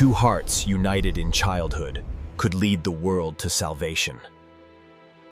Two hearts united in childhood could lead the world to salvation.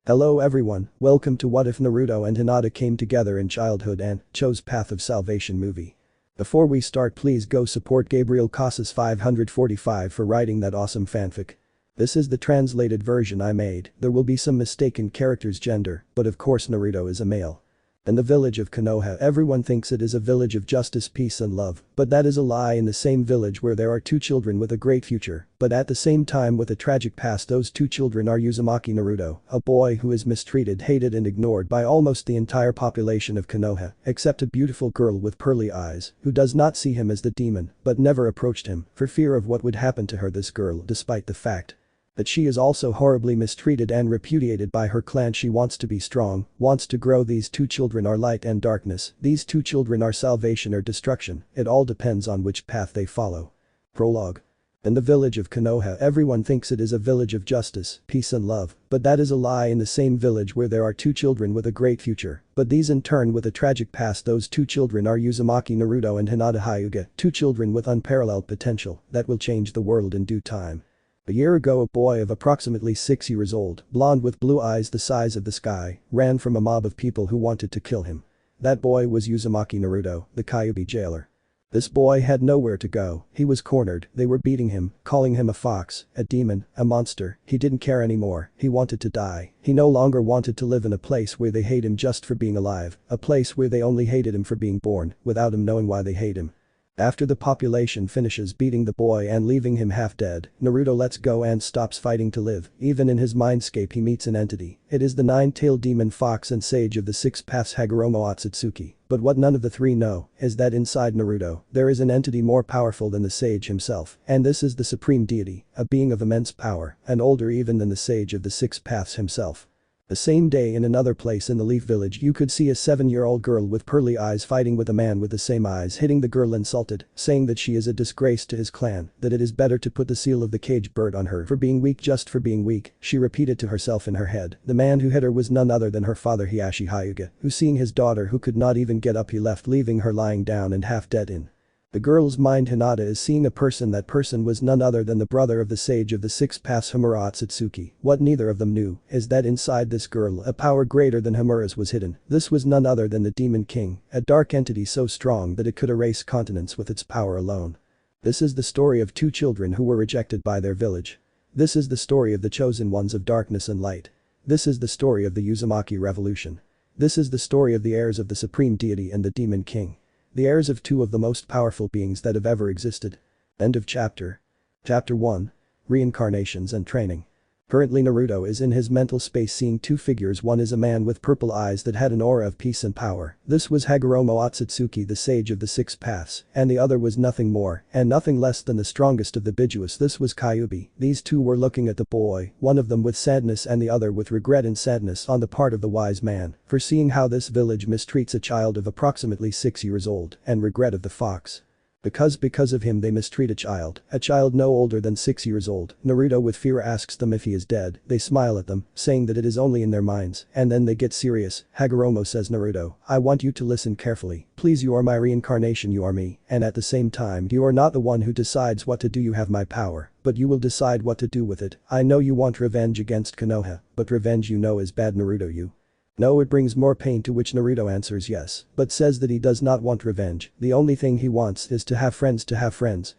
Hello everyone, welcome to What If Naruto and Hinata Came Together in Childhood and Chose Path of Salvation movie. Before we start, please go support Gabriel Casas 545 for writing that awesome fanfic. This is the translated version I made. There will be some mistaken characters' gender, but of course Naruto is a male. In the village of Konoha, everyone thinks it is a village of justice, peace and love, but that is a lie. In the same village where there are two children with a great future, but at the same time with a tragic past. Those two children are Uzumaki Naruto, a boy who is mistreated, hated and ignored by almost the entire population of Konoha, except a beautiful girl with pearly eyes, who does not see him as the demon, but never approached him, for fear of what would happen to her. This girl, despite the fact that she is also horribly mistreated and repudiated by her clan, she wants to be strong, wants to grow. These two children are light and darkness. These two children are salvation or destruction. It all depends on which path they follow. Prologue. In the village of Konoha, everyone thinks it is a village of justice, peace and love, but that is a lie. In the same village where there are two children with a great future, but these in turn with a tragic past. Those two children are Uzumaki Naruto and Hinata Hyuga, two children with unparalleled potential that will change the world in due time. A year ago, a boy of approximately 6 years old, blonde with blue eyes the size of the sky, ran from a mob of people who wanted to kill him. That boy was Uzumaki Naruto, the Kyuubi jailer. This boy had nowhere to go. He was cornered. They were beating him, calling him a fox, a demon, a monster. He didn't care anymore. He wanted to die. He no longer wanted to live in a place where they hate him just for being alive, a place where they only hated him for being born, without him knowing why they hate him. After the population finishes beating the boy and leaving him half dead, Naruto lets go and stops fighting to live. Even in his mindscape he meets an entity. It is the nine-tailed demon fox and sage of the six paths Hagoromo Otsutsuki. But what none of the three know is that inside Naruto, there is an entity more powerful than the sage himself, and this is the supreme deity, a being of immense power, and older even than the sage of the six paths himself. The same day, in another place in the Leaf Village, you could see a 7-year-old girl with pearly eyes fighting with a man with the same eyes, hitting the girl, insulted, saying that she is a disgrace to his clan, that it is better to put the seal of the cage bird on her for being weak, just for being weak, she repeated to herself in her head. The man who hit her was none other than her father Hiashi Hyuga, who, seeing his daughter who could not even get up, he left, leaving her lying down and half dead. In the girl's mind, Hinata is seeing a person. That person was none other than the brother of the sage of the six paths, Homura Otsutsuki. What neither of them knew is that inside this girl a power greater than Homura's was hidden. This was none other than the Demon King, a dark entity so strong that it could erase continents with its power alone. This is the story of two children who were rejected by their village. This is the story of the chosen ones of darkness and light. This is the story of the Uzumaki revolution. This is the story of the heirs of the supreme deity and the Demon King. The heirs of two of the most powerful beings that have ever existed. End of chapter. Chapter 1. Reincarnations and Training. Currently Naruto is in his mental space seeing two figures. One is a man with purple eyes that had an aura of peace and power. This was Hagoromo Otsutsuki, the sage of the six paths, and the other was nothing more and nothing less than the strongest of the Bijuas. This was Kyuubi. These two were looking at the boy, one of them with sadness and the other with regret and sadness on the part of the wise man for seeing how this village mistreats a child of approximately 6 years old, and regret of the fox. Because of him they mistreat a child no older than 6 years old. Naruto with fear asks them if he is dead. They smile at them, saying that it is only in their minds, and then they get serious. Hagoromo says, Naruto, I want you to listen carefully. Please, you are my reincarnation, you are me, and at the same time you are not the one who decides what to do. You have my power, but you will decide what to do with it. I know you want revenge against Konoha, but revenge you know is bad, Naruto. You no, it brings more pain, to which Naruto answers yes, but says that he does not want revenge. The only thing he wants is to have friends,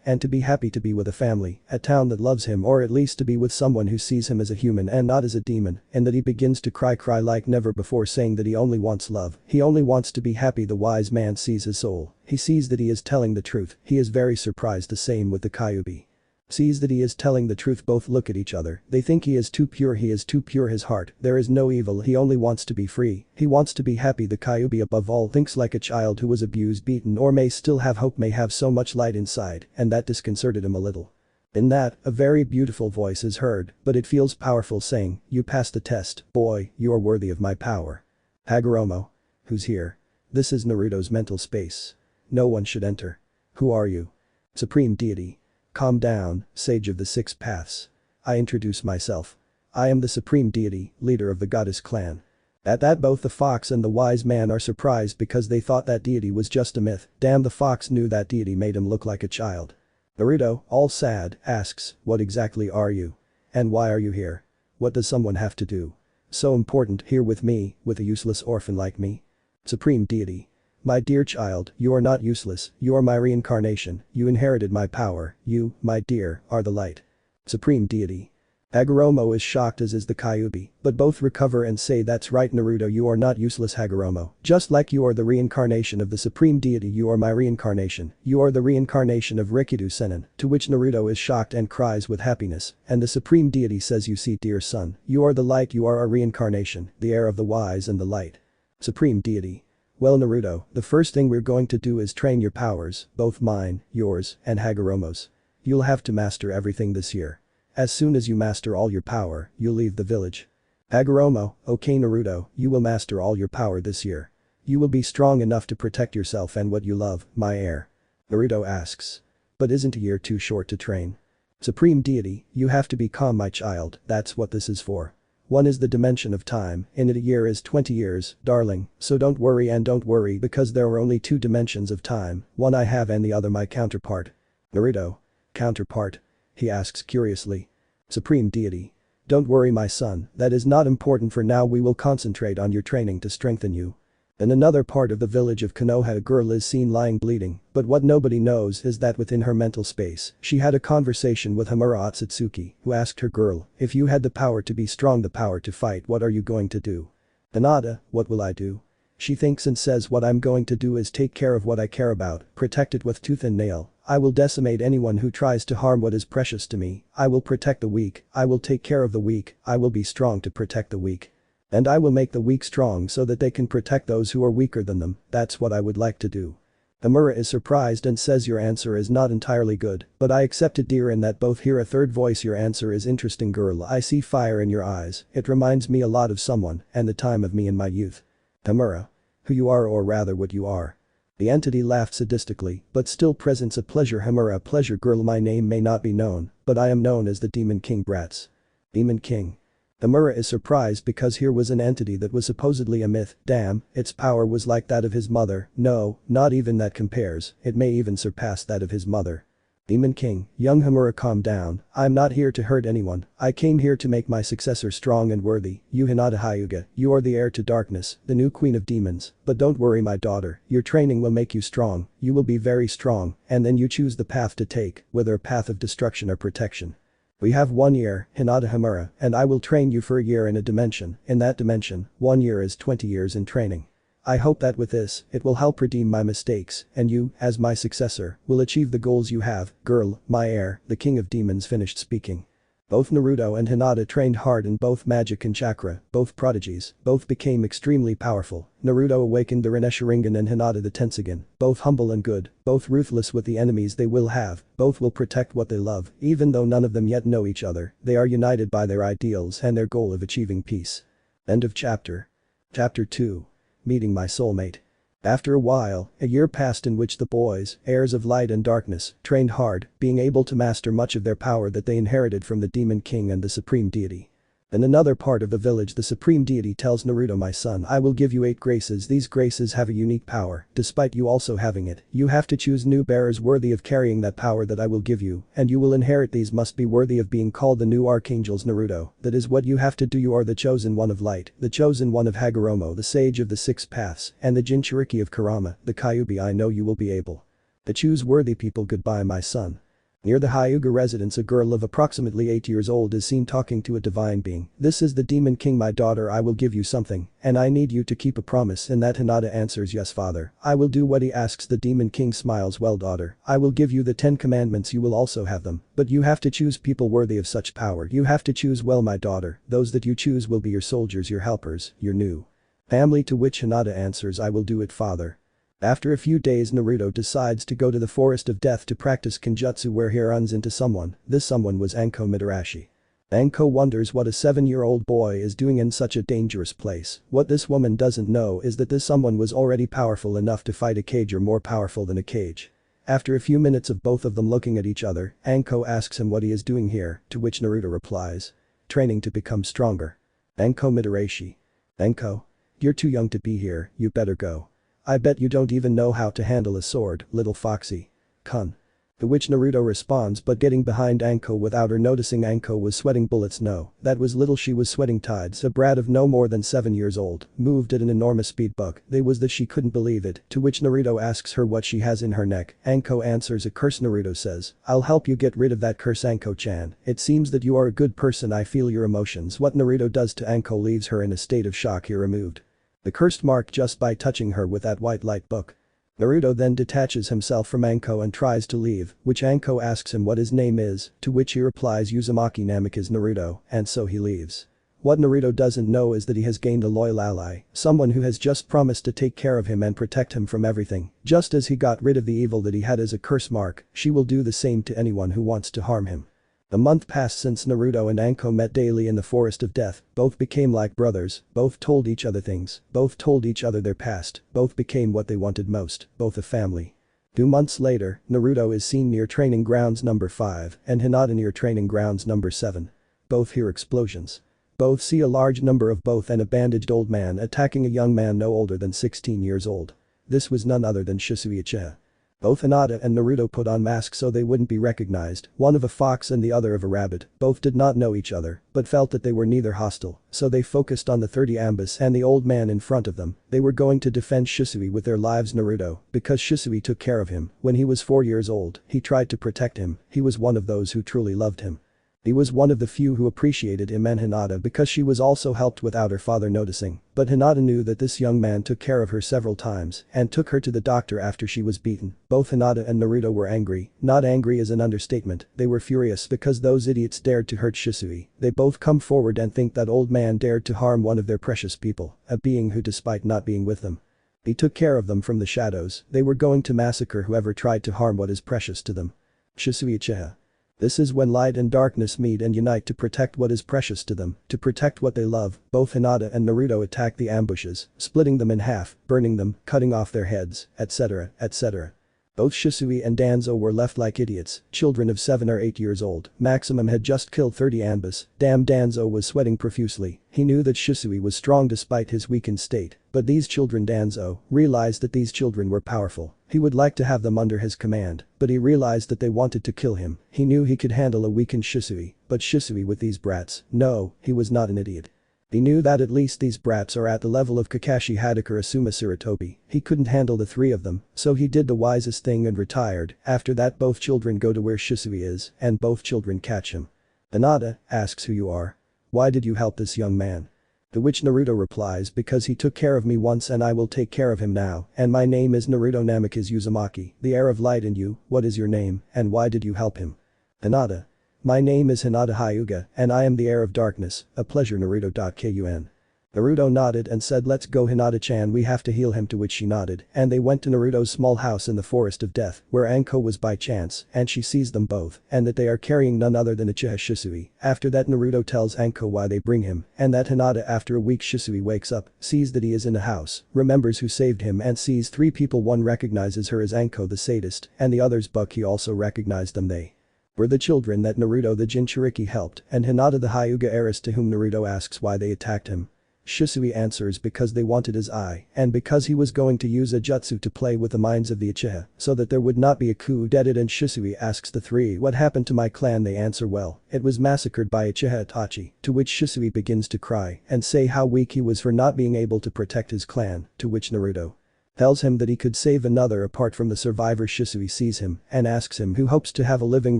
and to be happy, to be with a family, a town that loves him, or at least to be with someone who sees him as a human and not as a demon, and that he begins to cry like never before, saying that he only wants love. He only wants to be happy. The wise man sees his soul. He sees that he is telling the truth. He is very surprised. The same with the Kyuubi. Sees that he is telling the truth. Both look at each other. They think he is too pure. He is too pure. His heart, there is no evil. He only wants to be free. He wants to be happy. The Kyuubi above all thinks like a child who was abused, beaten, or may still have hope, may have so much light inside, and that disconcerted him a little. In that, a very beautiful voice is heard, but it feels powerful, saying, you passed the test, boy, you are worthy of my power. Hagoromo. Who's here? This is Naruto's mental space. No one should enter. Who are you? Supreme deity. Calm down, sage of the six paths. I introduce myself. I am the supreme deity, leader of the goddess clan. At that, both the fox and the wise man are surprised because they thought that deity was just a myth. Damn, the fox knew that deity made him look like a child. Naruto, all sad, asks, what exactly are you? And why are you here? What does someone have to do? So important here with me, with a useless orphan like me? Supreme Deity. My dear child, you are not useless, you are my reincarnation, you inherited my power, you, my dear, are the light. Supreme Deity. Hagoromo is shocked as is the Kyuubi, but both recover and say that's right Naruto, you are not useless Hagoromo, just like you are the reincarnation of the Supreme Deity, you are my reincarnation, you are the reincarnation of Rikido Sennin, to which Naruto is shocked and cries with happiness, and the Supreme Deity says you see dear son, you are the light, you are our reincarnation, the heir of the wise and the light. Supreme Deity. Well Naruto, the first thing we're going to do is train your powers, both mine, yours, and Hagoromo's. You'll have to master everything this year. As soon as you master all your power, you'll leave the village. Hagoromo, okay Naruto, you will master all your power this year. You will be strong enough to protect yourself and what you love, my heir. Naruto asks. But isn't a year too short to train? Supreme Deity, you have to be calm my child, that's what this is for. One is the dimension of time, in it a year is 20 years, darling, so don't worry and don't worry because there are only two dimensions of time, one I have and the other my counterpart. Naruto. Counterpart? He asks curiously. Supreme Deity. Don't worry my son, that is not important for now, we will concentrate on your training to strengthen you. In another part of the village of Konoha a girl is seen lying bleeding, but what nobody knows is that within her mental space, she had a conversation with Homura Otsutsuki, who asked her girl, if you had the power to be strong, the power to fight, what are you going to do? Hinata, what will I do? She thinks and says what I'm going to do is take care of what I care about, protect it with tooth and nail. I will decimate anyone who tries to harm what is precious to me, I will protect the weak, I will take care of the weak, I will be strong to protect the weak. And I will make the weak strong so that they can protect those who are weaker than them, that's what I would like to do. Homura is surprised and says your answer is not entirely good, but I accept it dear in that both hear a third voice your answer is interesting girl I see fire in your eyes, it reminds me a lot of someone, and the time of me in my youth. Homura. Who you are or rather what you are. The entity laughed sadistically, but still presents a pleasure Homura pleasure girl my name may not be known, but I am known as the Demon King brats. Demon King. Homura is surprised because here was an entity that was supposedly a myth, damn, its power was like that of his mother, no, not even that compares, it may even surpass that of his mother. Demon King, young Homura calm down, I'm not here to hurt anyone, I came here to make my successor strong and worthy, you Hinata Hyuga, you are the heir to darkness, the new queen of demons, but don't worry my daughter, your training will make you strong, you will be very strong, and then you choose the path to take, whether a path of destruction or protection. We have 1 year, Hinata Homura, and I will train you for a year in a dimension, in that dimension, 1 year is 20 years in training. I hope that with this, it will help redeem my mistakes, and you, as my successor, will achieve the goals you have, girl, my heir, the king of demons finished speaking. Both Naruto and Hinata trained hard in both magic and chakra, both prodigies, both became extremely powerful, Naruto awakened the Sharigan and Hinata the Tenseigan, both humble and good, both ruthless with the enemies they will have, both will protect what they love, even though none of them yet know each other, they are united by their ideals and their goal of achieving peace. End of chapter. Chapter 2. Meeting my soulmate. After a while, a year passed in which the boys, heirs of light and darkness, trained hard, being able to master much of their power that they inherited from the Demon King and the Supreme Deity. In another part of the village the Supreme Deity tells Naruto my son I will give you 8 graces these graces have a unique power, despite you also having it, you have to choose new bearers worthy of carrying that power that I will give you, and you will inherit these must be worthy of being called the new archangels Naruto, that is what you have to do you are the chosen one of light, the chosen one of Hagoromo the sage of the 6 paths, and the Jinchuriki of Kurama, the Kyuubi I know you will be able to choose worthy people goodbye my son. Near the Hyuga residence a girl of approximately 8 years old is seen talking to a divine being. This is the Demon King my daughter I will give you something, and I need you to keep a promise and that Hinata answers yes father, I will do what he asks the Demon King smiles well daughter, I will give you the 10 commandments you will also have them, but you have to choose people worthy of such power you have to choose well my daughter, those that you choose will be your soldiers your helpers, your new family to which Hinata answers I will do it father. After a few days Naruto decides to go to the forest of death to practice kenjutsu where he runs into someone, this someone was Anko Mitarashi. Anko wonders what a 7-year-old boy is doing in such a dangerous place, what this woman doesn't know is that this someone was already powerful enough to fight a cage or more powerful than a cage. After a few minutes of both of them looking at each other, Anko asks him what he is doing here, to which Naruto replies. Training to become stronger. Anko Mitarashi. Anko. You're too young to be here, you better go. I bet you don't even know how to handle a sword, little foxy. Kun. To which Naruto responds but getting behind Anko without her noticing Anko was sweating bullets. No, that was little, she was sweating tides. A brat of no more than 7 years old moved at an enormous speed. They was that she couldn't believe it, to which Naruto asks her what she has in her neck. Anko answers a curse. Naruto says, I'll help you get rid of that curse Anko-chan. It seems that you are a good person, I feel your emotions. What Naruto does to Anko leaves her in a state of shock. He removed the cursed mark just by touching her with that white light book. Naruto then detaches himself from Anko and tries to leave, which Anko asks him what his name is, to which he replies Uzumaki Namek is Naruto, and so he leaves. What Naruto doesn't know is that he has gained a loyal ally, someone who has just promised to take care of him and protect him from everything. Just as he got rid of the evil that he had as a curse mark, she will do the same to anyone who wants to harm him. A month passed since Naruto and Anko met daily in the Forest of Death. Both became like brothers, both told each other things, both told each other their past, both became what they wanted most, both a family. 2 months later, Naruto is seen near training grounds number 5 and Hinata near training grounds number 7. Both hear explosions. Both see a large number of both and a bandaged old man attacking a young man no older than 16 years old. This was none other than Shisui Uchiha. Both Hinata and Naruto put on masks so they wouldn't be recognized, one of a fox and the other of a rabbit. Both did not know each other, but felt that they were neither hostile, so they focused on the 30 Ambus and the old man in front of them. They were going to defend Shisui with their lives. Naruto, because Shisui took care of him when he was 4 years old, he tried to protect him. He was one of those who truly loved him. He was one of the few who appreciated him and Hinata because she was also helped without her father noticing. But Hinata knew that this young man took care of her several times and took her to the doctor after she was beaten. Both Hinata and Naruto were angry. Not angry is an understatement, they were furious because those idiots dared to hurt Shisui. They both come forward and think that old man dared to harm one of their precious people, a being who despite not being with them, he took care of them from the shadows. They were going to massacre whoever tried to harm what is precious to them. Shisui Uchiha. This is when light and darkness meet and unite to protect what is precious to them, to protect what they love. Both Hinata and Naruto attack the ambushes, splitting them in half, burning them, cutting off their heads, etc., etc. Both Shisui and Danzo were left like idiots, children of 7 or 8 years old. Maximum had just killed 30 Ambus. Damn, Danzo was sweating profusely. He knew that Shisui was strong despite his weakened state, but these children, Danzo realized that these children were powerful. He would like to have them under his command, but he realized that they wanted to kill him. He knew he could handle a weakened Shisui, but Shisui with these brats, no, he was not an idiot. He knew that at least these brats are at the level of Kakashi Hatake or Asuma Sarutobi. He couldn't handle the 3 of them, so he did the wisest thing and retired. After that both children go to where Shisui is, and both children catch him. Hinata asks who you are. Why did you help this young man? To which Naruto replies because he took care of me once and I will take care of him now, and my name is Naruto Namek is Uzumaki, the heir of light in you. What is your name, and why did you help him? Hinata. My name is Hinata Hyuga, and I am the heir of darkness. A pleasure. Naruto.kun. Naruto nodded and said let's go Hinata-chan, we have to heal him, to which she nodded, and they went to Naruto's small house in the Forest of Death, where Anko was by chance, and she sees them both, and that they are carrying none other than Uchiha Shisui. After that Naruto tells Anko why they bring him, and that Hinata after a week Shisui wakes up, sees that he is in a house, remembers who saved him and sees 3 people. One recognizes her as Anko the sadist, and the others He also recognized them. They were the children that Naruto the Jinchuriki helped, and Hinata the Hyuga heiress, to whom Naruto asks why they attacked him. Shisui answers because they wanted his eye, and because he was going to use a jutsu to play with the minds of the Uchiha, so that there would not be a coup d'etat. And Shisui asks the 3 what happened to my clan. They answer well, it was massacred by Uchiha Itachi, to which Shisui begins to cry and say how weak he was for not being able to protect his clan, to which Naruto tells him that he could save another apart from the survivor. Shisui sees him and asks him who hopes to have a living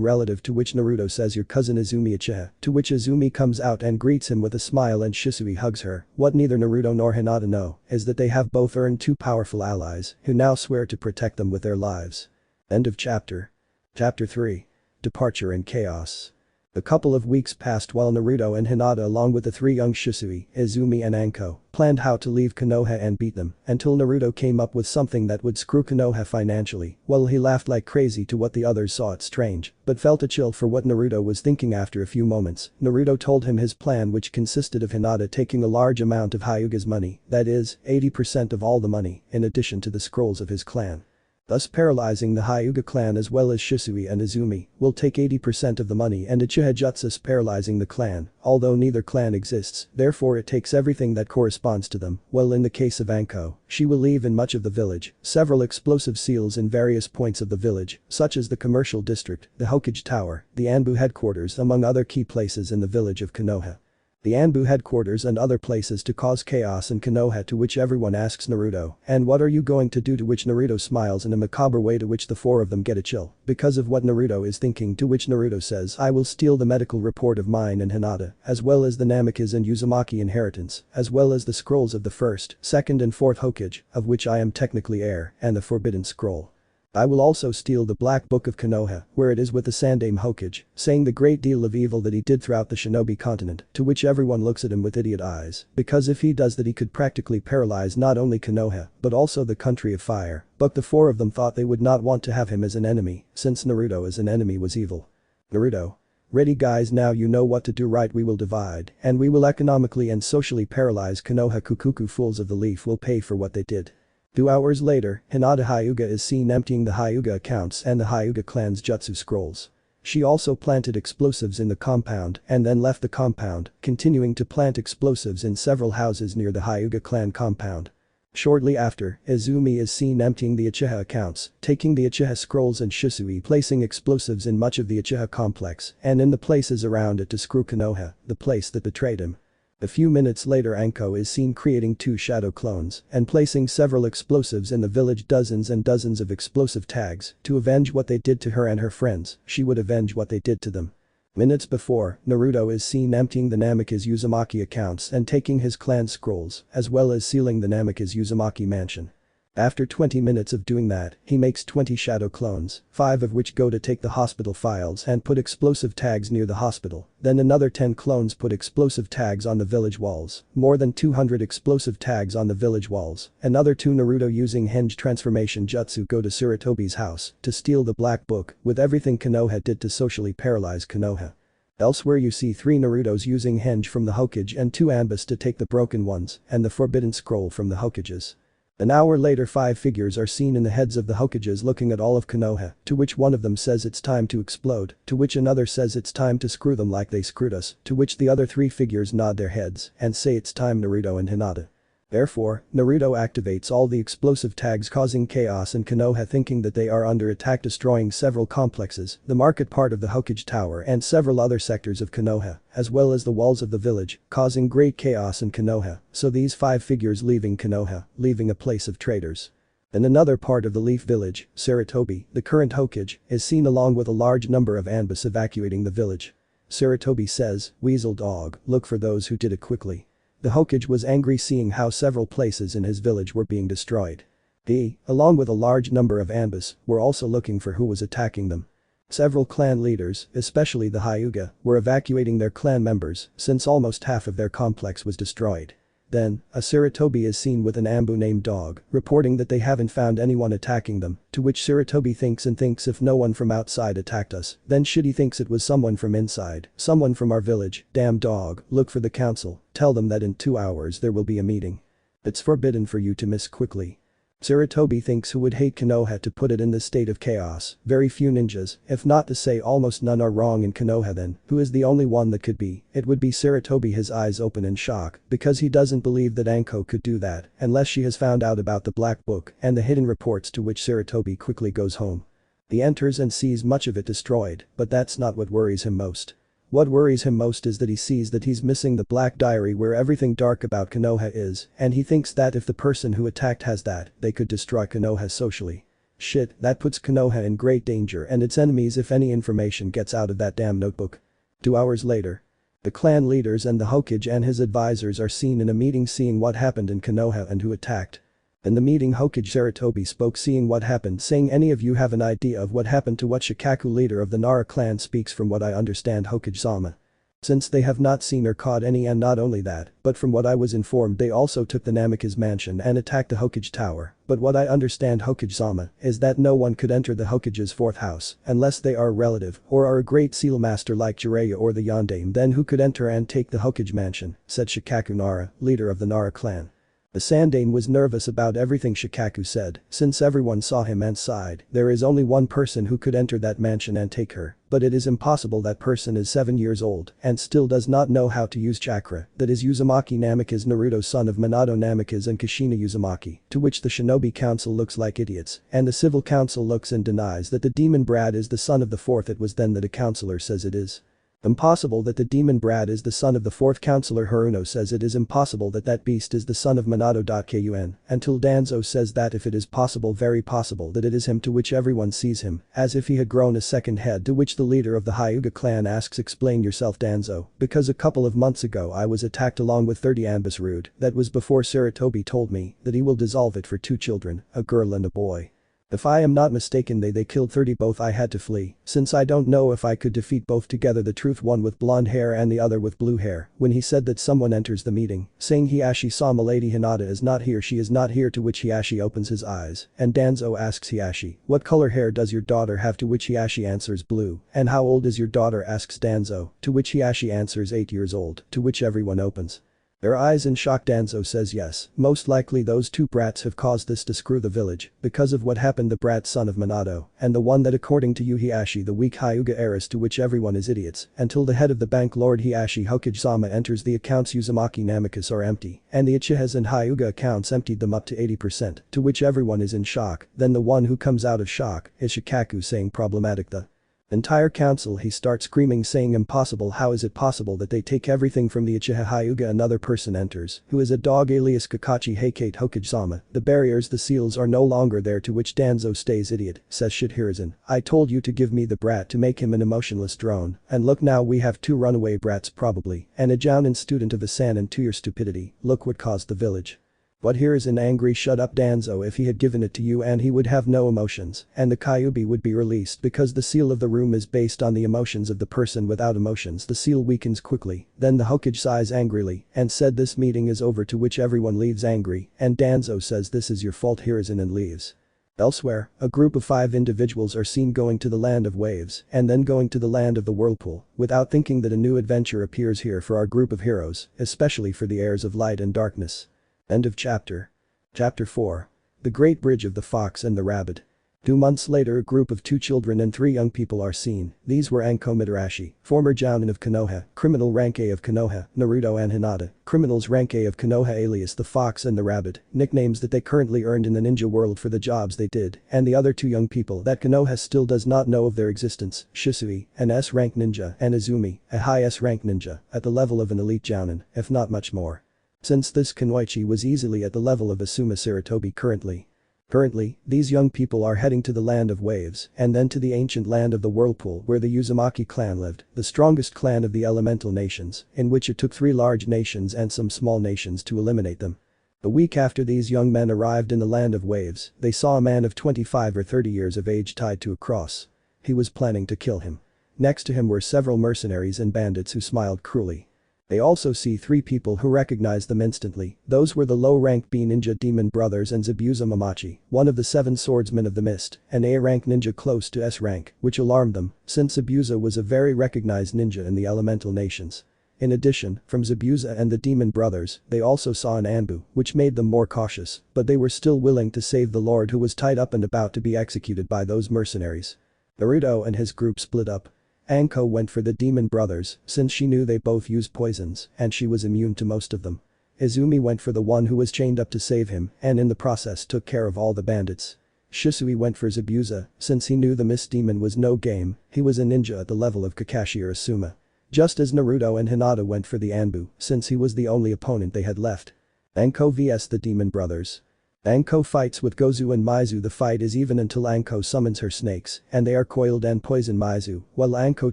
relative, to which Naruto says your cousin Izumi Uchiha, to which Izumi comes out and greets him with a smile and Shisui hugs her. What neither Naruto nor Hinata know is that they have both earned 2 powerful allies who now swear to protect them with their lives. End of chapter. Chapter 3. Departure and Chaos. A couple of weeks passed while Naruto and Hinata along with the 3 young Shisui, Izumi and Anko planned how to leave Konoha and beat them, until Naruto came up with something that would screw Konoha financially. Well, he laughed like crazy, to what the others saw it strange, but felt a chill for what Naruto was thinking. After a few moments, Naruto told him his plan, which consisted of Hinata taking a large amount of Hyuga's money, that is, 80% of all the money, in addition to the scrolls of his clan. thus paralyzing the Hyuga clan as well as Shisui and Izumi, will take 80% of the money, and Uchiha Jutsus paralyzing the clan, although neither clan exists, therefore it takes everything that corresponds to them. Well, in the case of Anko, she will leave in much of the village several explosive seals in various points of the village, such as the commercial district, the Hokage Tower, the Anbu headquarters, among other key places in the village of Konoha. The Anbu headquarters and other places to cause chaos in Konoha, to which everyone asks Naruto, "And what are you going to do?" To which Naruto smiles in a macabre way, to which the four of them get a chill because of what Naruto is thinking, to which Naruto says, "I will steal the medical report of mine and Hinata, as well as the Namikaze and Uzumaki inheritance, as well as the scrolls of the first, second and fourth Hokage, of which I am technically heir, and the forbidden scroll. I will also steal the Black Book of Konoha, where it is with the Sandaime Hokage, saying the great deal of evil that he did throughout the shinobi continent," to which everyone looks at him with idiot eyes, because if he does that he could practically paralyze not only Konoha, but also the country of fire. But the four of them thought they would not want to have him as an enemy, since Naruto as an enemy was evil. Naruto: "Ready guys, now you know what to do, right? We will divide, and we will economically and socially paralyze Konoha. Kukuku fools of the leaf will pay for what they did." 2 hours later, Hinata Hyuga is seen emptying the Hyuga accounts and the Hyuga clan's jutsu scrolls. She also planted explosives in the compound and then left the compound, continuing to plant explosives in several houses near the Hyuga clan compound. Shortly after, Izumi is seen emptying the Uchiha accounts, taking the Uchiha scrolls, and Shisui placing explosives in much of the Uchiha complex and in the places around it to screw Konoha, the place that betrayed him. A few minutes later, Anko is seen creating 2 shadow clones and placing several explosives in the village, dozens and dozens of explosive tags, to avenge what they did to her and her friends. She would avenge what they did to them. Minutes before, Naruto is seen emptying the Namikaze Uzumaki accounts and taking his clan scrolls, as well as sealing the Namikaze Uzumaki mansion. After 20 minutes of doing that, he makes 20 shadow clones, 5 of which go to take the hospital files and put explosive tags near the hospital. Then another 10 clones put explosive tags on the village walls, more than 200 explosive tags on the village walls. Another 2 Naruto using Henge transformation jutsu go to Sarutobi's house to steal the Black Book, with everything Konoha did to socially paralyze Konoha. Elsewhere you see 3 Narutos using Henge from the Hokage and 2 Anbus to take the Broken Ones and the Forbidden Scroll from the Hokages. An hour later, 5 figures are seen in the heads of the Hokages looking at all of Konoha, to which one of them says it's time to explode, to which another says it's time to screw them like they screwed us, to which the other 3 figures nod their heads and say it's time, Naruto and Hinata. Therefore, Naruto activates all the explosive tags, causing chaos in Konoha, thinking that they are under attack, destroying several complexes, the market part of the Hokage Tower and several other sectors of Konoha, as well as the walls of the village, causing great chaos in Konoha. So these 5 figures leaving Konoha, leaving a place of traitors. In another part of the Leaf Village, Sarutobi, the current Hokage, is seen along with a large number of Anbus evacuating the village. Sarutobi says, "Weasel dog, look for those who did it quickly." The Hokage was angry seeing how several places in his village were being destroyed. He, along with a large number of Anbus, were also looking for who was attacking them. Several clan leaders, especially the Hyuga, were evacuating their clan members since almost half of their complex was destroyed. Then, a Sarutobi is seen with an Anbu named Dog, reporting that they haven't found anyone attacking them, to which Sarutobi thinks if no one from outside attacked us, then Shitty thinks it was someone from inside, someone from our village. Damn Dog, look for the council, tell them that in 2 hours there will be a meeting. It's forbidden for you to miss quickly. Sarutobi thinks who would hate Konoha to put it in this state of chaos. Very few ninjas, if not to say almost none, are wrong in Konoha. Then, who is the only one that could be? It would be Sarutobi, his eyes open in shock, because he doesn't believe that Anko could do that unless she has found out about the Black Book and the hidden reports, to which Sarutobi quickly goes home. He enters and sees much of it destroyed, but that's not what worries him most. What worries him most is that he sees that he's missing the Black Diary where everything dark about Konoha is, and he thinks that if the person who attacked has that, they could destroy Konoha socially. Shit, that puts Konoha in great danger and its enemies if any information gets out of that damn notebook. 2 hours later. The clan leaders and the Hokage and his advisors are seen in a meeting seeing what happened in Konoha and who attacked. In the meeting, Hokage Sarutobi spoke seeing what happened, saying, "Any of you have an idea of what happened to what Shikaku, leader of the Nara clan, speaks from what I understand, Hokage-sama. Since they have not seen or caught any, and not only that, but from what I was informed they also took the Namikaze mansion and attacked the Hokage Tower, but what I understand, Hokage-sama, is that no one could enter the Hokage's 4th house unless they are a relative or are a great seal master like Jiraiya or the Yondaime. Then who could enter and take the Hokage mansion," said Shikaku Nara, leader of the Nara clan. The Sandane was nervous about everything Shikaku said, since everyone saw him and sighed. There is only one person who could enter that mansion and take her, but it is impossible. That person is 7 years old and still does not know how to use chakra. That is Uzumaki Namikaze, Naruto, son of Minato Namikaze and Kushina Uzumaki, to which the Shinobi Council looks like idiots, and the Civil Council looks and denies that the demon Brad is the son of the fourth. It was then that a counselor says it is impossible that the demon Brad is the son of the fourth. Counselor Haruno says it is impossible that that beast is the son of Minato. Kun, until Danzo says that if it is possible, very possible, that it is him, to which everyone sees him as if he had grown a second head, to which the leader of the Hyuga clan asks, explain yourself Danzo, because a couple of months ago I was attacked along with 30 Anbus rude. That was before Sarutobi told me that he will dissolve it for 2 children, a girl and a boy. If I am not mistaken, they killed 30 both. I had to flee, since I don't know if I could defeat both together, the truth, one with blonde hair and the other with blue hair. When he said that, someone enters the meeting, saying Hiashi saw Milady Hinata is not here, she is not here, to which Hiashi opens his eyes, and Danzo asks Hiashi, what color hair does your daughter have, to which Hiashi answers blue, and how old is your daughter, asks Danzo, to which Hiashi answers 8 years old, to which everyone opens their eyes in shock. Danzo says yes, most likely those 2 brats have caused this to screw the village, because of what happened, the brat son of Minato, and the one that according to Hiashi the weak Hyuga heiress, to which everyone is idiots, until the head of the bank Lord Hiashi Hokage-sama enters. The accounts Uzumaki Namikaze are empty, and the Uchihas and Hyuga accounts emptied them up to 80%, to which everyone is in shock. Then the one who comes out of shock is Shikaku, saying problematic. The entire council, he starts screaming, saying impossible, how is it possible that they take everything from the Uchiha Hyuga. Another person enters, who is a dog alias Kakashi Heikate Hokage-sama. The barriers, the seals are no longer there, to which Danzo stays idiot, says shit Hiruzen, I told you to give me the brat to make him an emotionless drone, and look now we have 2 runaway brats probably, and a Jounin student of Asan, and to your stupidity, look what caused the village. But Hiruzen angry, shut up Danzo, if he had given it to you and he would have no emotions, and the Kyuubi would be released, because the seal of the room is based on the emotions of the person. Without emotions the seal weakens quickly. Then the Hokage sighs angrily and said this meeting is over, to which everyone leaves angry, and Danzo says this is your fault Hiruzen, and leaves. Elsewhere, a group of 5 individuals are seen going to the land of waves and then going to the land of the whirlpool, without thinking that a new adventure appears here for our group of heroes, especially for the heirs of light and darkness. End of chapter. Chapter 4. The Great Bridge of the Fox and the Rabbit. 2 months later, a group of 2 children and 3 young people are seen. These were Anko Mitarashi, former Jounin of Konoha, criminal rank A of Konoha, Naruto and Hinata, criminals rank A of Konoha alias the Fox and the Rabbit, nicknames that they currently earned in the ninja world for the jobs they did, and the other 2 young people that Konoha still does not know of their existence, Shisui, an S-rank ninja, and Izumi, a high S-rank ninja, at the level of an elite Jounin, if not much more. Since this Kunoichi was easily at the level of Asuma Sarutobi currently. Currently, these young people are heading to the land of waves and then to the ancient land of the whirlpool, where the Uzumaki clan lived, the strongest clan of the elemental nations, in which it took 3 large nations and some small nations to eliminate them. A week after these young men arrived in the land of waves, they saw a man of 25 or 30 years of age tied to a cross. He was planning to kill him. Next to him were several mercenaries and bandits who smiled cruelly. They also see 3 people who recognize them instantly. Those were the low-rank B ninja demon brothers and Zabuza Momochi, one of the 7 swordsmen of the mist, an A-rank ninja close to S-rank, which alarmed them, since Zabuza was a very recognized ninja in the elemental nations. In addition, from Zabuza and the demon brothers, they also saw an Anbu, which made them more cautious, but they were still willing to save the lord who was tied up and about to be executed by those mercenaries. Naruto and his group split up. Anko went for the demon brothers, since she knew they both used poisons and she was immune to most of them. Izumi went for the one who was chained up to save him and in the process took care of all the bandits. Shisui went for Zabuza, since he knew the mist demon was no game, he was a ninja at the level of Kakashi or Asuma. Just as Naruto and Hinata went for the Anbu, since he was the only opponent they had left. Anko vs the demon brothers. Anko fights with Gozu and Maizu. The fight is even until Anko summons her snakes and they are coiled and poison Maizu, while Anko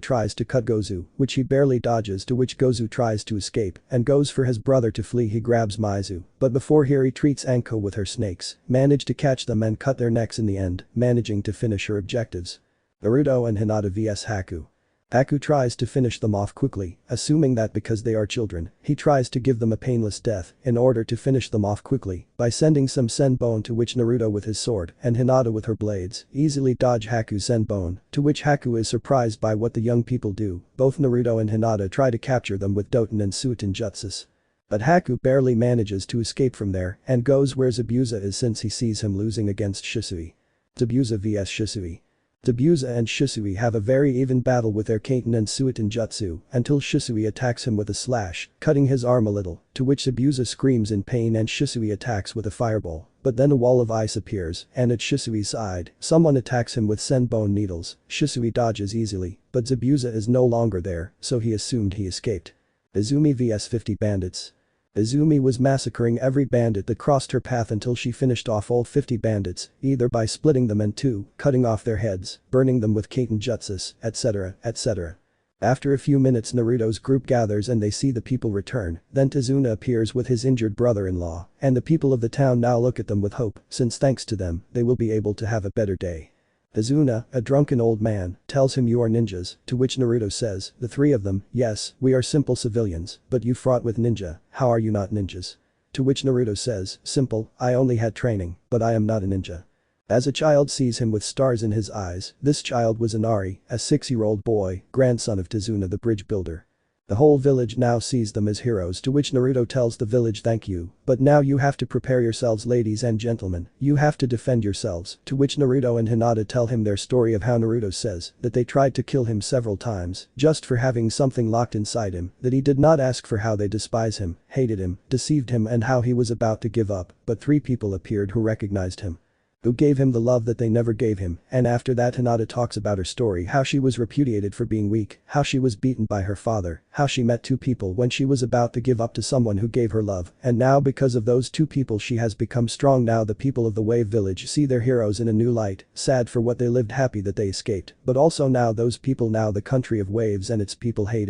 tries to cut Gozu, which he barely dodges, to which Gozu tries to escape and goes for his brother to flee. He grabs Maizu, but before he retreats, Anko with her snakes manage to catch them and cut their necks in the end, managing to finish her objectives. Naruto and Hinata vs Haku. Haku tries to finish them off quickly, assuming that because they are children, he tries to give them a painless death in order to finish them off quickly by sending some senbon, to which Naruto with his sword and Hinata with her blades easily dodge Haku's senbon, to which Haku is surprised by what the young people do. Both Naruto and Hinata try to capture them with Doten and Suiten jutsus. But Haku barely manages to escape from there and goes where Zabuza is since he sees him losing against Shisui. Zabuza vs Shisui. Zabuza and Shisui have a very even battle with their Kaiten and Suiton jutsu until Shisui attacks him with a slash, cutting his arm a little, to which Zabuza screams in pain and Shisui attacks with a fireball. But then a wall of ice appears, and at Shisui's side, someone attacks him with senbone needles. Shisui dodges easily, but Zabuza is no longer there, so he assumed he escaped. Izumi vs 50 bandits. Izumi was massacring every bandit that crossed her path until she finished off all 50 bandits, either by splitting them in two, cutting off their heads, burning them with Kaiten jutsus, etc., etc. After a few minutes Naruto's group gathers and they see the people return, then Tazuna appears with his injured brother-in-law, and the people of the town now look at them with hope, since thanks to them, they will be able to have a better day. Tazuna, a drunken old man, tells him you are ninjas, to which Naruto says, the three of them, yes, we are simple civilians, but you fought with ninja, how are you not ninjas? To which Naruto says, simple, I only had training, but I am not a ninja. As a child sees him with stars in his eyes, this child was Inari, a 6-year-old boy, grandson of Tazuna the bridge builder. The whole village now sees them as heroes, to which Naruto tells the village thank you, but now you have to prepare yourselves ladies and gentlemen, you have to defend yourselves, to which Naruto and Hinata tell him their story of how Naruto says that they tried to kill him several times just for having something locked inside him, that he did not ask for, how they despise him, hated him, deceived him and how he was about to give up, but 3 people appeared who recognized him. Who gave him the love that they never gave him, and after that Hinata talks about her story, how she was repudiated for being weak, how she was beaten by her father, how she met 2 people when she was about to give up to someone who gave her love, and now because of those 2 people she has become strong. Now the people of the Wave Village see their heroes in a new light, sad for what they lived, happy that they escaped, but also now those people, now the country of waves and its people hate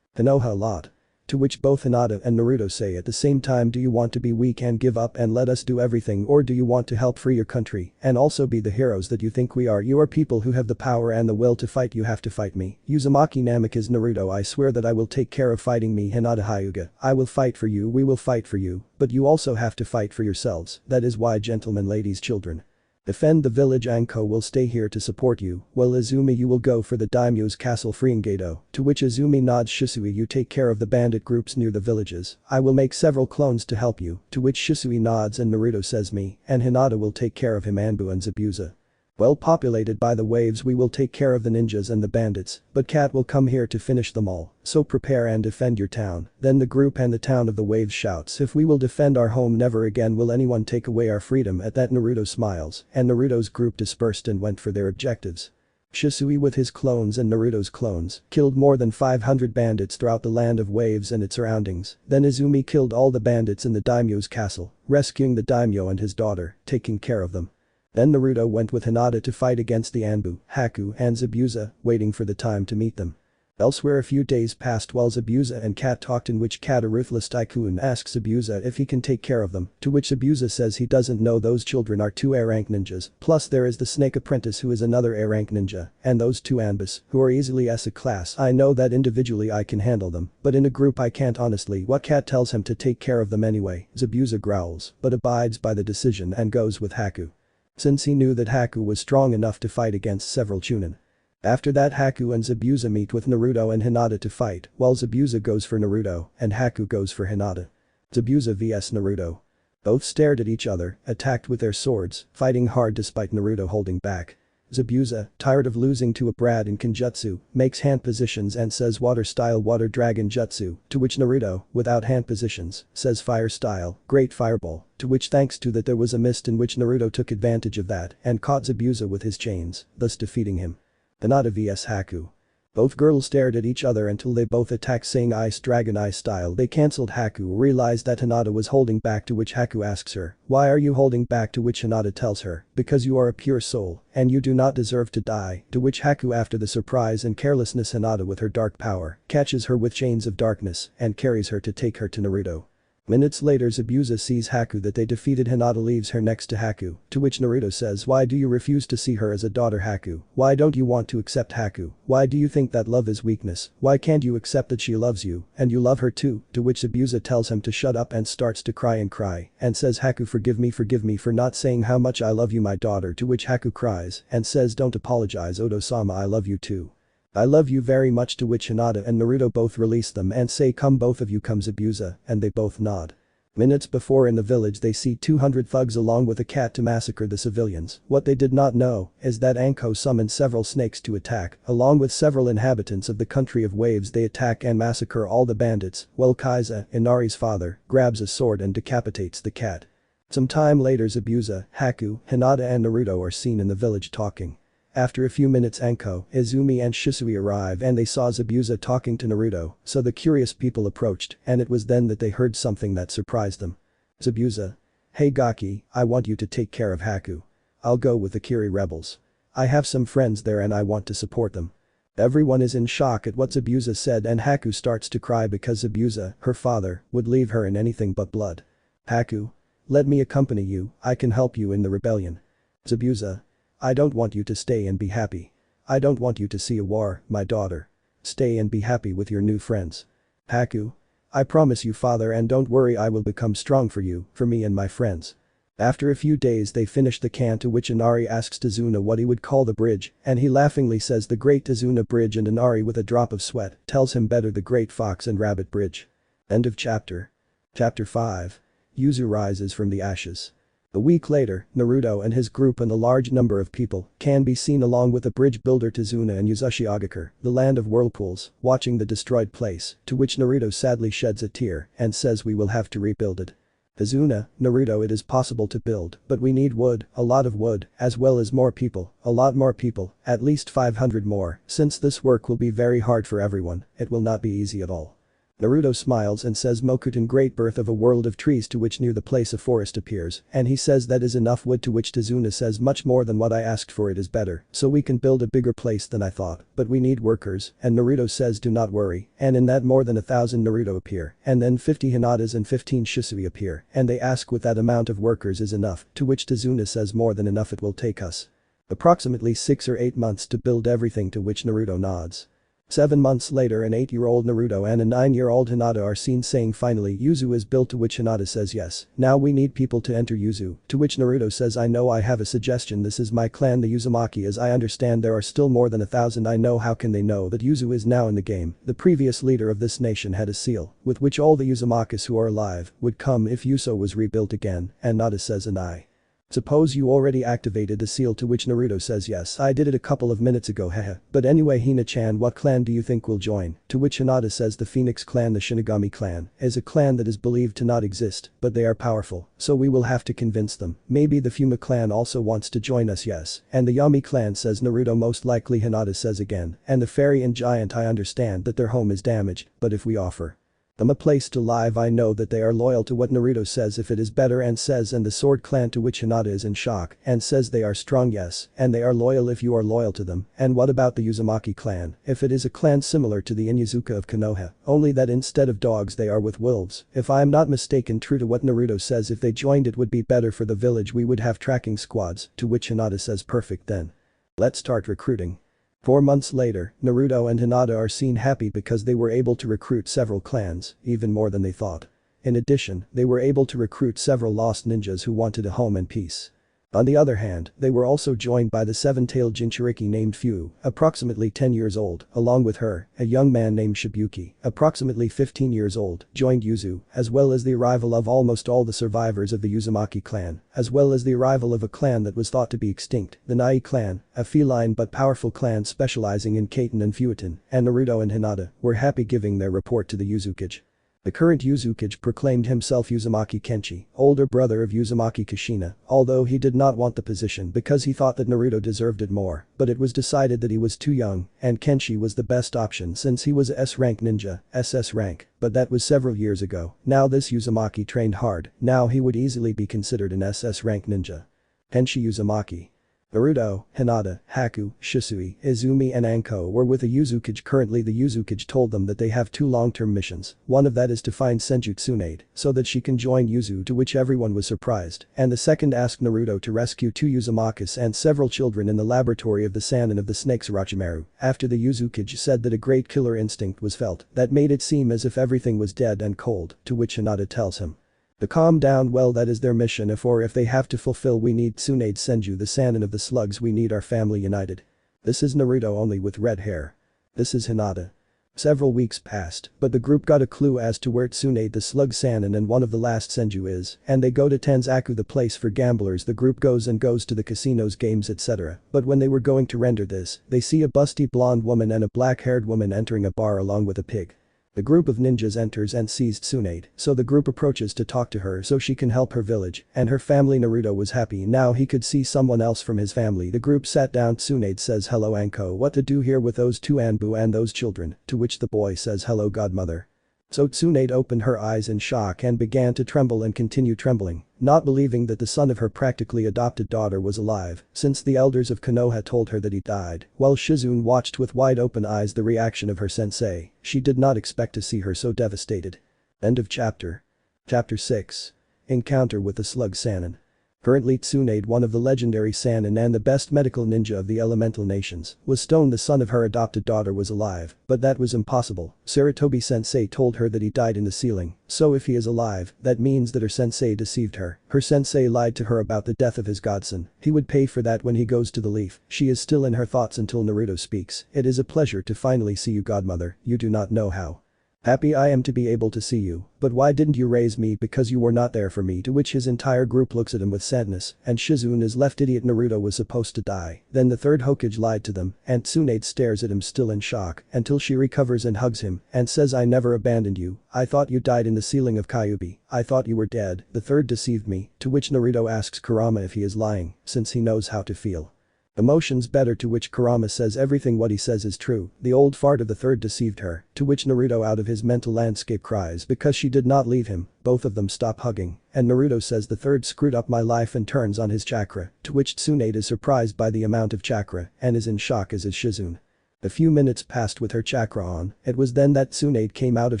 Konoha a lot. To which both Hinata and Naruto say at the same time, do you want to be weak and give up and let us do everything, or do you want to help free your country and also be the heroes that you think we are? You are people who have the power and the will to fight, you have to fight me. Uzumaki Namikaze Naruto, I swear that I will take care of fighting me. Hinata Hyuga, I will fight for you, we will fight for you, but you also have to fight for yourselves, that is why gentlemen, ladies, children. Defend the village. Anko will stay here to support you, while Izumi you will go for the daimyo's castle freeing Gedo, to which Izumi nods. Shisui you take care of the bandit groups near the villages, I will make several clones to help you, to which Shisui nods and Naruto says me, and Hinata will take care of him. Anbu and Zabuza. Well populated by the waves, we will take care of the ninjas and the bandits, but Cat will come here to finish them all, so prepare and defend your town. Then the group and the town of the waves shouts, if we will defend our home, never again will anyone take away our freedom. At that Naruto smiles, and Naruto's group dispersed and went for their objectives. Shisui with his clones and Naruto's clones killed more than 500 bandits throughout the land of waves and its surroundings. Then Izumi killed all the bandits in the daimyo's castle, rescuing the daimyo and his daughter, taking care of them. Then Naruto went with Hinata to fight against the Anbu, Haku and Zabuza, waiting for the time to meet them. Elsewhere a few days passed while Zabuza and Kat talked, in which Kat, a ruthless tycoon, asks Zabuza if he can take care of them, to which Zabuza says he doesn't know, those children are 2 A-rank ninjas, plus there is the snake apprentice who is another A-rank ninja, and those 2 Anbus, who are easily as a class. I know that individually I can handle them, but in a group I can't honestly. What Kat tells him to take care of them anyway. Zabuza growls, but abides by the decision and goes with Haku. Since he knew that Haku was strong enough to fight against several Chunin. After that Haku and Zabuza meet with Naruto and Hinata to fight, while Zabuza goes for Naruto and Haku goes for Hinata. Zabuza vs Naruto. Both stared at each other, attacked with their swords, fighting hard despite Naruto holding back. Zabuza, tired of losing to a brat in Kenjutsu, makes hand positions and says water style water dragon jutsu, to which Naruto, without hand positions, says fire style, great fireball, to which thanks to that there was a mist in which Naruto took advantage of that and caught Zabuza with his chains, thus defeating him. Hinata vs Haku. Both girls stared at each other until they both attacked, saying ice dragon ice style. They cancelled. Haku realized that Hinata was holding back, to which Haku asks her, why are you holding back, to which Hinata tells her, because you are a pure soul and you do not deserve to die, to which Haku, after the surprise and carelessness, Hinata with her dark power catches her with chains of darkness and carries her to take her to Naruto. Minutes later Zabuza sees Haku that they defeated. Hinata leaves her next to Haku, to which Naruto says, why do you refuse to see her as a daughter, Haku? Why don't you want to accept Haku? Why do you think that love is weakness? Why can't you accept that she loves you and you love her too? To which Zabuza tells him to shut up and starts to cry and says, Haku, forgive me for not saying how much I love you, my daughter, to which Haku cries and says, don't apologize, Odo-sama, I love you too. I love you very much, to which Hinata and Naruto both release them and say, come both of you, come Zabuza, and they both nod. Minutes before, in the village, they see 200 thugs along with a cat to massacre the civilians. What they did not know is that Anko summoned several snakes to attack. Along with several inhabitants of the country of waves, they attack and massacre all the bandits, while Kaiza, Inari's father, grabs a sword and decapitates the cat. Some time later, Zabuza, Haku, Hinata and Naruto are seen in the village talking. After a few minutes, Anko, Izumi and Shisui arrive and they saw Zabuza talking to Naruto, so the curious people approached, and it was then that they heard something that surprised them. Zabuza: "Hey Gaki, I want you to take care of Haku. I'll go with the Kiri rebels. I have some friends there and I want to support them." Everyone is in shock at what Zabuza said, and Haku starts to cry because Zabuza, her father, would leave her in anything but blood. "Haku, let me accompany you, I can help you in the rebellion." Zabuza: "I don't want you to stay and be happy. I don't want you to see a war, my daughter. Stay and be happy with your new friends." Haku: "I promise you, father, and don't worry, I will become strong for you, for me and my friends." After a few days they finish the can, to which Inari asks Tazuna what he would call the bridge, and he laughingly says the Great Tazuna Bridge, and Inari with a drop of sweat tells him better, the Great Fox and Rabbit Bridge. End of chapter. Chapter 5. Yuzu rises from the ashes. A week later, Naruto and his group and a large number of people can be seen along with the bridge builder Tazuna and Yuzushi Agakure, the land of whirlpools, watching the destroyed place, to which Naruto sadly sheds a tear and says, "We will have to rebuild it." Tazuna: "Naruto, it is possible to build, but we need wood, a lot of wood, as well as more people, a lot more people, at least 500 more, since this work will be very hard for everyone, it will not be easy at all." Naruto smiles and says, "Mokuten, great birth of a world of trees," to which near the place a forest appears, and he says that is enough wood, to which Tazuna says, "Much more than what I asked for, it is better, so we can build a bigger place than I thought, but we need workers," and Naruto says, "Do not worry," and in that more than 1,000 Naruto appear, and then 50 Hinatas and 15 Shisui appear, and they ask what that amount of workers is enough, to which Tazuna says, "More than enough, it will take us approximately 6 or 8 months to build everything," to which Naruto nods. 7 months later, an 8-year-old Naruto and a 9-year-old Hinata are seen saying, "Finally, Yuzu is built," to which Hinata says, "Yes, now we need people to enter Yuzu," to which Naruto says, "I know, I have a suggestion, this is my clan, the Uzumaki, as I understand there are still more than 1,000. I know, how can they know that Yuzu is now in the game? The previous leader of this nation had a seal, with which all the Uzumakas who are alive would come if Yuzo was rebuilt again," and Nada says, "And I suppose you already activated the seal," to which Naruto says, "Yes, I did it a couple of minutes ago, hehe. But anyway, Hina-chan, what clan do you think will join?" To which Hinata says, "The Phoenix clan, the Shinigami clan, is a clan that is believed to not exist, but they are powerful, so we will have to convince them. Maybe the Fuma clan also wants to join us, yes. And the Yami clan," says Naruto, "most likely," Hinata says again, "and the fairy and giant, I understand that their home is damaged, but if we offer them a place to live, I know that they are loyal," to what Naruto says, "If it is better," and says, "And the sword clan," to which Hinata is in shock and says, "They are strong, yes, and they are loyal if you are loyal to them." "And what about the Uzumaki clan?" "If it is a clan similar to the Inyazuka of Konoha, only that instead of dogs they are with wolves, if I am not mistaken." True, to what Naruto says, "If they joined it would be better for the village, we would have tracking squads," to which Hinata says, "Perfect then. Let's start recruiting." 4 months later, Naruto and Hinata are seen happy because they were able to recruit several clans, even more than they thought. In addition, they were able to recruit several lost ninjas who wanted a home and peace. On the other hand, they were also joined by the 7-tailed Jinchuriki named Fu, approximately 10 years old, along with her, a young man named Shibuki, approximately 15 years old, joined Yuzu, as well as the arrival of almost all the survivors of the Uzumaki clan, as well as the arrival of a clan that was thought to be extinct, the Nai clan, a feline but powerful clan specializing in Kaiten and Fuetin, and Naruto and Hinata were happy giving their report to the Uzukage. The current Uzukage proclaimed himself Uzumaki Kenshi, older brother of Uzumaki Kushina, although he did not want the position because he thought that Naruto deserved it more, but it was decided that he was too young, and Kenshi was the best option since he was a S-rank ninja, SS rank, but that was several years ago. Now this Uzumaki trained hard, now he would easily be considered an SS rank ninja. Kenshi Uzumaki. Naruto, Hinata, Haku, Shisui, Izumi and Anko were with the Uzukage. Currently the Uzukage told them that they have 2 long-term missions, one of that is to find Senju Tsunade so that she can join Yuzu, to which everyone was surprised, and the second asked Naruto to rescue 2 Uzumakas and several children in the laboratory of the sand and of the snakes Orochimaru. After the Uzukage said that a great killer instinct was felt that made it seem as if everything was dead and cold, to which Hinata tells him to calm down. Well, that is their mission, if they have to fulfill. We need Tsunade Senju, the Sannin of the slugs, we need our family united. This is Naruto only with red hair. This is Hinata. Several weeks passed, but the group got a clue as to where Tsunade the Slug Sannin and one of the last Senju is, and they go to Tanzaku, the place for gamblers. The group goes to the casinos, games, etc. But when they were going to render this, they see a busty blonde woman and a black-haired woman entering a bar along with a pig. The group of ninjas enters and sees Tsunade, so the group approaches to talk to her so she can help her village, and her family. Naruto was happy now he could see someone else from his family. The group sat down. Tsunade says, "Hello Anko, what to do here with those two Anbu and those children?" To which the boy says, "Hello godmother." So Tsunade opened her eyes in shock and began to tremble and continue trembling, not believing that the son of her practically adopted daughter was alive, since the elders of Konoha told her that he died. While Shizune watched with wide open eyes the reaction of her sensei, she did not expect to see her so devastated. End of chapter. Chapter 6. Encounter with the Slug Sannin. Currently Tsunade, one of the legendary Sannin and the best medical ninja of the elemental nations, was stoned. The son of her adopted daughter was alive, but that was impossible. Sarutobi sensei told her that he died in the ceiling, so if he is alive, that means that her sensei deceived her. Her sensei lied to her about the death of his godson. He would pay for that when he goes to the leaf. She is still in her thoughts until Naruto speaks. "It is a pleasure to finally see you godmother, you do not know how happy I am to be able to see you, but why didn't you raise me because you were not there for me?" To which his entire group looks at him with sadness, and Shizune is left. Idiot, Naruto was supposed to die. Then the third Hokage lied to them, and Tsunade stares at him still in shock until she recovers and hugs him and says, "I never abandoned you, I thought you died in the ceiling of Kyubi, I thought you were dead, the third deceived me." To which Naruto asks Kurama if he is lying, since he knows how to feel emotions better, to which Kurama says everything what he says is true, the old fart of the third deceived her. To which Naruto out of his mental landscape cries because she did not leave him. Both of them stop hugging, and Naruto says the third screwed up my life and turns on his chakra, to which Tsunade is surprised by the amount of chakra and is in shock as is Shizune. A few minutes passed with her chakra on. It was then that Tsunade came out of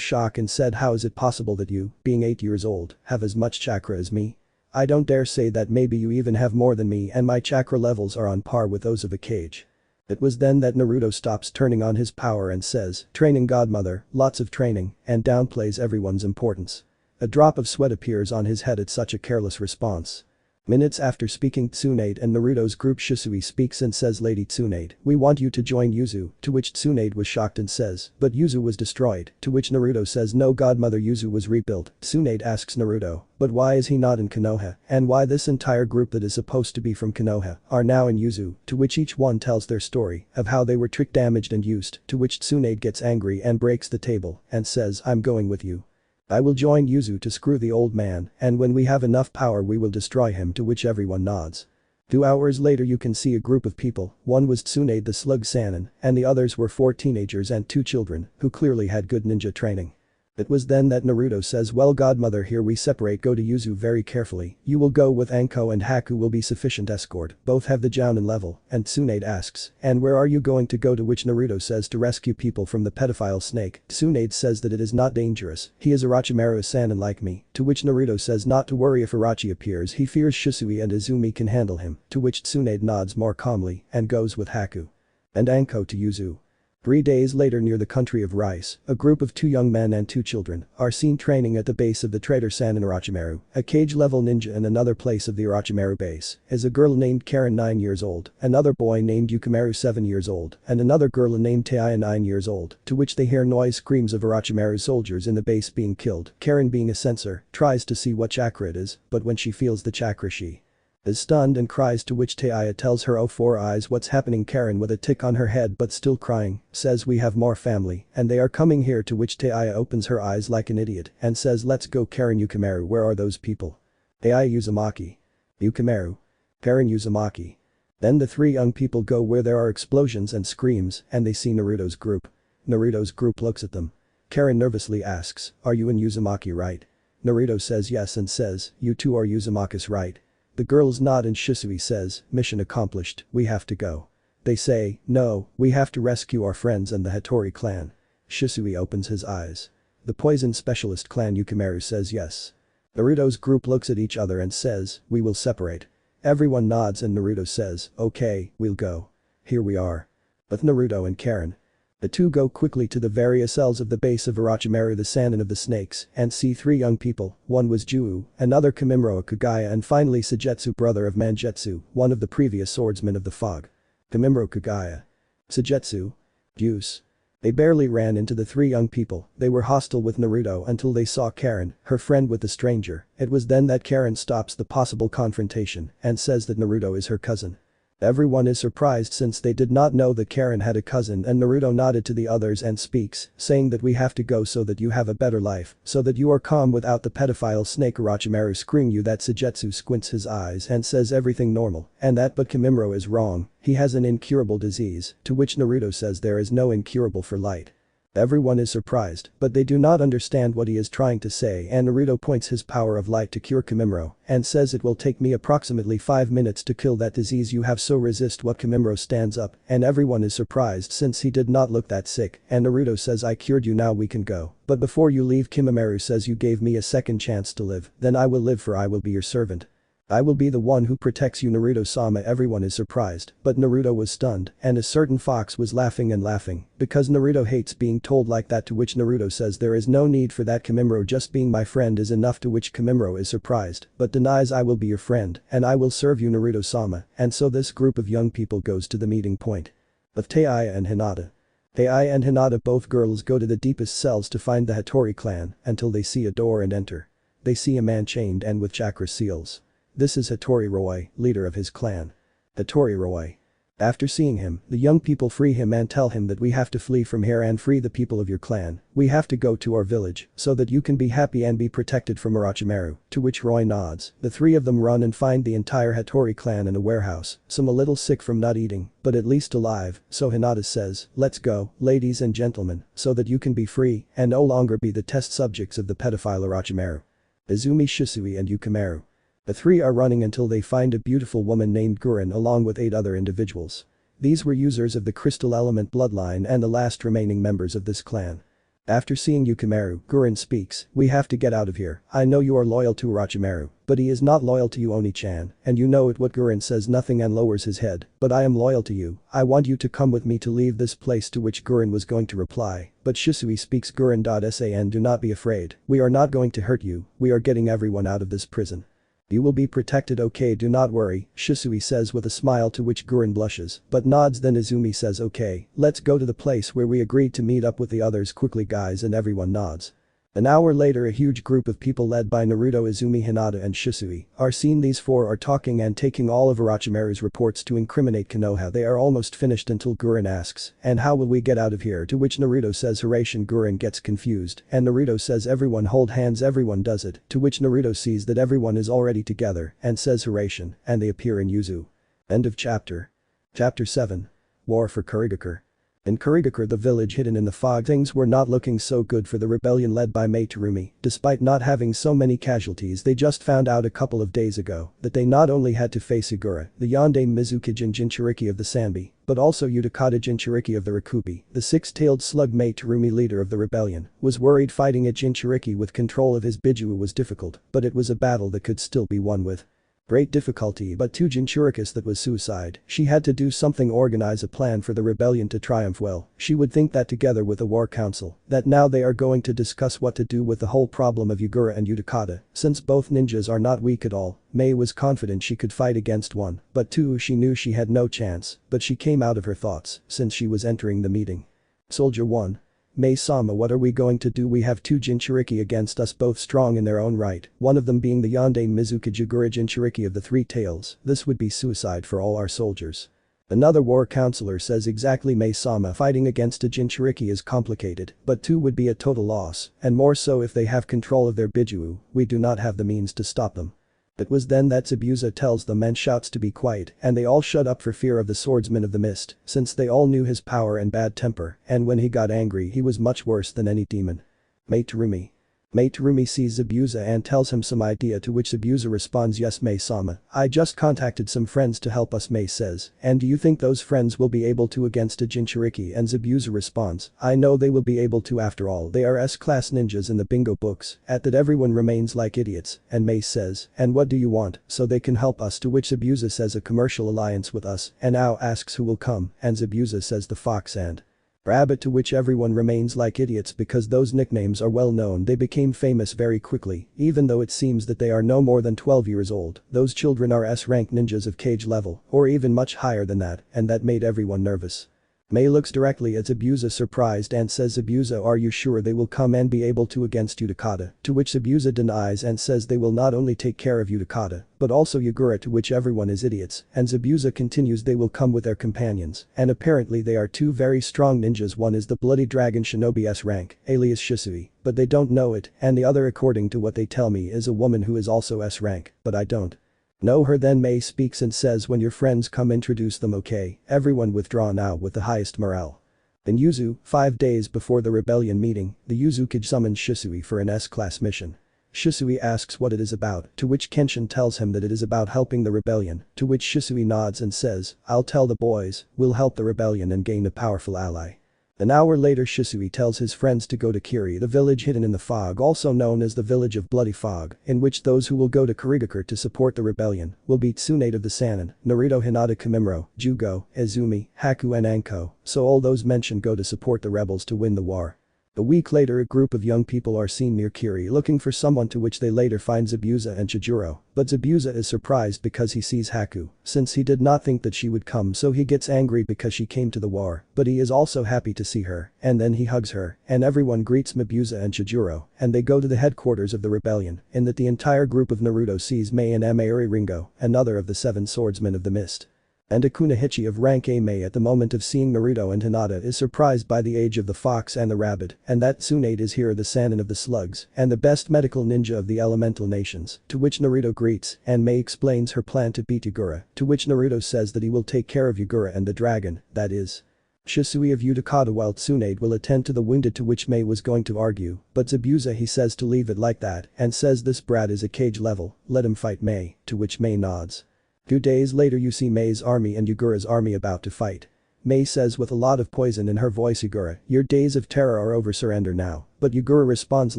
shock and said, "How is it possible that you, being 8 years old, have as much chakra as me? I don't dare say that, maybe you even have more than me, and my chakra levels are on par with those of a cage." It was then that Naruto stops turning on his power and says, "Training godmother, lots of training," and downplays everyone's importance. A drop of sweat appears on his head at such a careless response. Minutes after speaking, Tsunade and Naruto's group Shisui speaks and says, "Lady Tsunade, we want you to join Yuzu," to which Tsunade was shocked and says, "But Yuzu was destroyed," to which Naruto says, "No godmother, Yuzu was rebuilt." Tsunade asks Naruto, "But why is he not in Konoha, and why this entire group that is supposed to be from Konoha are now in Yuzu?" To which each one tells their story of how they were tricked, damaged and used, to which Tsunade gets angry and breaks the table and says, "I'm going with you. I will join Yuzu to screw the old man, and when we have enough power we will destroy him," to which everyone nods. 2 hours later you can see a group of people. One was Tsunade the Slug Sannin, and the others were 4 teenagers and 2 children, who clearly had good ninja training. It was then that Naruto says, "Well godmother, here we separate, go to Yuzu very carefully, you will go with Anko and Haku will be sufficient escort, both have the Jounin level," and Tsunade asks, "And where are you going to go?" To which Naruto says, "To rescue people from the pedophile snake." Tsunade says that it is not dangerous, he is Orochimaru Sannin like me, to which Naruto says not to worry if Orochi appears, he fears Shisui and Izumi can handle him, to which Tsunade nods more calmly and goes with Haku and Anko to Yuzu. 3 days later near the country of Rice, a group of 2 young men and 2 children are seen training at the base of the traitor Sannin Orochimaru. A cage-level ninja in another place of the Orochimaru base is a girl named Karen 9 years old, another boy named Yukimaru 7 years old, and another girl named Taiya 9 years old, to which they hear noise screams of Orochimaru's soldiers in the base being killed. Karen, being a censor, tries to see what chakra it is, but when she feels the chakra she is stunned and cries, to which Taiya tells her, "Oh 4 eyes, what's happening?" Karen, with a tick on her head but still crying, says, "We have more family and they are coming here," to which Taiya opens her eyes like an idiot and says, "Let's go." Karen, Yukimaru, where are those people? Taiya, Uzumaki. Yukimaru. Karen, Uzumaki. Then the 3 young people go where there are explosions and screams and they see Naruto's group. Naruto's group looks at them. Karen nervously asks, "Are you and Uzumaki right?" Naruto says yes and says, "You two are Uzumaki's right?" The girls nod and Shisui says, "Mission accomplished, we have to go." They say, "No, we have to rescue our friends and the Hattori clan." Shisui opens his eyes. "The poison specialist clan?" Yukimaru says yes. Naruto's group looks at each other and says, "We will separate." Everyone nods and Naruto says, "Okay, we'll go. Here we are." With Naruto and Karen, the 2 go quickly to the various cells of the base of Orochimaru the Sannin of the Snakes and see 3 young people. One was Juu, another Kamimura Kagaya, and finally Sagetsu, brother of Mangetsu, one of the previous swordsmen of the fog. Kamimura Kagaya. Sagetsu. Juice. They barely ran into the three young people, they were hostile with Naruto until they saw Karen, her friend with the stranger. It was then that Karen stops the possible confrontation and says that Naruto is her cousin. Everyone is surprised since they did not know that Karen had a cousin, and Naruto nodded to the others and speaks, saying that we have to go so that you have a better life, so that you are calm without the pedophile snake Orochimaru screaming you. That Sujetsu squints his eyes and says everything normal, and that but Kimimaro is wrong, he has an incurable disease, to which Naruto says there is no incurable for light. Everyone is surprised, but they do not understand what he is trying to say, and Naruto points his power of light to cure Kimimaro and says it will take me approximately 5 minutes to kill that disease you have, so resist. What Kimimaro stands up, and everyone is surprised since he did not look that sick, and Naruto says I cured you, now we can go. But before you leave, Kimimaro says you gave me a second chance to live, then I will live, for I will be your servant. I will be the one who protects you, Naruto-sama. Everyone is surprised, but Naruto was stunned, and a certain fox was laughing and laughing, because Naruto hates being told like that, to which Naruto says there is no need for that, Kimimaro just being my friend is enough, to which Kimimaro is surprised, but denies I will be your friend, and I will serve you, Naruto-sama. And so this group of young people goes to the meeting point of Taiya and Hinata. Taiya and Hinata, both girls, go to the deepest cells to find the Hattori clan until they see a door and enter. They see a man chained and with chakra seals. This is Hattori Roy, leader of his clan. Hattori Roy. After seeing him, the young people free him and tell him that we have to flee from here and free the people of your clan. We have to go to our village so that you can be happy and be protected from Orochimaru, to which Roy nods. The three of them run and find the entire Hattori clan in a warehouse, some a little sick from not eating, but at least alive, so Hinata says, let's go, ladies and gentlemen, so that you can be free and no longer be the test subjects of the pedophile Orochimaru. Izumi, Shisui and Yukimaru. The three are running until they find a beautiful woman named Guren along with 8 other individuals. These were users of the crystal element bloodline and the last remaining members of this clan. After seeing Yukimaru, Guren speaks, we have to get out of here. I know you are loyal to Orochimaru, but he is not loyal to you, Oni-chan, and you know it. What Guren says nothing and lowers his head, but I am loyal to you. I want you to come with me to leave this place, to which Guren was going to reply, but Shisui speaks, Guren.san, do not be afraid, we are not going to hurt you, we are getting everyone out of this prison. You will be protected, okay, do not worry, Shisui says with a smile, to which Guren blushes, but nods. Then Izumi says okay, let's go to the place where we agreed to meet up with the others quickly guys, and everyone nods. An hour later, a huge group of people led by Naruto, Izumi, Hinata and Shisui are seen. These four are talking and taking all of Orochimaru's reports to incriminate Konoha. They are almost finished until Guren asks, and how will we get out of here, to which Naruto says Harem. Guren gets confused and Naruto says everyone hold hands, everyone does it, to which Naruto sees that everyone is already together and says Harem, and they appear in Yuzu. End of chapter. Chapter 7. War for Kurigakure. In Kurigakure, the village hidden in the fog, things were not looking so good for the rebellion led by Mei Terumi. Despite not having so many casualties, they just found out a couple of days ago that they not only had to face Igura, the Yandere Mizukage Jinchuriki of the Sanbi, but also Utakata Jinchuriki of the Rakubi. The six-tailed slug Mei Terumi, leader of the rebellion, was worried fighting a Jinchuriki with control of his Bijuu was difficult, but it was a battle that could still be won with great difficulty, but to Jinchurikis that was suicide. She had to do something, organize a plan for the rebellion to triumph. Well, she would think that together with the war council, that now they are going to discuss what to do with the whole problem of Yugura and Utakata. Since both ninjas are not weak at all, Mei was confident she could fight against one, but two, she knew she had no chance, but she came out of her thoughts since she was entering the meeting. Soldier 1. Mei-sama, what are we going to do? We have two Jinchuriki against us, both strong in their own right, one of them being the Yandere Mizukage Igura Jinchuriki of the Three Tails. This would be suicide for all our soldiers. Another war counselor says exactly, Mei-sama, fighting against a Jinchuriki is complicated, but two would be a total loss, and more so if they have control of their Bijuu. We do not have the means to stop them. It was then that Zabuza tells them and shouts to be quiet, and they all shut up for fear of the swordsman of the mist, since they all knew his power and bad temper, and when he got angry he was much worse than any demon. Mei Terumi. Mei Terumi sees Zabuza and tells him some idea, to which Zabuza responds, yes Mei-sama, I just contacted some friends to help us, Mei says, and do you think those friends will be able to against a Jinchuriki? And Zabuza responds, I know they will be able to, after all they are S-class ninjas in the bingo books. At that everyone remains like idiots, and Mei says, and what do you want, so they can help us, to which Zabuza says a commercial alliance with us, and Ao asks who will come, and Zabuza says the fox and rabbit, to which everyone remains like idiots because those nicknames are well known. They became famous very quickly, even though it seems that they are no more than 12 years old. Those children are S-rank ninjas of cage level, or even much higher than that, and that made everyone nervous. Mei looks directly at Zabuza surprised and says, Zabuza, are you sure they will come and be able to against Utakata? To which Zabuza denies and says they will not only take care of Utakata, but also Yagura, to which everyone is idiots, and Zabuza continues they will come with their companions, and apparently they are two very strong ninjas. One is the Bloody Dragon Shinobi S rank, alias Shisui, but they don't know it, and the other, according to what they tell me, is a woman who is also S rank, but I don't know her. Then Mei speaks and says, when your friends come, introduce them, okay? Everyone withdraw now with the highest morale. In Yuzu, 5 days before the rebellion meeting, the Uzukage summons Shisui for an S-class mission. Shisui asks what it is about, to which Kenshin tells him that it is about helping the rebellion, to which Shisui nods and says, I'll tell the boys, we'll help the rebellion and gain a powerful ally. An hour later, Shisui tells his friends to go to Kiri, the village hidden in the fog, also known as the village of Bloody Fog, in which those who will go to Kurigakure to support the rebellion will beat Tsunade of the Sannin, Naruto Hinata, Kimimaro, Jugo, Izumi, Haku and Anko, so all those mentioned go to support the rebels to win the war. A week later, a group of young people are seen near Kiri looking for someone, to which they later find Zabuza and Chijuro, but Zabuza is surprised because he sees Haku, since he did not think that she would come, so he gets angry because she came to the war, but he is also happy to see her, and then he hugs her, and everyone greets Zabuza and Chijuro, and they go to the headquarters of the rebellion, in that the entire group of Naruto sees Mei and Amauri Ringo, another of the 7 swordsmen of the mist. And Akunahichi of rank A Mei at the moment of seeing Naruto and Hinata is surprised by the age of the fox and the rabbit, and that Tsunade is here the Sannin of the slugs, and the best medical ninja of the elemental nations, to which Naruto greets, and Mei explains her plan to beat Yagura, to which Naruto says that he will take care of Yagura and the dragon, that is Shisui of Utakata, while Tsunade will attend to the wounded, to which Mei was going to argue, but Zabuza he says to leave it like that, and says this brat is a cage level, let him fight Mei, to which Mei nods. 2 days later, you see Mei's army and Yagura's army about to fight. Mei says with a lot of poison in her voice, Yagura, your days of terror are over, surrender now, but Yagura responds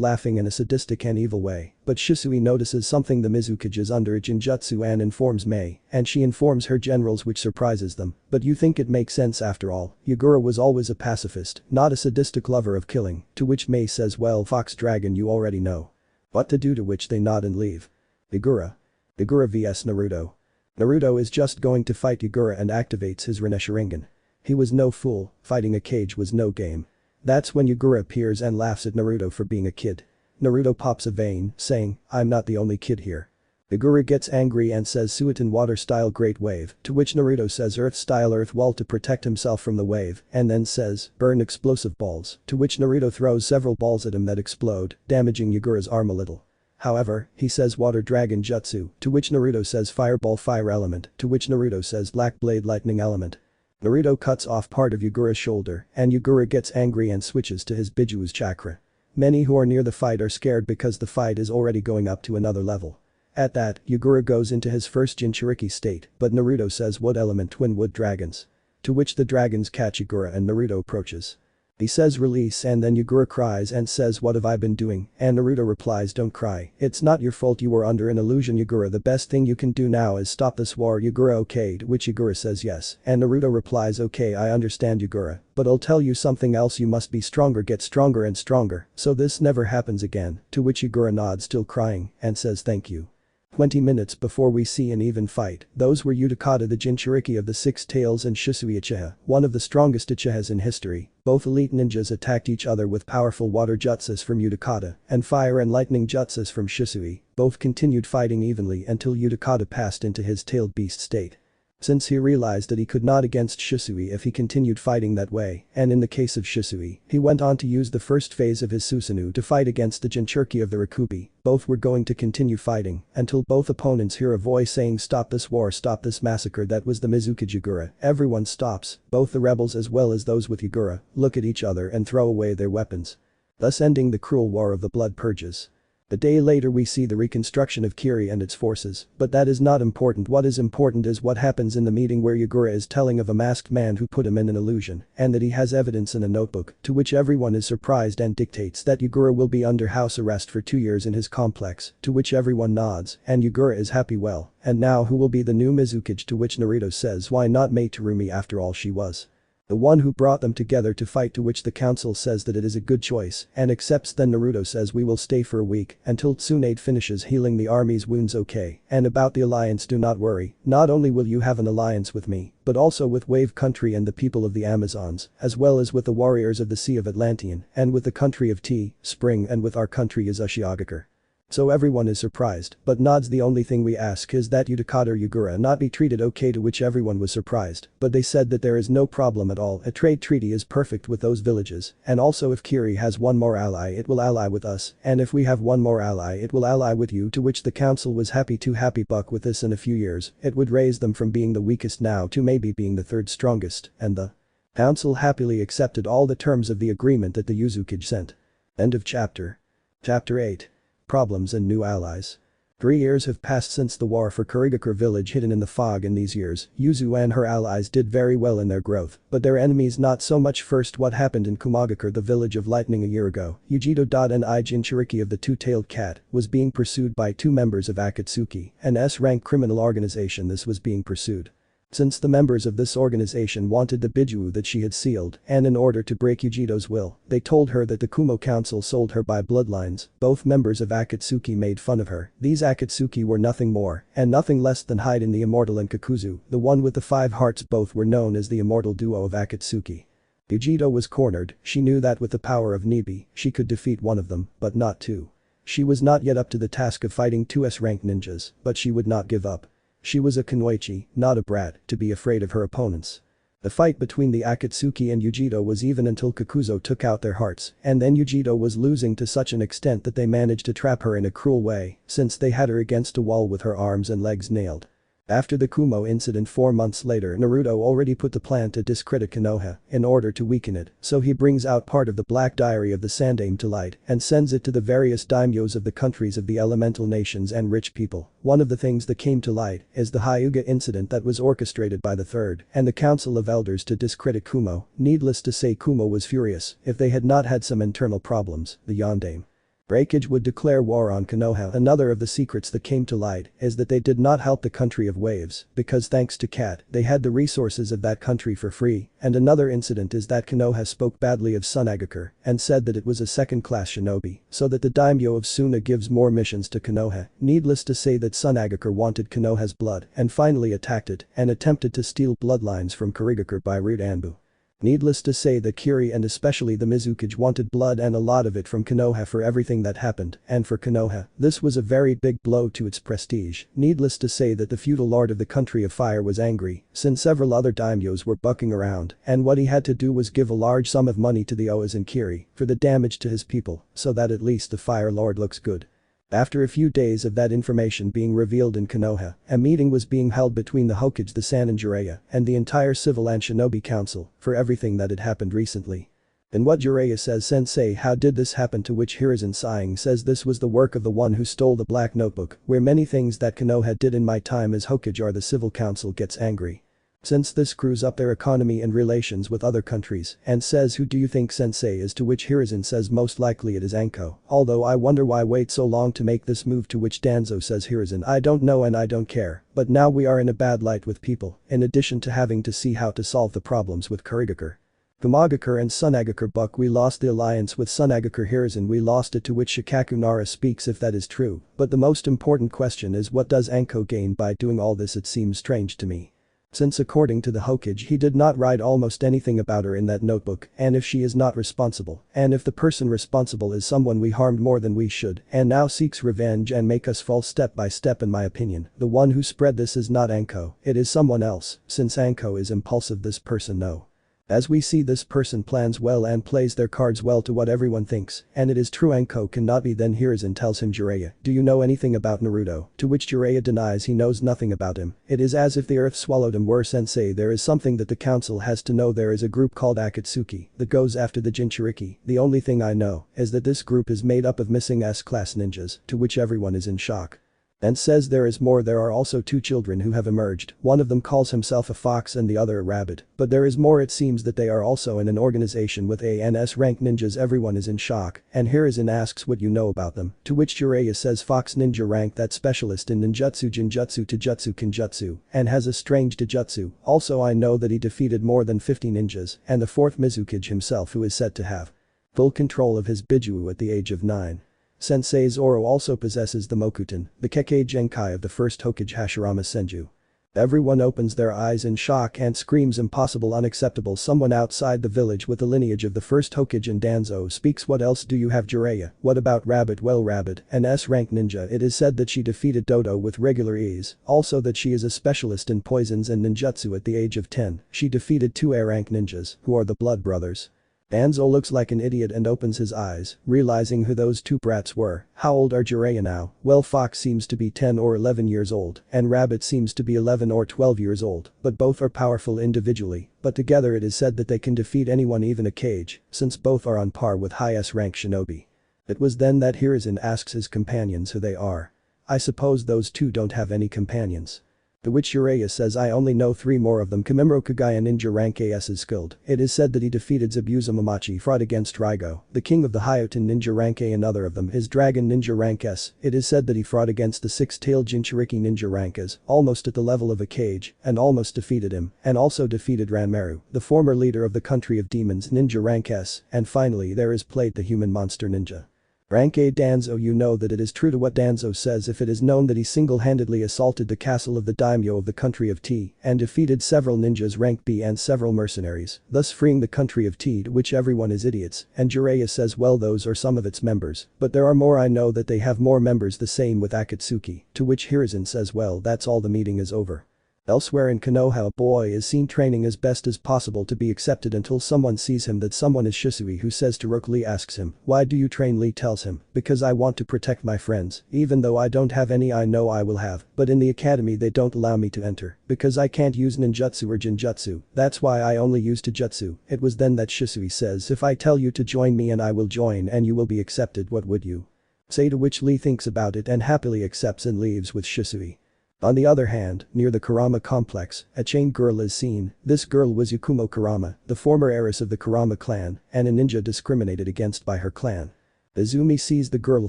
laughing in a sadistic and evil way, but Shisui notices something, the Mizukage is under a Jinjutsu, and informs Mei, and she informs her generals, which surprises them, but you think it makes sense after all, Yagura was always a pacifist, not a sadistic lover of killing, to which Mei says, well, Fox Dragon, you already know what to do, to which they nod and leave. Yagura vs Naruto. Naruto is just going to fight Yagura and activates his Rinne Sharingan. He was no fool, fighting a cage was no game. That's when Yagura appears and laughs at Naruto for being a kid. Naruto pops a vein, saying, I'm not the only kid here. Yagura gets angry and says Suiton water style great wave, to which Naruto says earth style earth wall to protect himself from the wave, and then says, burn explosive balls, to which Naruto throws several balls at him that explode, damaging Yagura's arm a little. However, he says water dragon jutsu, to which Naruto says fireball fire element, to which Naruto says black blade lightning element. Naruto cuts off part of Yagura's shoulder, and Yagura gets angry and switches to his Bijuu's chakra. Many who are near the fight are scared because the fight is already going up to another level. At that, Yagura goes into his first Jinchuriki state, but Naruto says wood element twin wood dragons. To which the dragons catch Yagura and Naruto approaches. He says release, and then Yagura cries and says, what have I been doing? And Naruto replies, don't cry, it's not your fault, you were under an illusion, Yagura, the best thing you can do now is stop this war. Yagura, okay, to which Yagura says yes, and Naruto replies, okay, I understand Yagura, but I'll tell you something else, you must be stronger, get stronger and stronger, so this never happens again, to which Yagura nods, still crying, and says thank you. 20 minutes before we see an even fight, those were Utakata the Jinchuriki of the Six Tails and Shisui Uchiha, one of the strongest Uchihas in history. Both elite ninjas attacked each other with powerful water jutsus from Utakata and fire and lightning jutsus from Shisui. Both continued fighting evenly until Utakata passed into his tailed beast state. Since he realized that he could not against Shisui if he continued fighting that way, and in the case of Shisui, he went on to use the first phase of his Susanoo to fight against the Jinchuriki of the Rikubi. Both were going to continue fighting until both opponents hear a voice saying stop this war, stop this massacre. That was the Mizukage Yagura. Everyone stops, both the rebels as well as those with Yagura, look at each other and throw away their weapons, thus ending the cruel war of the blood purges. A day later we see the reconstruction of Kiri and its forces, but that is not important. What is important is what happens in the meeting where Yagura is telling of a masked man who put him in an illusion, and that he has evidence in a notebook, to which everyone is surprised and dictates that Yagura will be under house arrest for 2 years in his complex, to which everyone nods, and Yagura is happy. Well, and now who will be the new Mizukage, to which Naruto says why not Mei Terumi, after all she was The one who brought them together to fight, to which the council says that it is a good choice and accepts. Then Naruto says we will stay for a week until Tsunade finishes healing the army's wounds. Okay, and about the alliance, do not worry, not only will you have an alliance with me, but also with Wave Country and the people of the Amazons, as well as with the warriors of the Sea of Atlantean, and with the country of Tea, Spring, and with our country is Uchiha. So everyone is surprised, but nods. The only thing we ask is that Utakata or Yugura not be treated okay, to which everyone was surprised, but they said that there is no problem at all. A trade treaty is perfect with those villages, and also if Kiri has one more ally it will ally with us, and if we have one more ally it will ally with you, to which the council was happy buck with this. In a few years, it would raise them from being the weakest now to maybe being the third strongest, and the council happily accepted all the terms of the agreement that the Uzumaki sent. End of chapter. Chapter 8. Problems and new allies. 3 years have passed since the war for Kurigakure village hidden in the fog. In these years, Yuzu and her allies did very well in their growth, but their enemies not so much. First, what happened in Kumagakure, the village of lightning, a year ago. Ujido and Jinchuriki of the two-tailed cat was being pursued by 2 members of Akatsuki, an S-rank criminal organization. This was being pursued since the members of this organization wanted the Biju that she had sealed, and in order to break Ujido's will, they told her that the Kumo Council sold her by bloodlines. Both members of Akatsuki made fun of her. These Akatsuki were nothing more and nothing less than Hyden the Immortal and Kakuzu, the one with the 5 hearts. Both were known as the immortal duo of Akatsuki. Ujido was cornered. She knew that with the power of Nibi, she could defeat one of them, but not 2. She was not yet up to the task of fighting 2 S-rank ninjas, but she would not give up. She was a Kunoichi, not a brat, to be afraid of her opponents. The fight between the Akatsuki and Ujido was even until Kakuzo took out their hearts, and then Ujido was losing to such an extent that they managed to trap her in a cruel way, since they had her against a wall with her arms and legs nailed. After the Kumo incident 4 months later, Naruto already put the plan to discredit Konoha in order to weaken it, so he brings out part of the Black Diary of the Sandaime to light and sends it to the various daimyos of the countries of the elemental nations and rich people. One of the things that came to light is the Hyuga incident that was orchestrated by the Third and the Council of Elders to discredit Kumo. Needless to say, Kumo was furious if they had not had some internal problems. The Yondaime breakage would declare war on Konoha. Another of the secrets that came to light is that they did not help the country of waves because thanks to Cat, they had the resources of that country for free. And another incident is that Konoha spoke badly of Sunagakure and said that it was a second-class shinobi, so that the daimyo of Suna gives more missions to Konoha. Needless to say that Sunagakure wanted Konoha's blood and finally attacked it and attempted to steal bloodlines from Kurigakure by route Anbu. Needless to say that Kiri and especially the Mizukage wanted blood, and a lot of it from Konoha for everything that happened, and for Konoha, this was a very big blow to its prestige. Needless to say that the feudal lord of the country of fire was angry, since several other daimyos were bucking around, and what he had to do was give a large sum of money to the Oas and Kiri for the damage to his people, so that at least the fire lord looks good. After a few days of that information being revealed in Konoha, a meeting was being held between the Hokage, the San and Jiraiya, and the entire civil and shinobi council for everything that had happened recently. In what Jiraiya says, "Sensei, how did this happen?" To which Hiruzen, sighing, says this was the work of the one who stole the black notebook, where many things that Konoha did in my time as Hokage are. The civil council gets angry, since this screws up their economy and relations with other countries, and says, "Who do you think Sensei is?" To which Hiruzen says most likely it is Anko, although I wonder why wait so long to make this move. To which Danzo says, Hiruzen, I don't know and I don't care, but now we are in a bad light with people, in addition to having to see how to solve the problems with Kurigakure. Kumagakure and Sunagakure buck. We lost the alliance with Sunagakure. Hiruzen, we lost it. To which Shikaku Nara speaks, if that is true, but the most important question is what does Anko gain by doing all this? It seems strange to me, since according to the Hokage he did not write almost anything about her in that notebook, and if she is not responsible, and if the person responsible is someone we harmed more than we should and now seeks revenge and make us fall step by step, in my opinion, the one who spread this is not Anko, it is someone else, since Anko is impulsive. This person, no. As we see, this person plans well and plays their cards well to what everyone thinks, and it is true Anko cannot be. Then Hiruzen tells him, Jiraiya, do you know anything about Naruto? To which Jiraiya denies he knows nothing about him. It is as if the earth swallowed him. Were Sensei, there is something that the council has to know. There is a group called Akatsuki that goes after the Jinchuriki. The only thing I know is that this group is made up of missing S-class ninjas, to which everyone is in shock. And says there is more. There are also two children who have emerged, one of them calls himself a fox and the other a rabbit, but there is more. It seems that they are also in an organization with A and S rank ninjas. Everyone is in shock, and Hiruzen asks what you know about them, to which Jiraiya says fox ninja rank, that specialist in ninjutsu, jinjutsu, taijutsu, kenjutsu, and has a strange taijutsu. Also I know that he defeated more than 50 ninjas, and the fourth Mizukage himself, who is said to have full control of his Bijuu at the age of 9. Sensei Zoro also possesses the Mokuton, the Kekkei Genkai of the first Hokage Hashirama Senju. Everyone opens their eyes in shock and screams impossible, unacceptable. Someone outside the village with the lineage of the first Hokage and Danzo speaks. What else do you have, Jiraiya? What about Rabbit? Well, Rabbit, an S-rank ninja. It is said that she defeated Dodo with regular ease, also that she is a specialist in poisons and ninjutsu at the age of 10. She defeated 2 A-rank ninjas, who are the Blood Brothers. Danzo looks like an idiot and opens his eyes, realizing who those 2 brats were. How old are Jiraiya now? Well, Fox seems to be 10 or 11 years old, and Rabbit seems to be 11 or 12 years old, but both are powerful individually, but together it is said that they can defeat anyone, even a Kage, since both are on par with high S-rank shinobi. It was then that Hiruzen asks his companions who they are. I suppose those 2 don't have any companions. To which Jiraiya says, I only know 3 more of them. Kamimuro Kagaya ninja rank AS is skilled. It is said that he defeated Zabuza Momochi, fought against Raigo, the king of the Hyoten ninja rank A. Another of them is Dragon ninja rank S. It is said that he fought against the 6-tailed Jinchuriki ninja rank S, almost at the level of a Kage, and almost defeated him, and also defeated Ranmaru, the former leader of the country of demons ninja rank S, and finally there is Plate the human monster ninja. Rank A Danzo. You know that it is true to what Danzo says if it is known that he single-handedly assaulted the castle of the daimyo of the country of T and defeated several ninjas rank B and several mercenaries, thus freeing the country of T, to which everyone is idiots, and Jiraiya says, well, those are some of its members, but there are more. I know that they have more members. The same with Akatsuki, to which Hiruzen says, well, that's all, the meeting is over. Elsewhere in Konoha, a boy is seen training as best as possible to be accepted until someone sees him. That someone is Shisui, who says to Rook. Lee asks him, why do you train? Lee tells him, because I want to protect my friends, even though I don't have any. I know I will have, but in the academy they don't allow me to enter, because I can't use ninjutsu or jinjutsu, that's why I only use taijutsu. It was then that Shisui says, if I tell you to join me and I will join and you will be accepted, what would you say? To which Lee thinks about it and happily accepts and leaves with Shisui. On the other hand, near the Kurama complex, a chained girl is seen. This girl was Yakumo Kurama, the former heiress of the Kurama clan and a ninja discriminated against by her clan. Izumi sees the girl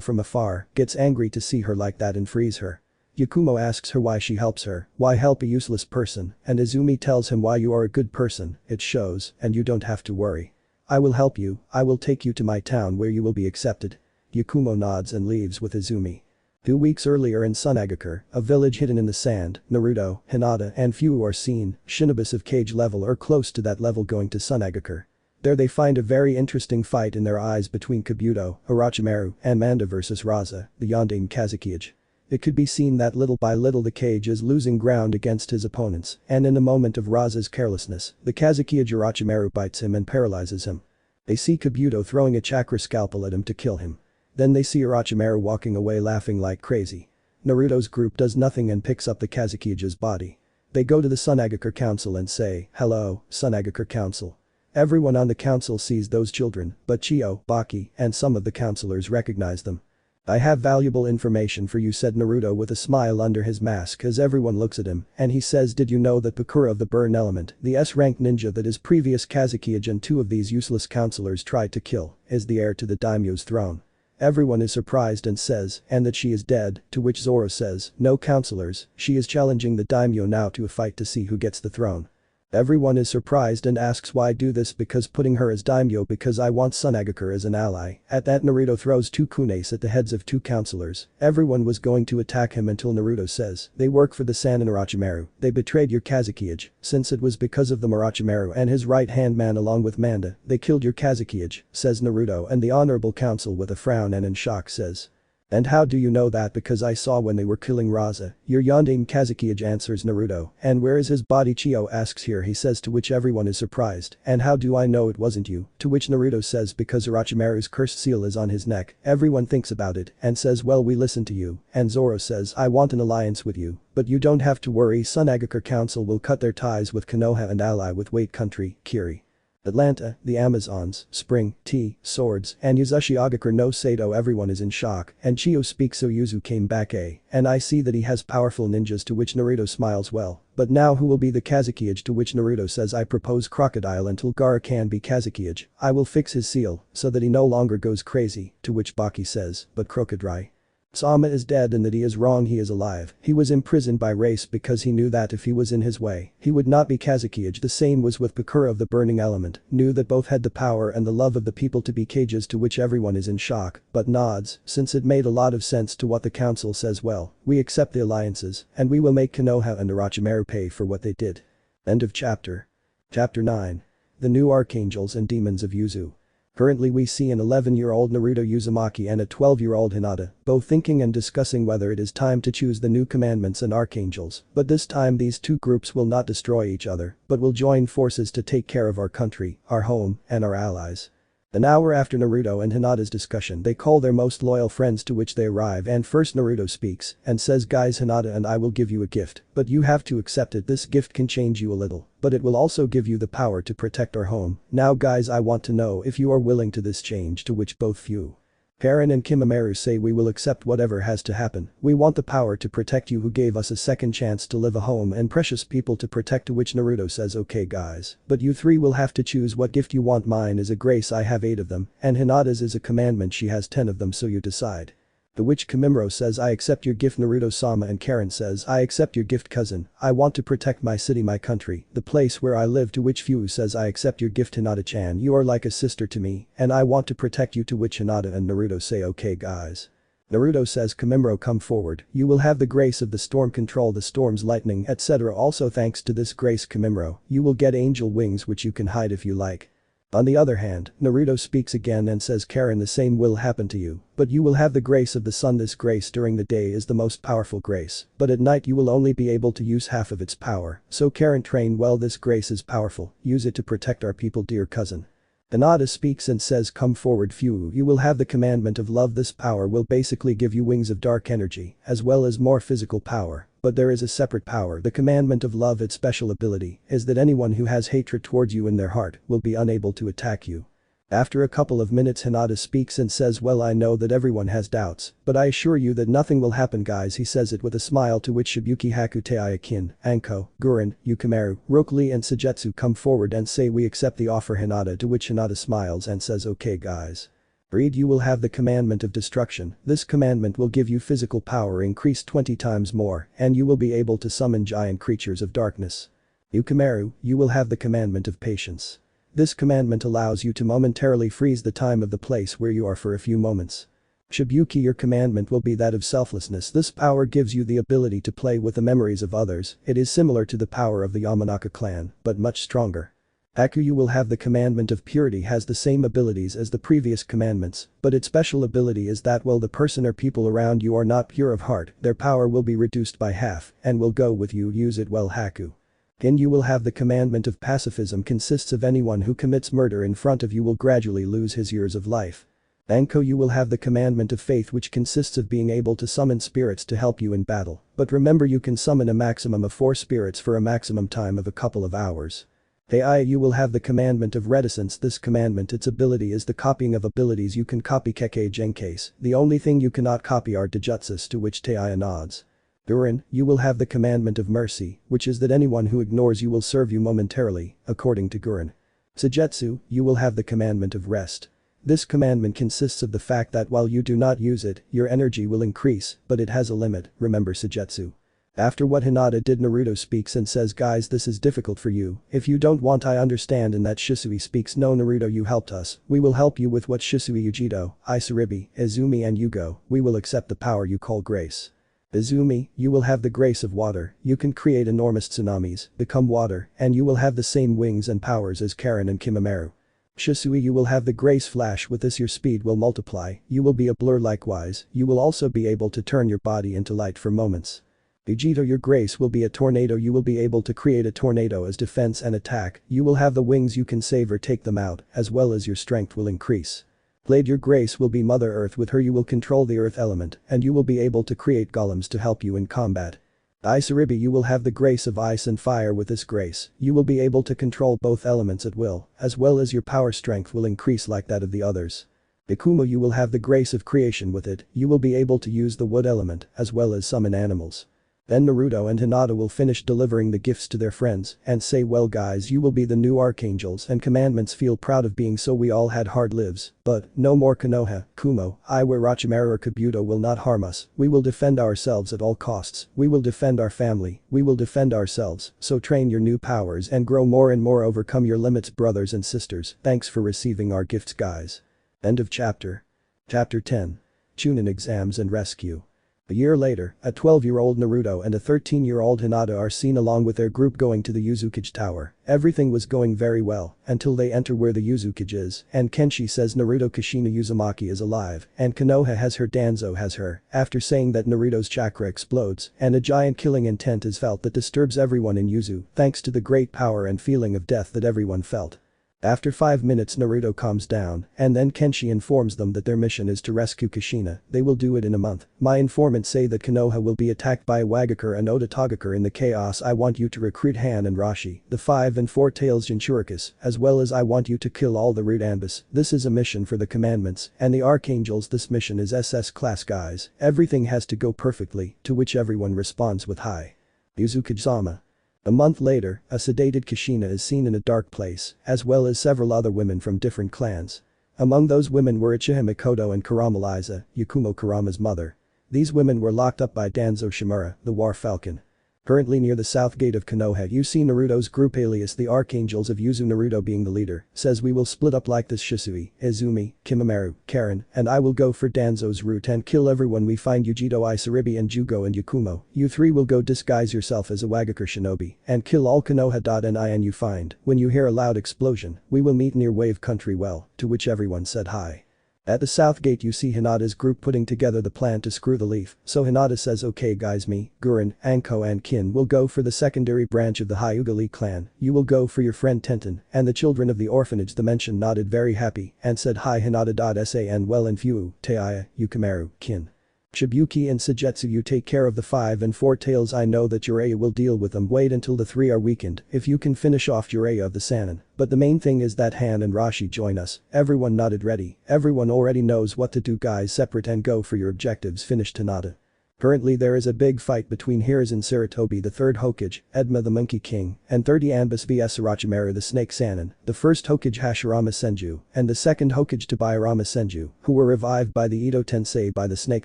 from afar, gets angry to see her like that and frees her. Yakumo asks her why she helps her, why help a useless person, and Izumi tells him, why, you are a good person, it shows, and you don't have to worry. I will help you, I will take you to my town where you will be accepted. Yakumo nods and leaves with Izumi. 2 weeks earlier in Sunagakure, a village hidden in the sand, Naruto, Hinata and few are seen, shinobis of Kage level or close to that level going to Sunagakure. There they find a very interesting fight in their eyes between Kabuto, Orochimaru, and Manda versus Raza, the Yondaime Kazekage. It could be seen that little by little the Kage is losing ground against his opponents, and in a moment of Raza's carelessness, the Kazekage Orochimaru bites him and paralyzes him. They see Kabuto throwing a chakra scalpel at him to kill him. Then they see Orochimaru walking away laughing like crazy. Naruto's group does nothing and picks up the Kazekige's body. They go to the Sunagakure Council and say, hello, Sunagakure Council. Everyone on the council sees those children, but Chio, Baki, and some of the councilors recognize them. I have valuable information for you, said Naruto with a smile under his mask as everyone looks at him, and he says, did you know that Bakura of the Burn Element, the S-rank ninja that his previous Kazekage and 2 of these useless councilors tried to kill, is the heir to the daimyo's throne? Everyone is surprised and says, and that she is dead, to which Zoro says, no counselors, she is challenging the daimyo now to a fight to see who gets the throne. Everyone is surprised and asks why do this, because putting her as daimyo, because I want Sunagakure as an ally. At that Naruto throws 2 kunes at the heads of 2 counselors. Everyone was going to attack him until Naruto says, they work for the San and Orochimaru, they betrayed your Kazekage, since it was because of the Orochimaru and his right-hand man along with Manda, they killed your Kazekage, says Naruto, and the honorable council with a frown and in shock says, and how do you know that? Because I saw when they were killing Raza. Your Yondaime Kazekage, answers Naruto. And where is his body? Chio asks. Here, he says, to which everyone is surprised. And how do I know it wasn't you? To which Naruto says, because Orochimaru's cursed seal is on his neck. Everyone thinks about it and says, well, we listen to you. And Zoro says, I want an alliance with you. But you don't have to worry, Sunagakure Council will cut their ties with Konoha and ally with Wait Country, Kiri. Atlanta, the Amazons, Spring, Tea, Swords, and Yuzushi Agakure no Sato. Everyone is in shock, and Chio speaks so Yuzu came back and I see that he has powerful ninjas, to which Naruto smiles well. But now who will be the Kazekage, to which Naruto says I propose Crocodile until Gaara can be Kazekage. I will fix his seal, so that he no longer goes crazy, to which Baki says, but Crocodile Sama is dead and that he is wrong, he is alive. He was imprisoned by race because he knew that if he was in his way, he would not be Kazekage. The same was with Bakura of the Burning Element, knew that both had the power and the love of the people to be cages, to which everyone is in shock, but nods, since it made a lot of sense to what the council says. Well, we accept the alliances, and we will make Konoha and Orochimaru pay for what they did. End of chapter. Chapter 9. The New Archangels and Demons of Yuzu. Currently we see an 11-year-old Naruto Uzumaki and a 12-year-old Hinata, both thinking and discussing whether it is time to choose the new commandments and archangels, but this time these two groups will not destroy each other, but will join forces to take care of our country, our home, and our allies. An hour after Naruto and Hinata's discussion, they call their most loyal friends, to which they arrive, and first Naruto speaks and says, guys, Hinata and I will give you a gift, but you have to accept it. This gift can change you a little, but it will also give you the power to protect our home. Now guys, I want to know if you are willing to this change, to which both Fu, Karen and Kimimaro say we will accept whatever has to happen. We want the power to protect you who gave us a second chance to live, a home and precious people to protect, to which Naruto says okay guys, but you three will have to choose what gift you want. Mine is a grace, I have 8 of them, and Hinata's is a commandment, she has 10 of them, so you decide. To which Kimimaro says I accept your gift. Naruto-sama and Karen says I accept your gift cousin, I want to protect my city, my country, the place where I live, to which Fu says I accept your gift Hinata-chan, you are like a sister to me, and I want to protect you, to which Hinata and Naruto say okay guys. Naruto says Kimimaro come forward, you will have the grace of the storm, control the storms, lightning, etc. Also thanks to this grace Kimimaro, you will get angel wings which you can hide if you like. On the other hand, Naruto speaks again and says Karen, the same will happen to you, but you will have the grace of the sun. This grace during the day is the most powerful grace, but at night you will only be able to use half of its power, so Karen train well, this grace is powerful, use it to protect our people, dear cousin. Hinata speaks and says come forward Fu, you will have the commandment of love. This power will basically give you wings of dark energy, as well as more physical power. But there is a separate power, the commandment of love. Its special ability is that anyone who has hatred towards you in their heart will be unable to attack you. After a couple of minutes Hinata speaks and says well, I know that everyone has doubts, but I assure you that nothing will happen guys. He says it with a smile, to which Shibuki, Hakute, Ayakin, Anko, Guren, Yukimaru, Rock Lee and Sujetsu come forward and say we accept the offer Hinata, to which Hinata smiles and says okay guys. Read, you will have the commandment of destruction. This commandment will give you physical power increased 20 times more, and you will be able to summon giant creatures of darkness. Yukimaru, you will have the commandment of patience. This commandment allows you to momentarily freeze the time of the place where you are for a few moments. Shibuki, your commandment will be that of selflessness. This power gives you the ability to play with the memories of others. It is similar to the power of the Yamanaka clan, but much stronger. Aku, you will have the commandment of purity, has the same abilities as the previous commandments, but its special ability is that while the person or people around you are not pure of heart, their power will be reduced by half and will go with you, use it well Haku. Kin, you will have the commandment of pacifism, consists of anyone who commits murder in front of you will gradually lose his years of life. Anko, you will have the commandment of faith, which consists of being able to summon spirits to help you in battle, but remember you can summon a maximum of 4 spirits for a maximum time of a couple of hours. Ai, you will have the commandment of reticence. This commandment, its ability is the copying of abilities. You can copy Kekkei Genkais, the only thing you cannot copy are Dejutsus, to which Teiya nods. Guren, you will have the commandment of mercy, which is that anyone who ignores you will serve you momentarily, according to Guren. Sujetsu, you will have the commandment of rest. This commandment consists of the fact that while you do not use it, your energy will increase, but it has a limit, remember Sujetsu. After what Hinata did, Naruto speaks and says guys, this is difficult for you, if you don't want I understand. And that Shisui speaks, no Naruto, you helped us, we will help you with what Shisui, Ujido, Isaribi, Izumi and Yugo, we will accept the power you call grace. Izumi, you will have the grace of water, you can create enormous tsunamis, become water, and you will have the same wings and powers as Karen and Kimimaro. Shisui, you will have the grace flash, with this your speed will multiply, you will be a blur likewise, you will also be able to turn your body into light for moments. Vegito, your grace will be a tornado, you will be able to create a tornado as defense and attack, you will have the wings you can save or take them out, as well as your strength will increase. Blade, your grace will be Mother Earth, with her you will control the earth element, and you will be able to create golems to help you in combat. Isaribi, you will have the grace of ice and fire. With this grace, you will be able to control both elements at will, as well as your power strength will increase like that of the others. Ikumo, you will have the grace of creation. With it, you will be able to use the wood element, as well as summon animals. Then Naruto and Hinata will finish delivering the gifts to their friends and say, well guys, you will be the new archangels and commandments, feel proud of being so. We all had hard lives, but no more Konoha, Kumo, Iwa, Orochimaru or Kabuto will not harm us. We will defend ourselves at all costs. We will defend our family. We will defend ourselves. So train your new powers and grow more and more, overcome your limits brothers and sisters. Thanks for receiving our gifts guys. End of chapter. Chapter 10. Chunin exams and rescue. A year later, a 12-year-old Naruto and a 13-year-old Hinata are seen along with their group going to the Uzumaki tower. Everything was going very well until they enter where the Uzumaki is, and Kenshi says Naruto Kushina Uzumaki is alive and Konoha has her, Danzo has her, after saying that Naruto's chakra explodes and a giant killing intent is felt that disturbs everyone in Uzu thanks to the great power and feeling of death that everyone felt. After 5 minutes Naruto calms down and then Kenshi informs them that their mission is to rescue Kushina. They will do it in a month. My informants say that Konoha will be attacked by Wagakure and Otatogakure in the chaos. I want you to recruit Han and Rashi, the 5 and 4 tails Jinchurikis, as well as I want you to kill all the root Anbus. This is a mission for the commandments and the archangels. This mission is SS class guys. Everything has to go perfectly, to which everyone responds with hi. Uzukage-sama. A month later, a sedated Kushina is seen in a dark place, as well as several other women from different clans. Among those women were Uchiha Mikoto and Kurama Liza, Yakumo Kurama's mother. These women were locked up by Danzo Shimura, the War Falcon. Currently near the south gate of Konoha you see Naruto's group alias the Archangels of Uzu. Naruto being the leader, says we will split up like this: Shisui, Izumi, Kimamaru, Karen, and I will go for Danzo's route and kill everyone we find. Yujido, Isaribi and Jugo and Yakumo, you three will go disguise yourself as a Wagakure shinobi and kill all Konoha.ni you find. When you hear a loud explosion, we will meet near Wave Country well, to which everyone said hi. At the south gate you see Hinata's group putting together the plan to screw the leaf, so Hinata says okay guys, me, Guren, Anko and Kin will go for the secondary branch of the Hyuga clan, you will go for your friend Tenten, and the children of the orphanage. The mention nodded very happy and said hi Hinata.san well and Fu, Teiya, Yukimaru, Kin. Shibuki and Sagetsu, you take care of the 5 and 4 tails. I know that Jiraiya will deal with them. Wait until the 3 are weakened if you can finish off Jiraiya of the Sannin. But the main thing is that Han and Rashi join us. Everyone nodded ready. Everyone already knows what to do guys, separate and go for your objectives, finished Hinata. Currently there is a big fight between Hiruzen Sarutobi the 3rd Hokage, Edma the Monkey King, and 30 Anbus vs Orochimaru the Snake Sannin, the 1st Hokage Hashirama Senju, and the 2nd Hokage Tabayarama Senju, who were revived by the Ito Tensei by the Snake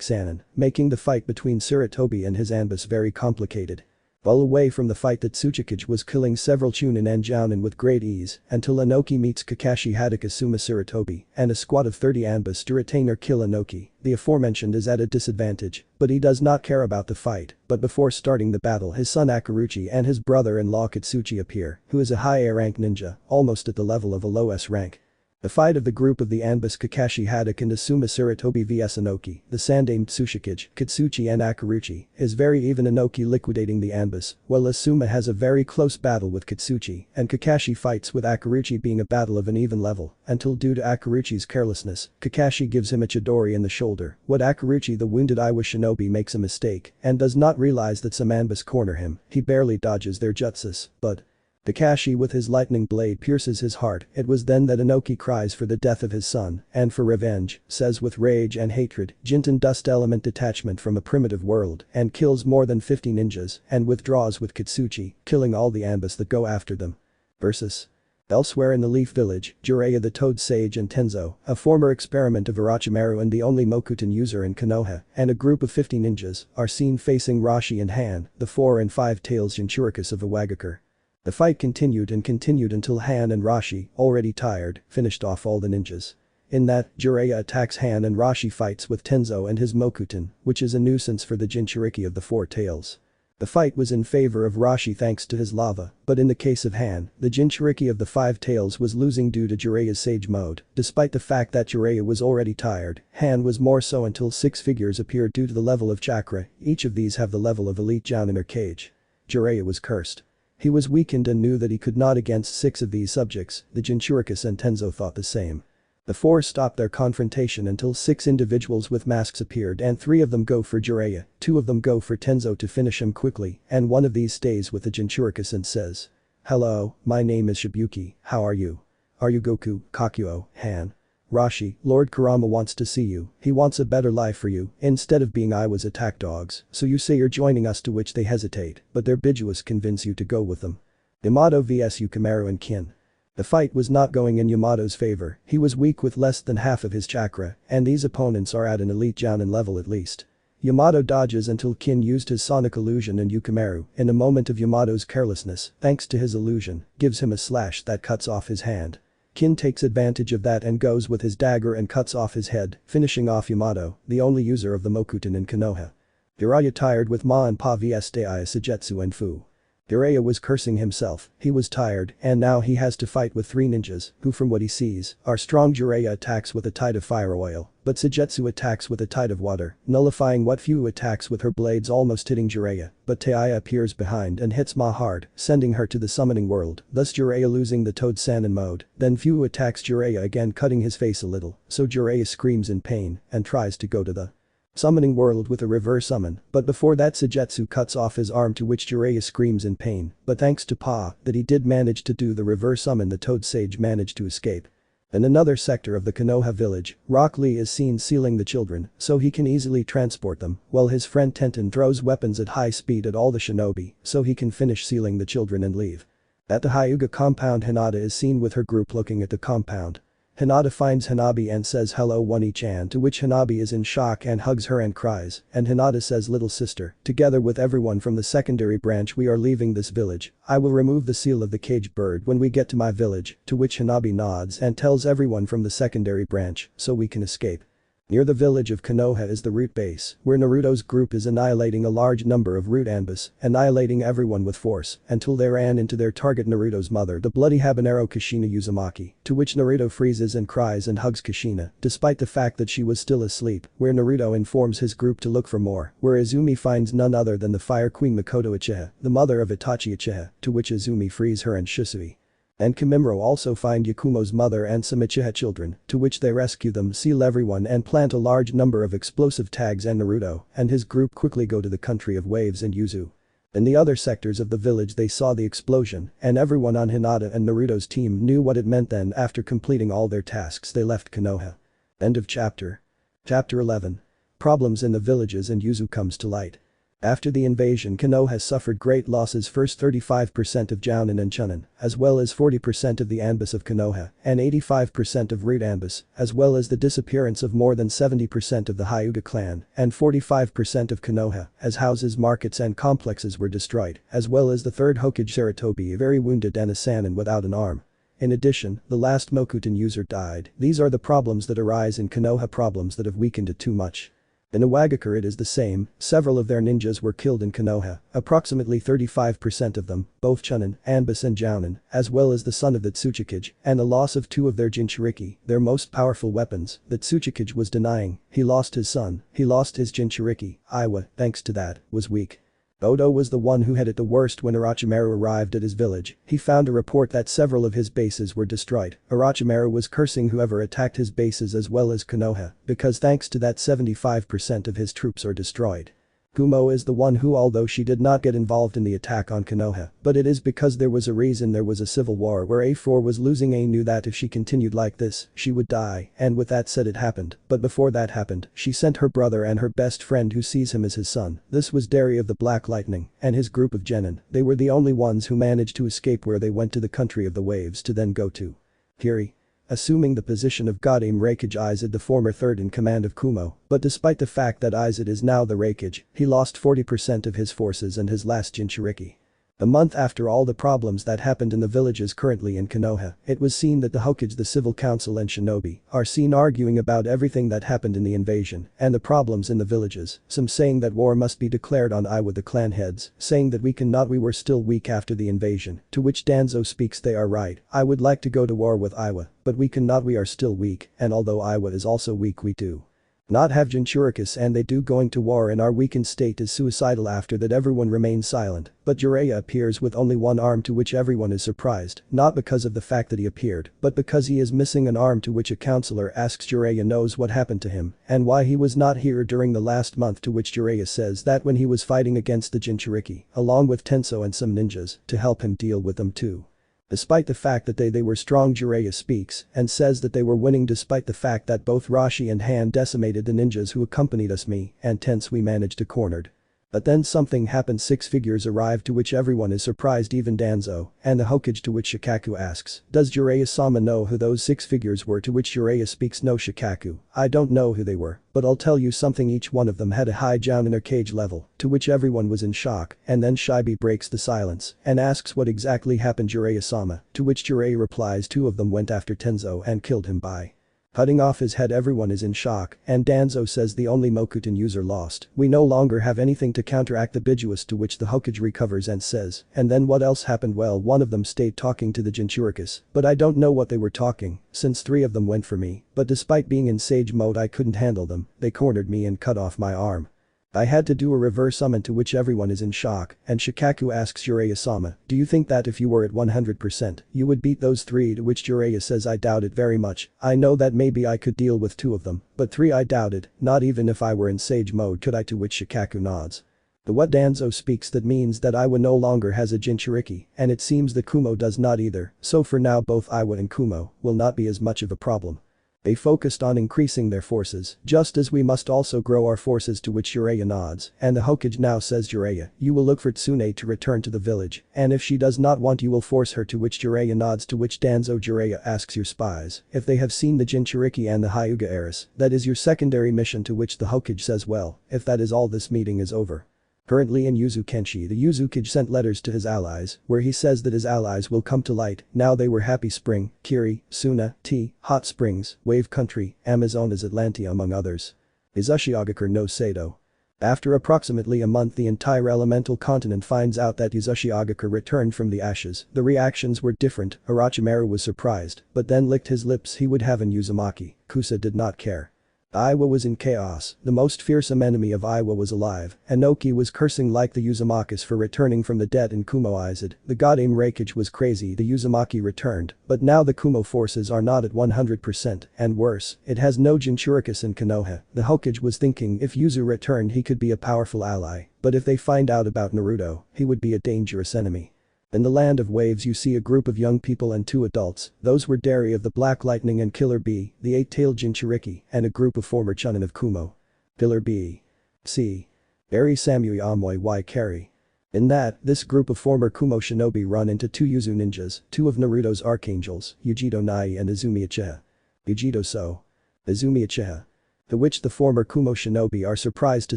Sannin, making the fight between Sarutobi and his Anbus very complicated. Well away from the fight that Tsuchikage was killing several Chunin and Jounin with great ease until Inoki meets Kakashi Hatake Suma Sarutobi and a squad of 30 Anbus to retain or kill Inoki. The aforementioned is at a disadvantage, but he does not care about the fight. But before starting the battle his son Akaruchi and his brother-in-law Katsuchi appear, who is a high A rank ninja, almost at the level of a low S rank. The fight of the group of the Anbus Kakashi Hatake and Asuma Sarutobi vs Inoki, the Sandaime Tsuchikage, Katsuchi and Akaruchi, is very even. Inoki liquidating the Anbus, while Asuma has a very close battle with Katsuchi, and Kakashi fights with Akaruchi being a battle of an even level, until due to Akaruchi's carelessness, Kakashi gives him a Chidori in the shoulder. What Akaruchi the wounded Iwa shinobi makes a mistake and does not realize that some Anbus corner him, he barely dodges their jutsus, but Kakashi with his lightning blade pierces his heart. It was then that Inoki cries for the death of his son and for revenge, says with rage and hatred, Jinten dust element detachment from a primitive world and kills more than 50 ninjas and withdraws with Katsuchi, killing all the Anbus that go after them. Versus. Elsewhere in the Leaf Village, Jiraiya the Toad Sage and Tenzo, a former experiment of Orochimaru and the only Mokuton user in Konoha, and a group of 50 ninjas, are seen facing Rashi and Han, the 4 and 5 tails Jinchurikis of Iwagakure. The fight continued until Han and Rashi, already tired, finished off all the ninjas. In that, Jiraiya attacks Han and Rashi fights with Tenzo and his Mokuton, which is a nuisance for the Jinchuriki of the 4 tails. The fight was in favor of Rashi thanks to his lava, but in the case of Han, the Jinchuriki of the 5 tails was losing due to Jiraiya's Sage mode. Despite the fact that Jiraiya was already tired, Han was more so until 6 figures appeared due to the level of chakra. Each of these have the level of elite Jounin or Kage. Jiraiya was cursed. He was weakened and knew that he could not against 6 of these subjects. The Jinchurikis and Tenzo thought the same. The four stop their confrontation until 6 individuals with masks appeared and 3 of them go for Jiraiya, 2 of them go for Tenzo to finish him quickly, and one of these stays with the Jinchuricus and says, "Hello, my name is Shibuki, how are you? Are you Goku, Kakuo, Han? Rashi, Lord Kurama wants to see you, he wants a better life for you, instead of being Iwa's attack dogs, so you say you're joining us, to which they hesitate, but their Bijuas convince you to go with them." Yamato vs Yukimaru and Kin. The fight was not going in Yamato's favor, he was weak with less than half of his chakra, and these opponents are at an elite Jounin level at least. Yamato dodges until Kin used his sonic illusion and Yukimaru, in a moment of Yamato's carelessness, thanks to his illusion, gives him a slash that cuts off his hand. Kin takes advantage of that and goes with his dagger and cuts off his head, finishing off Yamato, the only user of the Mokuton in Konoha. Jiraiya tired with Ma and Pa vs Daiya Sujetsu and Fu. Jiraiya was cursing himself, he was tired, and now he has to fight with 3 ninjas, who from what he sees, are strong. Jiraiya attacks with a tide of fire oil, but Sujetsu attacks with a tide of water, nullifying what Fu attacks with her blades almost hitting Jiraiya, but Daiya appears behind and hits Ma hard, sending her to the summoning world, thus Jiraiya losing the Toad Sannin mode, then Fu attacks Jiraiya again, cutting his face a little, so Jiraiya screams in pain and tries to go to the summoning world with a reverse summon, but before that Sujetsu cuts off his arm, to which Jiraiya screams in pain, but thanks to Pa, that he did manage to do the reverse summon, the Toad Sage managed to escape. In another sector of the Konoha village, Rock Lee is seen sealing the children, so he can easily transport them, while his friend Tenten throws weapons at high speed at all the shinobi, so he can finish sealing the children and leave. At the Hyuga compound, Hinata is seen with her group looking at the compound. Hinata finds Hanabi and says hello One-chan, to which Hanabi is in shock and hugs her and cries, and Hinata says, "Little sister, together with everyone from the secondary branch we are leaving this village, I will remove the seal of the caged bird when we get to my village," to which Hanabi nods and tells everyone from the secondary branch, so we can escape. Near the village of Konoha is the root base, where Naruto's group is annihilating a large number of root Anbus, annihilating everyone with force, until they ran into their target, Naruto's mother, the bloody habanero Kushina Uzumaki, to which Naruto freezes and cries and hugs Kushina, despite the fact that she was still asleep, where Naruto informs his group to look for more, where Izumi finds none other than the Fire Queen Makoto Uchiha, the mother of Itachi Uchiha, to which Izumi frees her and Shisui. And Kimimaro also find Yakumo's mother and some Uchiha children, to which they rescue them, seal everyone and plant a large number of explosive tags, and Naruto and his group quickly go to the country of waves and Yuzu. In the other sectors of the village they saw the explosion, and everyone on Hinata and Naruto's team knew what it meant. Then after completing all their tasks they left Konoha. End of chapter. Chapter 11. Problems in the villages and Yuzu comes to light. After the invasion, Konoha has suffered great losses. First 35% of Jounin and Chunin, as well as 40% of the Anbus of Konoha, and 85% of root Anbus, as well as the disappearance of more than 70% of the Hyuga clan, and 45% of Konoha, as houses, markets and complexes were destroyed, as well as the third Hokage Sarutobi very wounded and a Sannin without an arm. In addition, the last Mokuton user died. These are the problems that arise in Konoha, problems that have weakened it too much. In Iwagakure it is the same, several of their ninjas were killed in Konoha, approximately 35% of them, both Chunin, Anbus and Jounin, as well as the son of the Tsuchikage, and the loss of 2 of their Jinchuriki, their most powerful weapons, that Tsuchikage was denying. He lost his son, he lost his Jinchuriki. Iwa, thanks to that, was weak. Odo was the one who had it the worst. When Orochimaru arrived at his village, he found a report that several of his bases were destroyed. Orochimaru was cursing whoever attacked his bases as well as Konoha, because thanks to that 75% of his troops are destroyed. Kumo is the one who, although she did not get involved in the attack on Konoha, but it is because there was a reason. There was a civil war where A4 was losing. A knew that if she continued like this, she would die, and with that said it happened, but before that happened, she sent her brother and her best friend who sees him as his son. This was Dari of the Black Lightning, and his group of genin. They were the only ones who managed to escape, where they went to the country of the waves to then go to Kiri. Assuming the position of Godame Raikage Izid, the former third in command of Kumo, but despite the fact that Izid is now the Raikage, he lost 40% of his forces and his last Jinchuriki. A month after all the problems that happened in the villages currently in Konoha, it was seen that the Hokage, the civil council and shinobi are seen arguing about everything that happened in the invasion and the problems in the villages, some saying that war must be declared on Iwa, the clan heads, saying that we cannot, we were still weak after the invasion, to which Danzo speaks, they are right, I would like to go to war with Iwa, but we cannot, we are still weak, and although Iwa is also weak we do Not have Jinchurikis and they do going to war in our weakened state is suicidal. After that everyone remains silent, but Jiraiya appears with only one arm, to which everyone is surprised, not because of the fact that he appeared, but because he is missing an arm, to which a counselor asks Jiraiya knows what happened to him and why he was not here during the last month, to which Jiraiya says that when he was fighting against the Jinchuriki, along with Tenso and some ninjas, to help him deal with them too. Despite the fact that they were strong, Jiraiya speaks and says that they were winning despite the fact that both Rashi and Han decimated the ninjas who accompanied us, me and Tense we managed to cornered. But then something happened. 6 figures arrive, to which everyone is surprised, even Danzo and the Hokage, to which Shikaku asks, does Jiraiya-sama know who those 6 figures were, to which Jiraiya speaks, no Shikaku, I don't know who they were, but I'll tell you something, each one of them had a high Jounin cage level, to which everyone was in shock, and then Shibi breaks the silence and asks what exactly happened Jiraiya-sama, to which Jiraiya replies 2 of them went after Tenzo and killed him by cutting off his head. Everyone is in shock, and Danzo says the only Mokuton user lost. We no longer have anything to counteract the Bijuas, to which the Hokage recovers and says, and then what else happened? Well, one of them stayed talking to the Jinchurikis, but I don't know what they were talking, since 3 of them went for me, but despite being in sage mode I couldn't handle them, they cornered me and cut off my arm. I had to do a reverse summon, to which everyone is in shock, and Shikaku asks Jiraiya-sama, do you think that if you were at 100% you would beat those 3, to which Jiraiya says I doubt it very much, I know that maybe I could deal with 2 of them, but 3 I doubted, not even if I were in sage mode could I, to which Shikaku nods. The what Danzo speaks, that means that Iwa no longer has a Jinchuriki, and it seems that Kumo does not either, so for now both Iwa and Kumo will not be as much of a problem. They focused on increasing their forces, just as we must also grow our forces, to which Jiraiya nods, and the Hokage now says, Jiraiya, you will look for Tsune to return to the village, and if she does not want you will force her, to which Jiraiya nods, to which Danzo Jiraiya asks your spies if they have seen the Jinchuriki and the Hyuga heiress, that is your secondary mission, to which the Hokage says, well, if that is all, this meeting is over. Currently in Yuzu Kenshi, the Uzukage sent letters to his allies, where he says that his allies will come to light. Now they were Happy Spring, Kiri, Suna, Tea, Hot Springs, Wave Country, Amazonas, Atlantia, among others. Izushiagakur no Sado. After approximately a month, the entire elemental continent finds out that Izushiagakur returned from the ashes. The reactions were different. Orochimaru was surprised, but then licked his lips. He would have an Uzumaki. Kusa did not care. Iwa was in chaos, the most fearsome enemy of Iwa was alive, and Noki was cursing like the Uzumakis for returning from the dead, and Kumo-ized. The god Aim Reikage was crazy. The Uzumaki returned, but now the Kumo forces are not at 100%, and worse, it has no Jinchurikis in Konoha. The Hokage was thinking if Yuzu returned he could be a powerful ally, but if they find out about Naruto, he would be a dangerous enemy. In the land of waves you see a group of young people and 2 adults, those were Dari of the Black Lightning and Killer Bee, the 8-tailed Jinchuriki, and a group of former Chunin of Kumo. Killer Bee. C. Dari Samui Amoy Y Carry. In that, this group of former Kumo shinobi run into 2 Yuzu ninjas, 2 of Naruto's archangels, Yujido Nai and Izumi Uchiha. Yujido So. Izumi Uchiha. The which the former Kumo shinobi are surprised to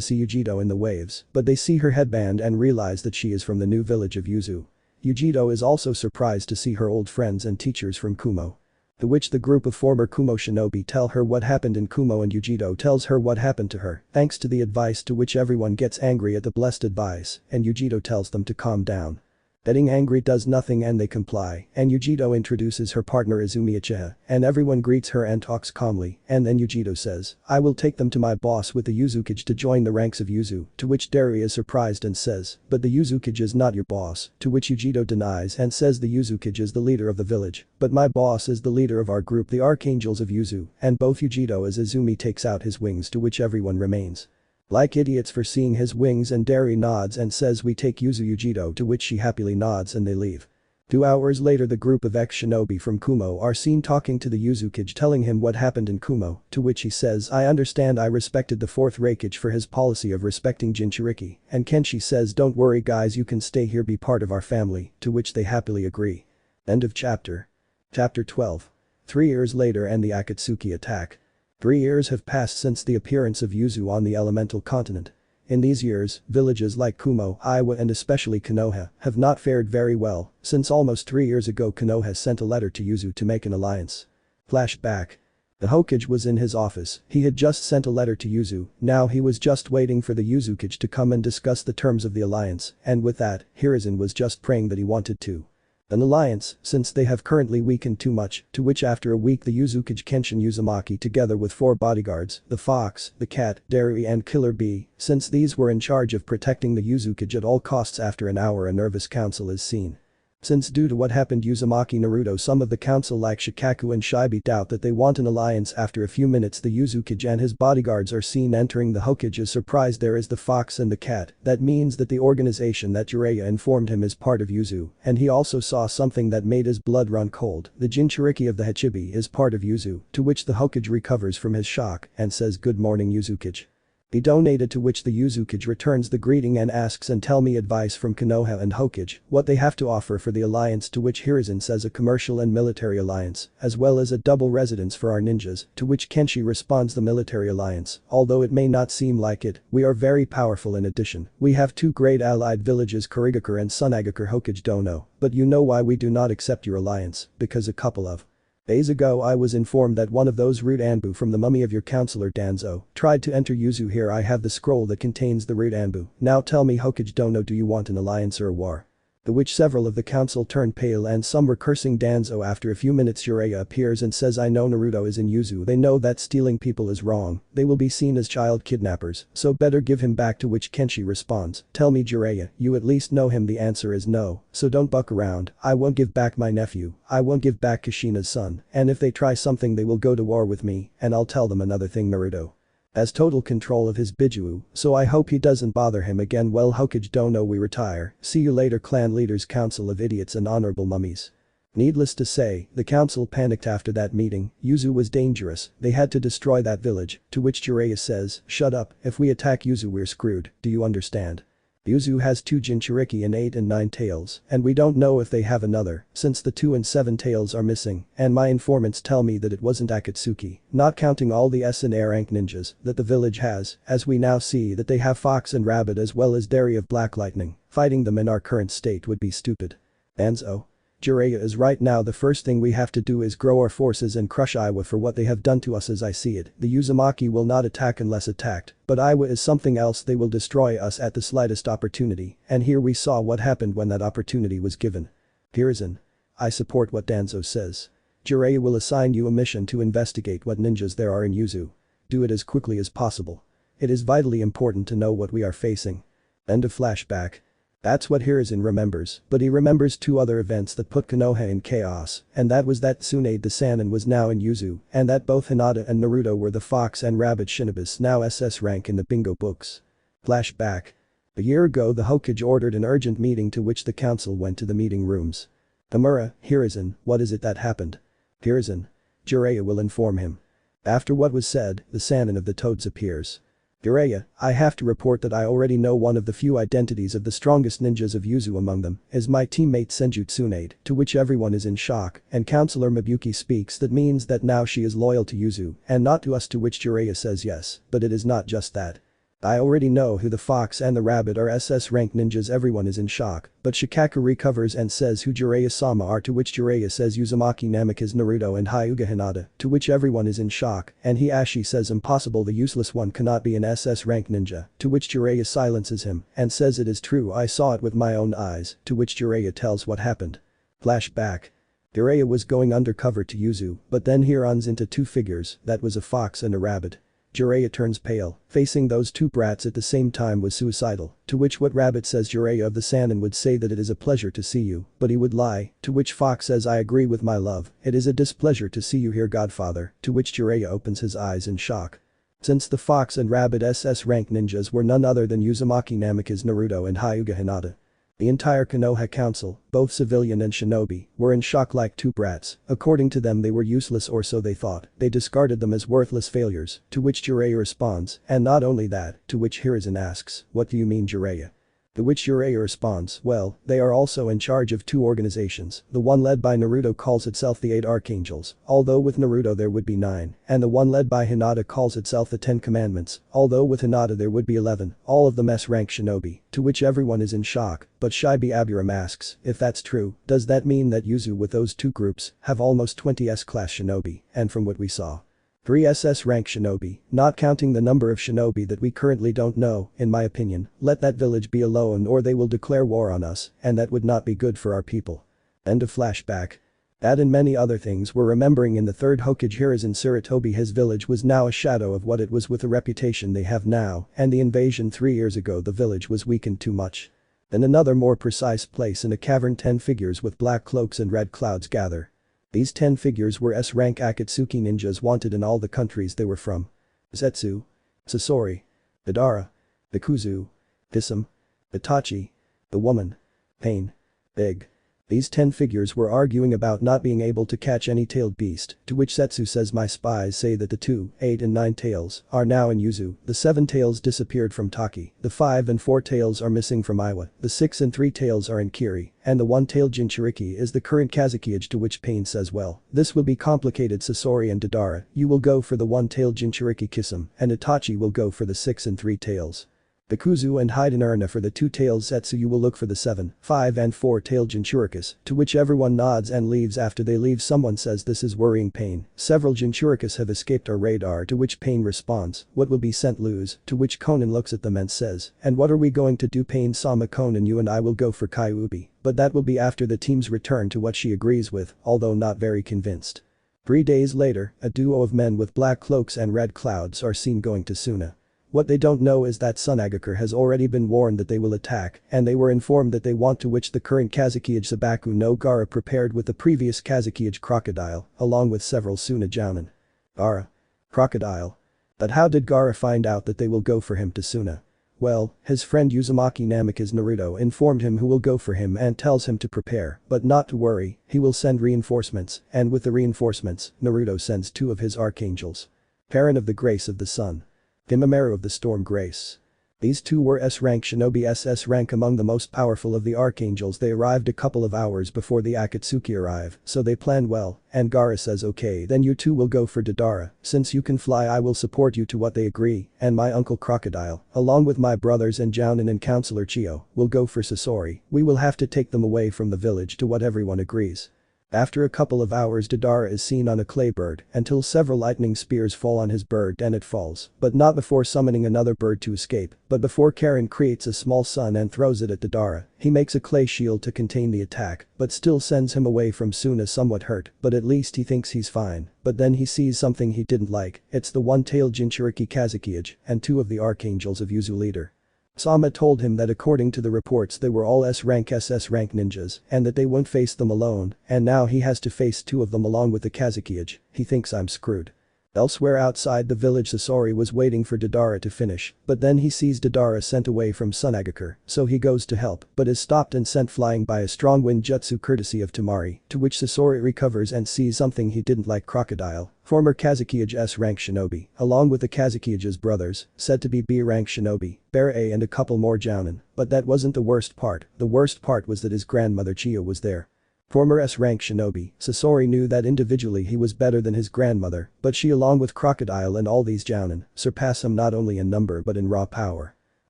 see Yujido in the waves, but they see her headband and realize that she is from the new village of Yuzu. Yujido is also surprised to see her old friends and teachers from Kumo. The which the group of former Kumo shinobi tell her what happened in Kumo, and Yujido tells her what happened to her, thanks to the advice, to which everyone gets angry at the blessed advice, and Yujido tells them to calm down. Getting angry does nothing and they comply, and Yujido introduces her partner Izumi Uchiha, and everyone greets her and talks calmly, and then Yujido says, I will take them to my boss with the Uzukage to join the ranks of Yuzu, to which Dari is surprised and says, but the Uzukage is not your boss, to which Yujido denies and says the Uzukage is the leader of the village, but my boss is the leader of our group, the Archangels of Yuzu, and both Yujido as Izumi takes out his wings, to which everyone remains like idiots for seeing his wings, and Dari nods and says we take Yuzu Yujido, to which she happily nods and they leave. 2 hours later the group of ex-shinobi from Kumo are seen talking to the Uzukage, telling him what happened in Kumo, to which he says I understand, I respected the 4th Reikage for his policy of respecting Jinchuriki, and Kenshi says don't worry guys, you can stay here, be part of our family, to which they happily agree. End of chapter. Chapter 12. 3 years later and the Akatsuki attack. 3 years have passed since the appearance of Yuzu on the elemental continent. In these years, villages like Kumo, Iwa and especially Konoha have not fared very well, since almost 3 years ago Konoha sent a letter to Yuzu to make an alliance. Flashback. The Hokage was in his office, he had just sent a letter to Yuzu, now he was just waiting for the Uzukage to come and discuss the terms of the alliance, and with that, Hiruzen was just praying that he wanted to. An alliance, since they have currently weakened too much, to which after a week the Uzukage Kenshin Uzumaki together with 4 bodyguards, the Fox, the Cat, Dairy and Killer Bee, since these were in charge of protecting the Uzukage at all costs after an hour a nervous council is seen. Since due to what happened Uzumaki Naruto some of the council like Shikaku and Shibi doubt that they want an alliance after a few minutes the Uzukage and his bodyguards are seen entering the Hokage is surprised there is the Fox and the Cat, that means that the organization that Jiraiya informed him is part of Yuzu, and he also saw something that made his blood run cold, the Jinchuriki of the Hachibi is part of Yuzu, to which the Hokage recovers from his shock and says good morning Uzukage. He donated to which the Uzukage returns the greeting and asks and tell me advice from Konoha and Hokage, what they have to offer for the alliance to which Hiruzen says a commercial and military alliance, as well as a double residence for our ninjas, to which Kenshi responds the military alliance, although it may not seem like it, we are very powerful in addition, we have 2 great allied villages Kurigakure and Sunagakure Hokage don't know, but you know why we do not accept your alliance, because a couple of days ago I was informed that one of those root Anbu from the mummy of your counselor Danzo tried to enter Yuzu here I have the scroll that contains the root Anbu, now tell me Hokage Dono do you want an alliance or a war? To which several of the council turned pale and some were cursing Danzo after a few minutes Jiraiya appears and says I know Naruto is in Yuzu they know that stealing people is wrong, they will be seen as child kidnappers, so better give him back to which Kenshi responds, tell me Jiraiya, you at least know him the answer is no, so don't buck around, I won't give back my nephew, I won't give back Kushina's son, and if they try something they will go to war with me, and I'll tell them another thing Naruto has total control of his Biju, so I hope he doesn't bother him again well Hokage Dono we retire, see you later clan leaders council of idiots and honorable mummies. Needless to say, the council panicked after that meeting, Yuzu was dangerous, they had to destroy that village, to which Jiraiya says, shut up, if we attack Yuzu we're screwed, do you understand? Yuzu has 2 Jinchuriki and 8 and 9 tails, and we don't know if they have another, since the 2 and 7 tails are missing, and my informants tell me that it wasn't Akatsuki, not counting all the S and A rank ninjas that the village has, as we now see that they have Fox and Rabbit as well as Dairy of Black Lightning, fighting them in our current state would be stupid. Danzo. Jiraiya is right now the first thing we have to do is grow our forces and crush Iwa for what they have done to us as I see it, the Uzumaki will not attack unless attacked, but Iwa is something else they will destroy us at the slightest opportunity, and here we saw what happened when that opportunity was given. Hiruzen. I support what Danzo says. Jiraiya will assign you a mission to investigate what ninjas there are in Yuzu. Do it as quickly as possible. It is vitally important to know what we are facing. End of flashback. That's what Hiruzen remembers, but he remembers 2 other events that put Konoha in chaos, and that was that Tsunade the Sannin was now in Yuzu, and that both Hinata and Naruto were the Fox and Rabbit Shinobis now SS rank in the bingo books. Flashback. A year ago the Hokage ordered an urgent meeting to which the council went to the meeting rooms. Tamura, Hiruzen, what is it that happened? Hiruzen. Jiraiya will inform him. After what was said, the Sannin of the Toads appears. Jiraiya, I have to report that I already know one of the few identities of the strongest ninjas of Yuzu among them is my teammate Senju Tsunade, to which everyone is in shock, and Counselor Mabuki speaks that means that now she is loyal to Yuzu and not to us to which Jiraiya says yes, but it is not just that. I already know who the Fox and the Rabbit are SS rank ninjas everyone is in shock, but Shikaku recovers and says who Jiraiya-sama are to which Jiraiya says Uzumaki Namikaze Naruto and Hyuga Hinata, to which everyone is in shock, and Hiashi says impossible the useless one cannot be an SS rank ninja, to which Jiraiya silences him and says it is true I saw it with my own eyes, to which Jiraiya tells what happened. Flashback. Jiraiya was going undercover to Yuzu, but then he runs into 2 figures, that was a fox and a rabbit. Jiraiya turns pale, facing those 2 brats at the same time was suicidal, to which what Rabbit says Jiraiya of the Sannin would say that it is a pleasure to see you, but he would lie, to which Fox says I agree with my love, it is a displeasure to see you here Godfather, to which Jiraiya opens his eyes in shock. Since the Fox and Rabbit SS rank ninjas were none other than Uzumaki Namikaze Naruto and Hyuga Hinata. The entire Konoha council, both civilian and shinobi, were in shock like 2 brats, according to them they were useless or so they thought, they discarded them as worthless failures, to which Jiraiya responds, and not only that, to which Hiruzen asks, what do you mean Jiraiya? To which Jiraiya responds, well, they are also in charge of 2 organizations, the one led by Naruto calls itself the 8 Archangels, although with Naruto there would be 9, and the one led by Hinata calls itself the 10 Commandments, although with Hinata there would be 11, all of them S-rank shinobi, to which everyone is in shock, but Shibi Aburam asks, if that's true, does that mean that Yuzu with those 2 groups have almost 20 S-class shinobi, and from what we saw, 3 SS rank shinobi, not counting the number of shinobi that we currently don't know, in my opinion, let that village be alone or they will declare war on us, and that would not be good for our people. End of flashback. That and many other things we're remembering in the third Hokage Hiruzen Tsurutobi. His village was now a shadow of what it was with the reputation they have now, and the invasion 3 years ago the village was weakened too much. In another more precise place in a cavern 10 figures with black cloaks and red clouds gather. These 10 figures were S-rank Akatsuki ninjas wanted in all the countries they were from. Zetsu, Sasori, Madara, Bikuzu, Hisam, Itachi, the woman, Pain, Big. These 10 figures were arguing about not being able to catch any tailed beast, to which Zetsu says my spies say that the 2, 8 and 9 tails are now in Yuzu, the 7 tails disappeared from Taki, the 5 and 4 tails are missing from Iwa, the 6 and 3 tails are in Kiri, and the 1-tailed Jinchuriki is the current Kazuki-age, to which Pain says well, this will be complicated. Sasori and Deidara, you will go for the 1-tailed Jinchuriki Kisame, and Itachi will go for the 6 and 3 tails. Bikuzu and Hidenurna for the 2 tails. Zetsu you will look for the 7, 5 and 4 tailed Jinchuricus, to which everyone nods and leaves. After they leave someone says this is worrying Pain, several Jinchuricus have escaped our radar, to which Pain responds, what will be sent lose, to which Conan looks at them and says, and what are we going to do? Pain Sama Conan you and I will go for Kyuubi, but that will be after the teams return, to what she agrees with, although not very convinced. 3 days later, a duo of men with black cloaks and red clouds are seen going to Suna. What they don't know is that Sunagakur has already been warned that they will attack, and they were informed that they want, to which the current Kazuki-age Sabaku no Gaara prepared with the previous Kazuki-age Crocodile, along with several Suna Jounin. Gaara. Crocodile. But how did Gaara find out that they will go for him to Suna? Well, his friend Uzumaki Namikaze Naruto informed him who will go for him and tells him to prepare, but not to worry, he will send reinforcements, and with the reinforcements, Naruto sends 2 of his archangels. Parent of the Grace of the Sun. Kimimaro of the Storm Grace. These 2 were S-rank shinobi. S-rank among the most powerful of the archangels. They arrived a couple of hours before the Akatsuki arrive, so they plan well, and Gaara says okay then you 2 will go for Deidara, since you can fly I will support you, to what they agree, and my uncle Crocodile, along with my brothers and Jounin and Counselor Chiyo, will go for Sasori, we will have to take them away from the village, to what everyone agrees. After a couple of hours Deidara is seen on a clay bird until several lightning spears fall on his bird and it falls, but not before summoning another bird to escape, but before Karen creates a small sun and throws it at Deidara. He makes a clay shield to contain the attack, but still sends him away from Suna somewhat hurt, but at least he thinks he's fine, but then he sees something he didn't like, it's the 1-tailed Jinchuriki Kazuki-age and 2 of the archangels of Yuzu leader. Sama told him that according to the reports they were all S-rank ninjas and that they won't face them alone, and now he has to face 2 of them along with the Kazuki-age. He thinks I'm screwed. Elsewhere outside the village Sasori was waiting for Deidara to finish, but then he sees Deidara sent away from Sunagakur, so he goes to help but is stopped and sent flying by a strong wind jutsu courtesy of Tamari, to which Sasori recovers and sees something he didn't like. Crocodile, former Kazuki-age S-rank shinobi, along with the Kazuki-age's brothers, said to be B-rank shinobi, Bear A and a couple more Jounin, but that wasn't the worst part, the worst part was that his grandmother Chiyo was there. Former S-rank shinobi, Sasori knew that individually he was better than his grandmother, but she along with Crocodile and all these Jounin surpass him not only in number but in raw power.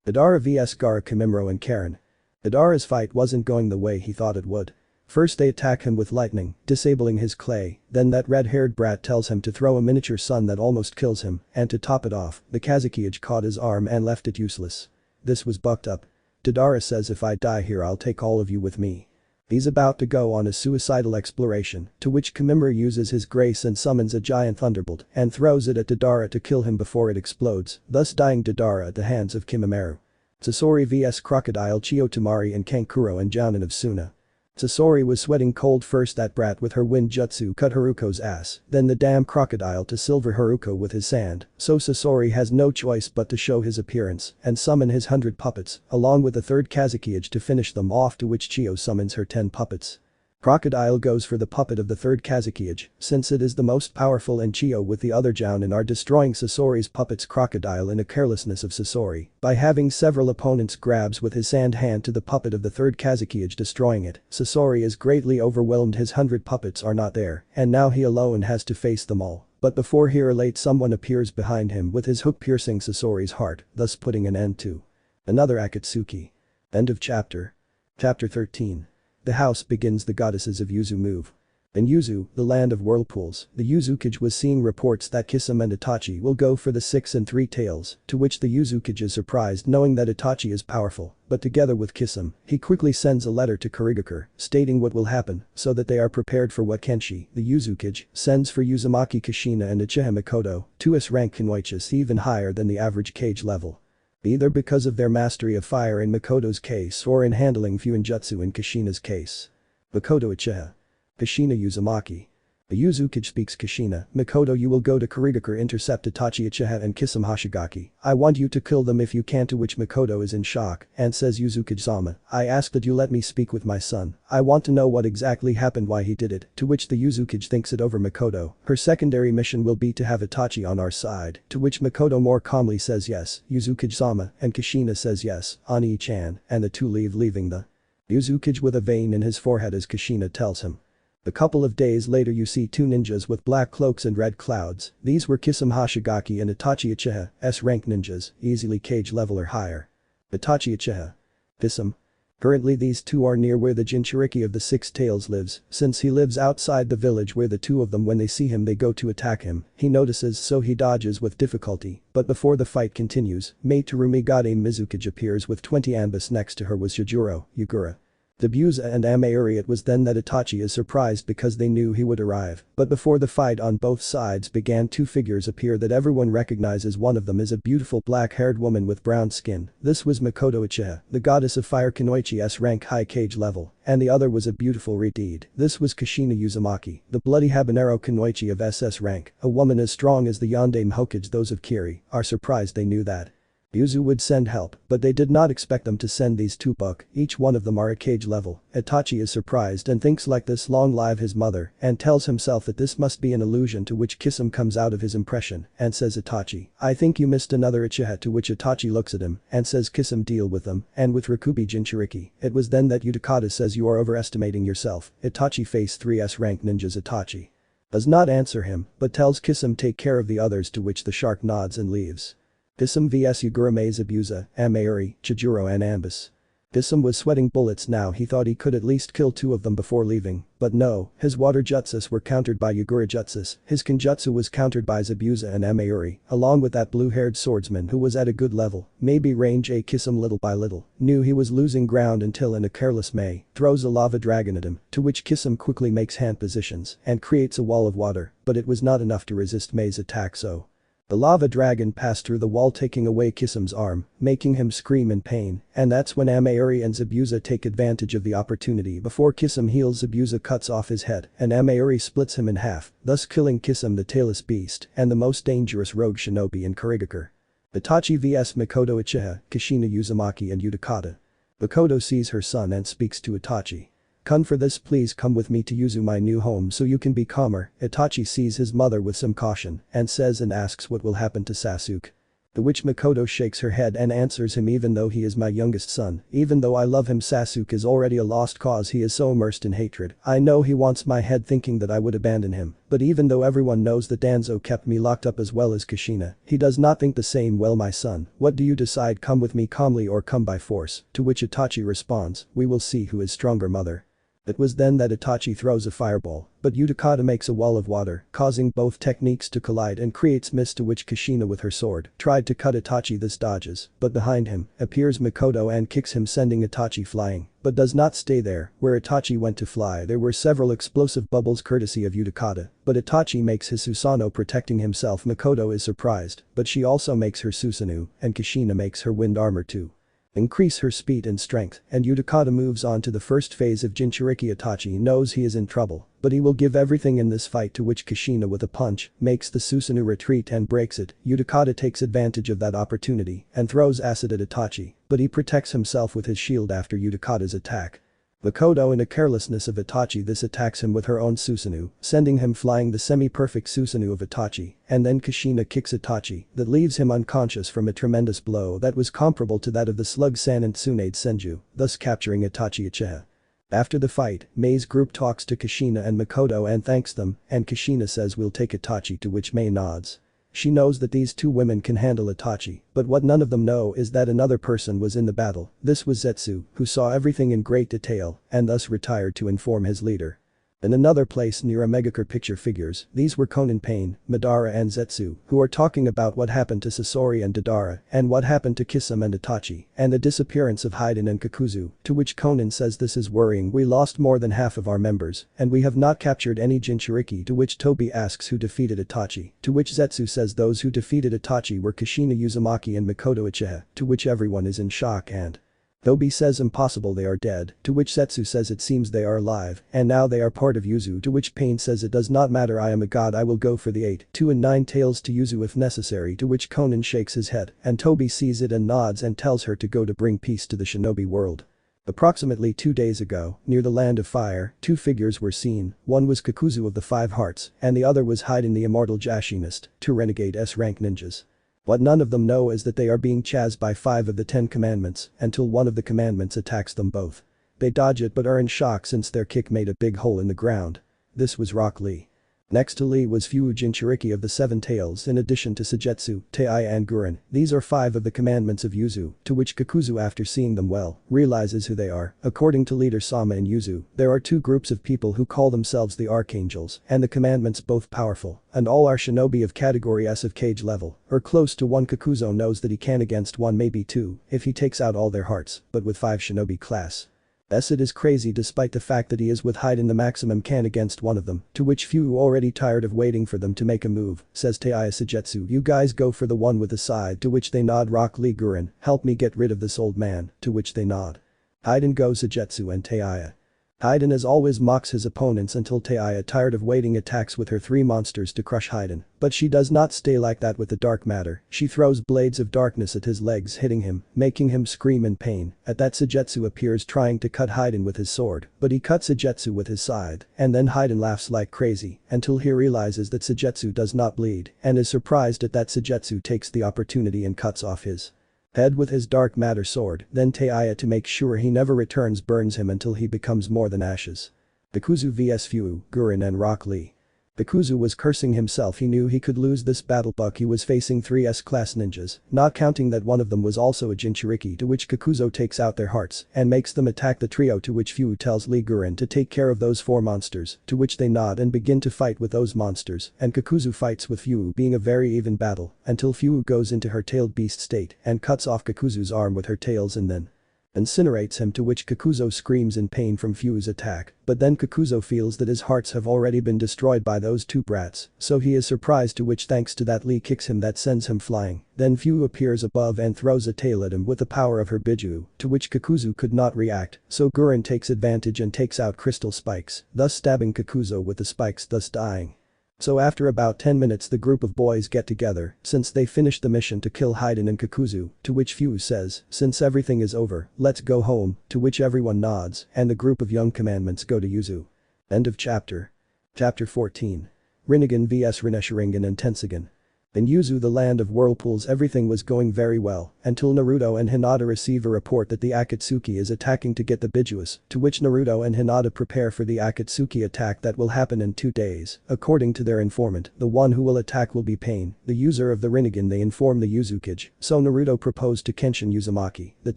Deidara vs Gaara, Kimimaro and Karen. Deidara's fight wasn't going the way he thought it would. First they attack him with lightning, disabling his clay, then that red-haired brat tells him to throw a miniature sun that almost kills him, and to top it off, the Kazuki-age caught his arm and left it useless. This was bucked up. Deidara says if I die here I'll take all of you with me. He's about to go on a suicidal exploration, to which Kimimaro uses his grace and summons a giant thunderbolt and throws it at Deidara to kill him before it explodes, thus dying Deidara at the hands of Kimimaro. Sasori vs Crocodile, Chiyo, Tamari and Kankuro and Jounin of Suna. Sasori was sweating cold. First that brat with her wind jutsu cut Haruko's ass, then the damn crocodile to silver Haruko with his sand, so Sasori has no choice but to show his appearance and summon his 100 puppets, along with the 3rd Kazuki-age to finish them off, to which Chiyo summons her 10 puppets. Crocodile goes for the puppet of the 3rd Kazuki-age, since it is the most powerful, and Chiyo with the other Jounin are destroying Sasori's puppets. Crocodile, in a carelessness of Sasori, by having several opponents, grabs with his sand hand to the puppet of the 3rd Kazuki-age, destroying it. Sasori is greatly overwhelmed, his 100 puppets are not there, and now he alone has to face them all. But before he relates, someone appears behind him with his hook piercing Sasori's heart, thus putting an end to another Akatsuki. End of chapter. Chapter 13. The house begins. The goddesses of Yuzu move. In Yuzu, the land of whirlpools, the Uzukage was seeing reports that Kisame and Itachi will go for the 6 and 3 tails, to which the Uzukage is surprised knowing that Itachi is powerful, but together with Kisame, he quickly sends a letter to Kurigakure, stating what will happen, so that they are prepared for what Kenshi, the Uzukage, sends for Uzumaki Kushina and Uchiha Mikoto, 2S rank kunoichis even higher than the average cage level. Either because of their mastery of fire in Mikoto's case or in handling Fuinjutsu in Kushina's case. Mikoto Uchiha. Kushina Uzumaki. The Uzukage speaks Kushina, Mikoto you will go to Kurigakure intercept Itachi Uchiha and Kisame Hashigaki. I want you to kill them if you can, to which Mikoto is in shock and says Uzukage-sama, I ask that you let me speak with my son. I want to know what exactly happened, why he did it, to which the Uzukage thinks it over Mikoto. Her secondary mission will be to have Itachi on our side, to which Mikoto more calmly says yes, Uzukage-sama, and Kushina says yes, Ani-chan, and the two leaving the Uzukage with a vein in his forehead as Kushina tells him. A couple of days later you see two ninjas with black cloaks and red clouds. These were Kisame Hashigaki and Itachi Uchiha, S-rank ninjas, easily cage level or higher. Itachi Uchiha. Kisame. Currently these two are near where the Jinchuriki of the Six Tails lives, since he lives outside the village where the two of them when they see him they go to attack him. He notices so he dodges with difficulty, but before the fight continues, Mei Terumigade Mizukage appears with 20 Anbus next to her was Yujiro, Yugura. Debuza and Amayuri. It was then that Itachi is surprised because they knew he would arrive, but before the fight on both sides began two figures appear that everyone recognizes. One of them is a beautiful black-haired woman with brown skin. This was Mikoto Uchiha, the goddess of fire Kunoichi S-rank high cage level, and the other was a beautiful Redeed. This was Kushina Uzumaki, the bloody habanero Kunoichi of SS rank, a woman as strong as the Yondaime Hokage. Those of Kiri are surprised they knew that Yuzu would send help, but they did not expect them to send these two book, each one of them are a cage level. Itachi is surprised and thinks like this long live his mother and tells himself that this must be an illusion, to which Kisame comes out of his impression and says Itachi, I think you missed another Uchiha, to which Itachi looks at him and says Kisame deal with them and with Rakubi Jinchuriki. It was then that Utakata says you are overestimating yourself. Itachi face 3S rank ninjas. Itachi does not answer him but tells Kisame take care of the others, to which the shark nods and leaves. Kisame vs Yugura Zabuza, Amayuri, Chijuro and Anbus. Kisame was sweating bullets now. He thought he could at least kill two of them before leaving, but no, his water jutsus were countered by Yugura jutsus, his kenjutsu was countered by Zabuza and Amayuri, along with that blue-haired swordsman who was at a good level, maybe range A. Kisame little by little knew he was losing ground until in a careless Mei throws a lava dragon at him, to which Kisame quickly makes hand positions and creates a wall of water, but it was not enough to resist Mei's attack, so the lava dragon passed through the wall taking away Kisame's arm, making him scream in pain, and that's when Amayuri and Zabuza take advantage of the opportunity. Before Kisame heals, Zabuza cuts off his head and Amayuri splits him in half, thus killing Kisame the tailless beast and the most dangerous rogue shinobi in Kurigakure. Itachi vs Mikoto Uchiha, Kushina Uzumaki and Utakata. Mikoto sees her son and speaks to Itachi. Kun for this, please come with me to Yuzu, my new home, so you can be calmer. Itachi sees his mother with some caution and says and asks what will happen to Sasuke. To which Mikoto shakes her head and answers him, even though he is my youngest son, even though I love him, Sasuke is already a lost cause. He is so immersed in hatred. I know he wants my head, thinking that I would abandon him, but even though everyone knows that Danzo kept me locked up as well as Kushina, he does not think the same. Well, my son, what do you decide? Come with me calmly or come by force? To which Itachi responds, we will see who is stronger, mother. It was then that Itachi throws a fireball, but Utakata makes a wall of water, causing both techniques to collide and creates mist, to which Kushina with her sword tried to cut Itachi. This dodges, but behind him appears Mikoto and kicks him, sending Itachi flying, but does not stay there. Where Itachi went to fly there were several explosive bubbles courtesy of Utakata, but Itachi makes his Susanoo protecting himself. Mikoto is surprised, but she also makes her Susanoo and Kushina makes her wind armor too. Increase her speed and strength, and Utakata moves on to the first phase of Jinchuriki. Itachi knows he is in trouble, but he will give everything in this fight, to which Kushina with a punch makes the Susanoo retreat and breaks it. Utakata takes advantage of that opportunity and throws acid at Itachi, but he protects himself with his shield after Utakata's attack. Mikoto, in a carelessness of Itachi, this attacks him with her own Susanoo, sending him flying, the semi-perfect Susanoo of Itachi, and then Kushina kicks Itachi that leaves him unconscious from a tremendous blow that was comparable to that of the slug San and Tsunade Senju, thus capturing Itachi Uchiha. After the fight, Mei's group talks to Kushina and Mikoto and thanks them, and Kushina says we'll take Itachi, to which Mei nods. She knows that these two women can handle Itachi, but what none of them know is that another person was in the battle. This was Zetsu, who saw everything in great detail and thus retired to inform his leader. In another place near a megacard picture figures, these were Konan Pain, Madara and Zetsu, who are talking about what happened to Sasori and Deidara, and what happened to Kisame and Itachi, and the disappearance of Haiden and Kakuzu, to which Konan says this is worrying, we lost more than half of our members, and we have not captured any Jinchuriki, to which Tobi asks who defeated Itachi, to which Zetsu says those who defeated Itachi were Kushina Uzumaki and Mikoto Uchiha, to which everyone is in shock and Tobi says impossible, they are dead, to which Zetsu says it seems they are alive, and now they are part of Yuzu, to which Pain says it does not matter, I am a god, I will go for the 8, 2 and 9 tails to Yuzu if necessary, to which Konan shakes his head, and Tobi sees it and nods and tells her to go to bring peace to the shinobi world. Approximately 2 days ago, near the Land of Fire, 2 figures were seen, one was Kakuzu of the 5 Hearts, and the other was Haiden the Immortal Jashinist, 2 renegade S-rank ninjas. What none of them know is that they are being chased by 5 of the 10 commandments until one of the commandments attacks them both. They dodge it but are in shock since their kick made a big hole in the ground. This was Rock Lee. Next to Lee was Fu Jinchuriki of the 7 tails in addition to Sujetsu, Tei and Guren. These are 5 of the commandments of Yuzu, to which Kakuzu after seeing them well, realizes who they are. According to leader Sama in Yuzu, there are 2 groups of people who call themselves the Archangels, and the commandments both powerful, and all are shinobi of category S of cage level, or close to 1. Kakuzu knows that he can against 1 maybe 2, if he takes out all their hearts, but with 5 shinobi class. It is crazy despite the fact that he is with Haiden the maximum can against one of them, to which Fu already tired of waiting for them to make a move, says Teiya Sujetsu, you guys go for the one with the side, to which they nod. Rock Lee Guren, help me get rid of this old man, to which they nod. Haiden goes Sujetsu and Teiya. Haiden as always mocks his opponents until Teiya tired of waiting attacks with her 3 monsters to crush Haiden, but she does not stay like that with the dark matter, she throws blades of darkness at his legs hitting him, making him scream in pain. At that Sujetsu appears trying to cut Haiden with his sword, but he cuts Sujetsu with his side, and then Haiden laughs like crazy until he realizes that Sujetsu does not bleed and is surprised at that Sujetsu takes the opportunity and cuts off his head with his dark matter sword, then Teiya to make sure he never returns burns him until he becomes more than ashes. Bikuzu vs Fu, Guren and Rock Lee. Bikuzu was cursing himself, he knew he could lose this battle but he was facing 3 S-class ninjas, not counting that one of them was also a Jinchuriki, to which Kakuzu takes out their hearts and makes them attack the trio, to which Fu tells Lee Guren to take care of those 4 monsters, to which they nod and begin to fight with those monsters, and Kakuzu fights with Fu, being a very even battle until Fu goes into her tailed beast state and cuts off Kakuzu's arm with her tails and then incinerates him, to which Kakuzu screams in pain from Fu's attack, but then Kakuzu feels that his hearts have already been destroyed by those 2 brats, so he is surprised, to which thanks to that Lee kicks him that sends him flying, then Fu appears above and throws a tail at him with the power of her Biju, to which Kakuzu could not react, so Guren takes advantage and takes out crystal spikes, thus stabbing Kakuzu with the spikes, thus dying. So after about 10 minutes the group of boys get together, since they finished the mission to kill Haiden and Kakuzu, to which Fu says, since everything is over, let's go home, to which everyone nods, and the group of young commandments go to Yuzu. End of chapter. Chapter 14. Rinnegan vs Rinne and Tensogen. In Yuzu, the land of whirlpools, everything was going very well until Naruto and Hinata receive a report that the Akatsuki is attacking to get the Bijuas, to which Naruto and Hinata prepare for the Akatsuki attack that will happen in 2 days. According to their informant, the one who will attack will be Pain, the user of the Rinnegan. They inform the Uzukage, so Naruto proposed to Kenshin Uzumaki that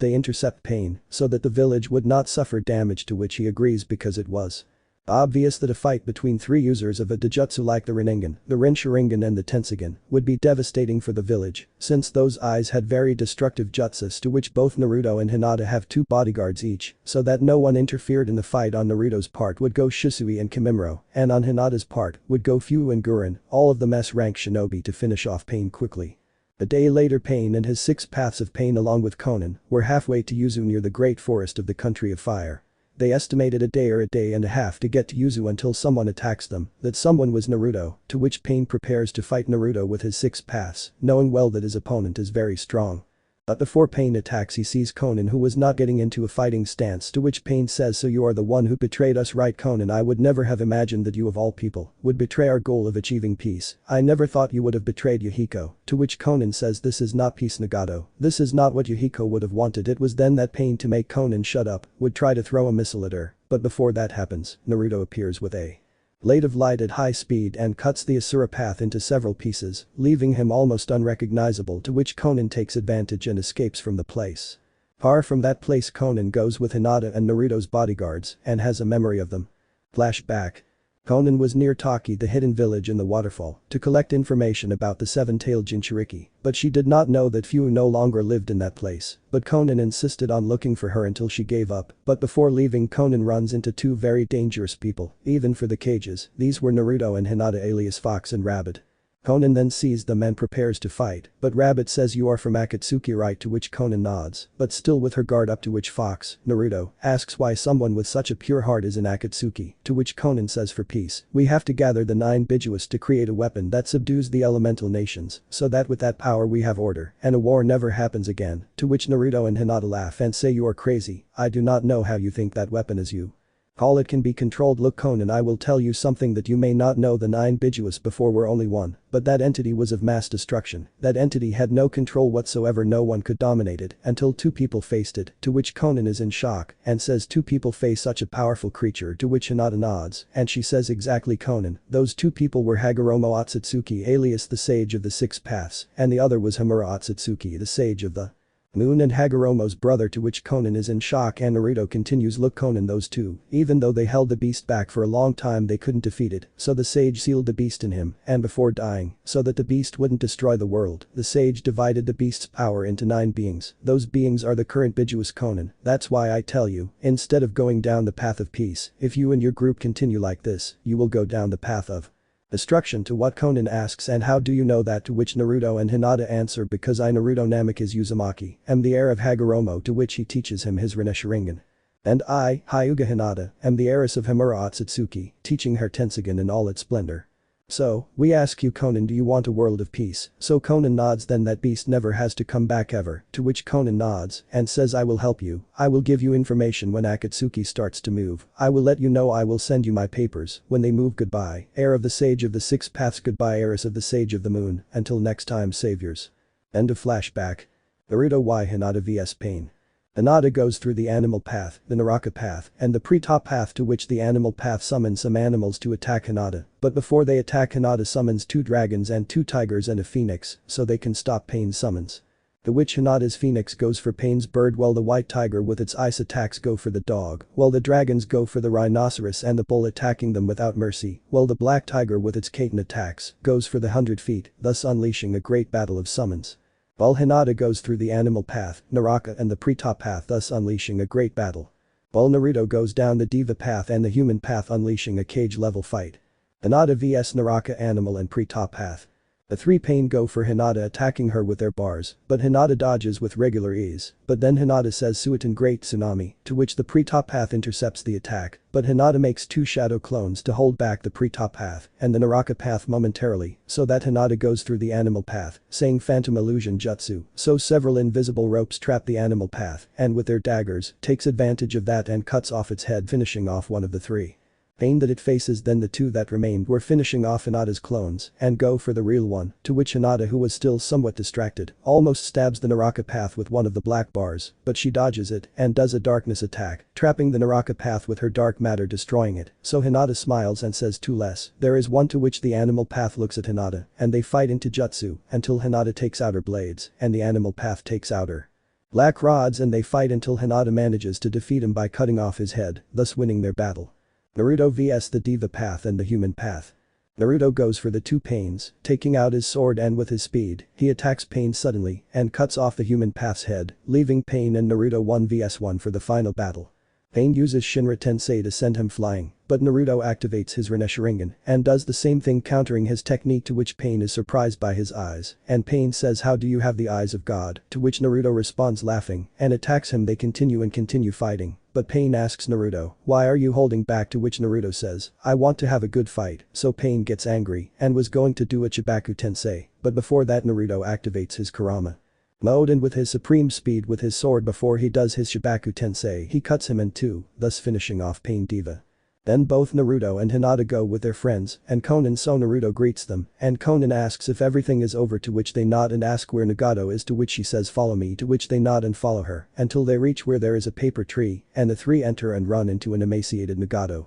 they intercept Pain so that the village would not suffer damage, to which he agrees because it was obvious that a fight between 3 users of a Jujutsu like the Rinnegan, the Rinne and the Tensogen would be devastating for the village, since those eyes had very destructive jutsus, to which both Naruto and Hinata have 2 bodyguards each, so that no one interfered in the fight. On Naruto's part would go Shisui and Kimimaro, and on Hinata's part would go Fu and Guren, all of them S-rank shinobi, to finish off Pain quickly. A day later, Pain and his 6 paths of pain along with Konan were halfway to Yuzu near the great forest of the country of fire. They estimated a day or a day and a half to get to Yuzu until someone attacks them. That someone was Naruto, to which Pain prepares to fight Naruto with his 6 paths, knowing well that his opponent is very strong. But before Pain attacks, he sees Konan, who was not getting into a fighting stance, to which Pain says, so you are the one who betrayed us, right Konan? I would never have imagined that you of all people would betray our goal of achieving peace. I never thought you would have betrayed Yuhiko, to which Konan says, this is not peace, Nagato. This is not what Yuhiko would have wanted. It was then that Pain, to make Konan shut up, would try to throw a missile at her, but before that happens, Naruto appears with a blade of light at high speed and cuts the Asura path into several pieces, leaving him almost unrecognizable, to which Konan takes advantage and escapes from the place. Far from that place, Konan goes with Hinata and Naruto's bodyguards and has a memory of them. Flashback. Konan was near Taki, the hidden village in the waterfall, to collect information about the seven-tailed Jinchuriki, but she did not know that Fu no longer lived in that place. But Konan insisted on looking for her until she gave up, but before leaving Konan runs into two very dangerous people, even for the cages. These were Naruto and Hinata alias Fox and Rabbit. Konan then sees them and prepares to fight, but Rabbit says you are from Akatsuki, right, to which Konan nods, but still with her guard up, to which Fox, Naruto, asks why someone with such a pure heart is in Akatsuki, to which Konan says for peace, we have to gather the 9 Bijuas to create a weapon that subdues the elemental nations, so that with that power we have order, and a war never happens again, to which Naruto and Hinata laugh and say you are crazy, I do not know how you think that weapon is you. All it can be controlled. Look Konan, I will tell you something that you may not know. The 9 Bijuas before were only one, but that entity was of mass destruction. That entity had no control whatsoever, no one could dominate it until 2 people faced it, to which Konan is in shock and says 2 people face such a powerful creature, to which Hinata nods and she says exactly Konan, those 2 people were Hagoromo Otsutsuki alias the Sage of the 6 Paths and the other was Hamura Otsutsuki, the Sage of the Moon and Hagoromo's brother, to which Konan is in shock and Naruto continues, look Konan, those 2, even though they held the beast back for a long time, they couldn't defeat it, so the sage sealed the beast in him and before dying, so that the beast wouldn't destroy the world, the sage divided the beast's power into 9 beings. Those beings are the current Bijuas Konan. That's why I tell you, instead of going down the path of peace, if you and your group continue like this, you will go down the path of destruction. To what Konan asks, and how do you know that, to which Naruto and Hinata answer, because I, Naruto Namek is Uzumaki, am the heir of Hagoromo, to which he teaches him his Rinne Sharingan. And I, Hyuga Hinata, am the heiress of Hamura Otsutsuki, teaching her Tenseigan in all its splendor. So, we ask you Konan, do you want a world of peace? So Konan nods, then that beast never has to come back ever, to which Konan nods and says I will help you, I will give you information when Akatsuki starts to move, I will let you know, I will send you my papers when they move. Goodbye, heir of the Sage of the 6 Paths, goodbye heiress of the Sage of the Moon, until next time saviors. End of flashback. Naruto y Hinata vs Pain. Hinata goes through the animal path, the Naraka path, and the pre-top path, to which the animal path summons some animals to attack Hinata, but before they attack Hinata summons 2 dragons and 2 tigers and a phoenix, so they can stop Pain's summons. The which Hinata's phoenix goes for Pain's bird, while the white tiger with its ice attacks go for the dog, while the dragons go for the rhinoceros and the bull, attacking them without mercy, while the black tiger with its Kaiten attacks goes for the 100 feet, thus unleashing a great battle of summons. While Hinata goes through the animal path, Naraka, and the pre-top path, thus unleashing a great battle. While Naruto goes down the Diva path and the human path, unleashing a cage-level fight. Hinata vs Naraka animal and pre-top path. The 3 Pain go for Hinata, attacking her with their bars, but Hinata dodges with regular ease, but then Hinata says Suiton Great Tsunami, to which the pre-top path intercepts the attack, but Hinata makes 2 shadow clones to hold back the pre-top path and the Naraka path momentarily, so that Hinata goes through the animal path, saying Phantom Illusion Jutsu, so several invisible ropes trap the animal path, and with their daggers, takes advantage of that and cuts off its head, finishing off one of the 3 Pain that it faces. Then the 2 that remained were finishing off Hinata's clones and go for the real one, to which Hinata, who was still somewhat distracted, almost stabs the Naraka path with one of the black bars, but she dodges it and does a darkness attack, trapping the Naraka path with her dark matter, destroying it. So Hinata smiles and says 2 less. There is 1, to which the animal path looks at Hinata and they fight into Jutsu until Hinata takes out her blades and the animal path takes out her black rods, and they fight until Hinata manages to defeat him by cutting off his head, thus winning their battle. Naruto vs the Diva path and the human path. Naruto goes for the 2 Pains, taking out his sword, and with his speed, he attacks Pain suddenly and cuts off the human path's head, leaving Pain and Naruto 1 vs 1 for the final battle. Pain uses Shinra Tensei to send him flying, but Naruto activates his Rinne Sharingan and does the same thing, countering his technique, to which Pain is surprised by his eyes, and Pain says how do you have the eyes of God, to which Naruto responds laughing and attacks him. They continue fighting. But Pain asks Naruto, why are you holding back, to which Naruto says, I want to have a good fight. So Pain gets angry and was going to do a Chibaku Tensei, but before that Naruto activates his Kurama mode, and with his supreme speed with his sword, before he does his Shibaku Tensei, he cuts him in 2, thus finishing off Pain Diva. Then both Naruto and Hinata go with their friends and Konan, so Naruto greets them and Konan asks if everything is over, to which they nod and ask where Nagato is, to which she says follow me, to which they nod and follow her until they reach where there is a paper tree and the 3 enter and run into an emaciated Nagato.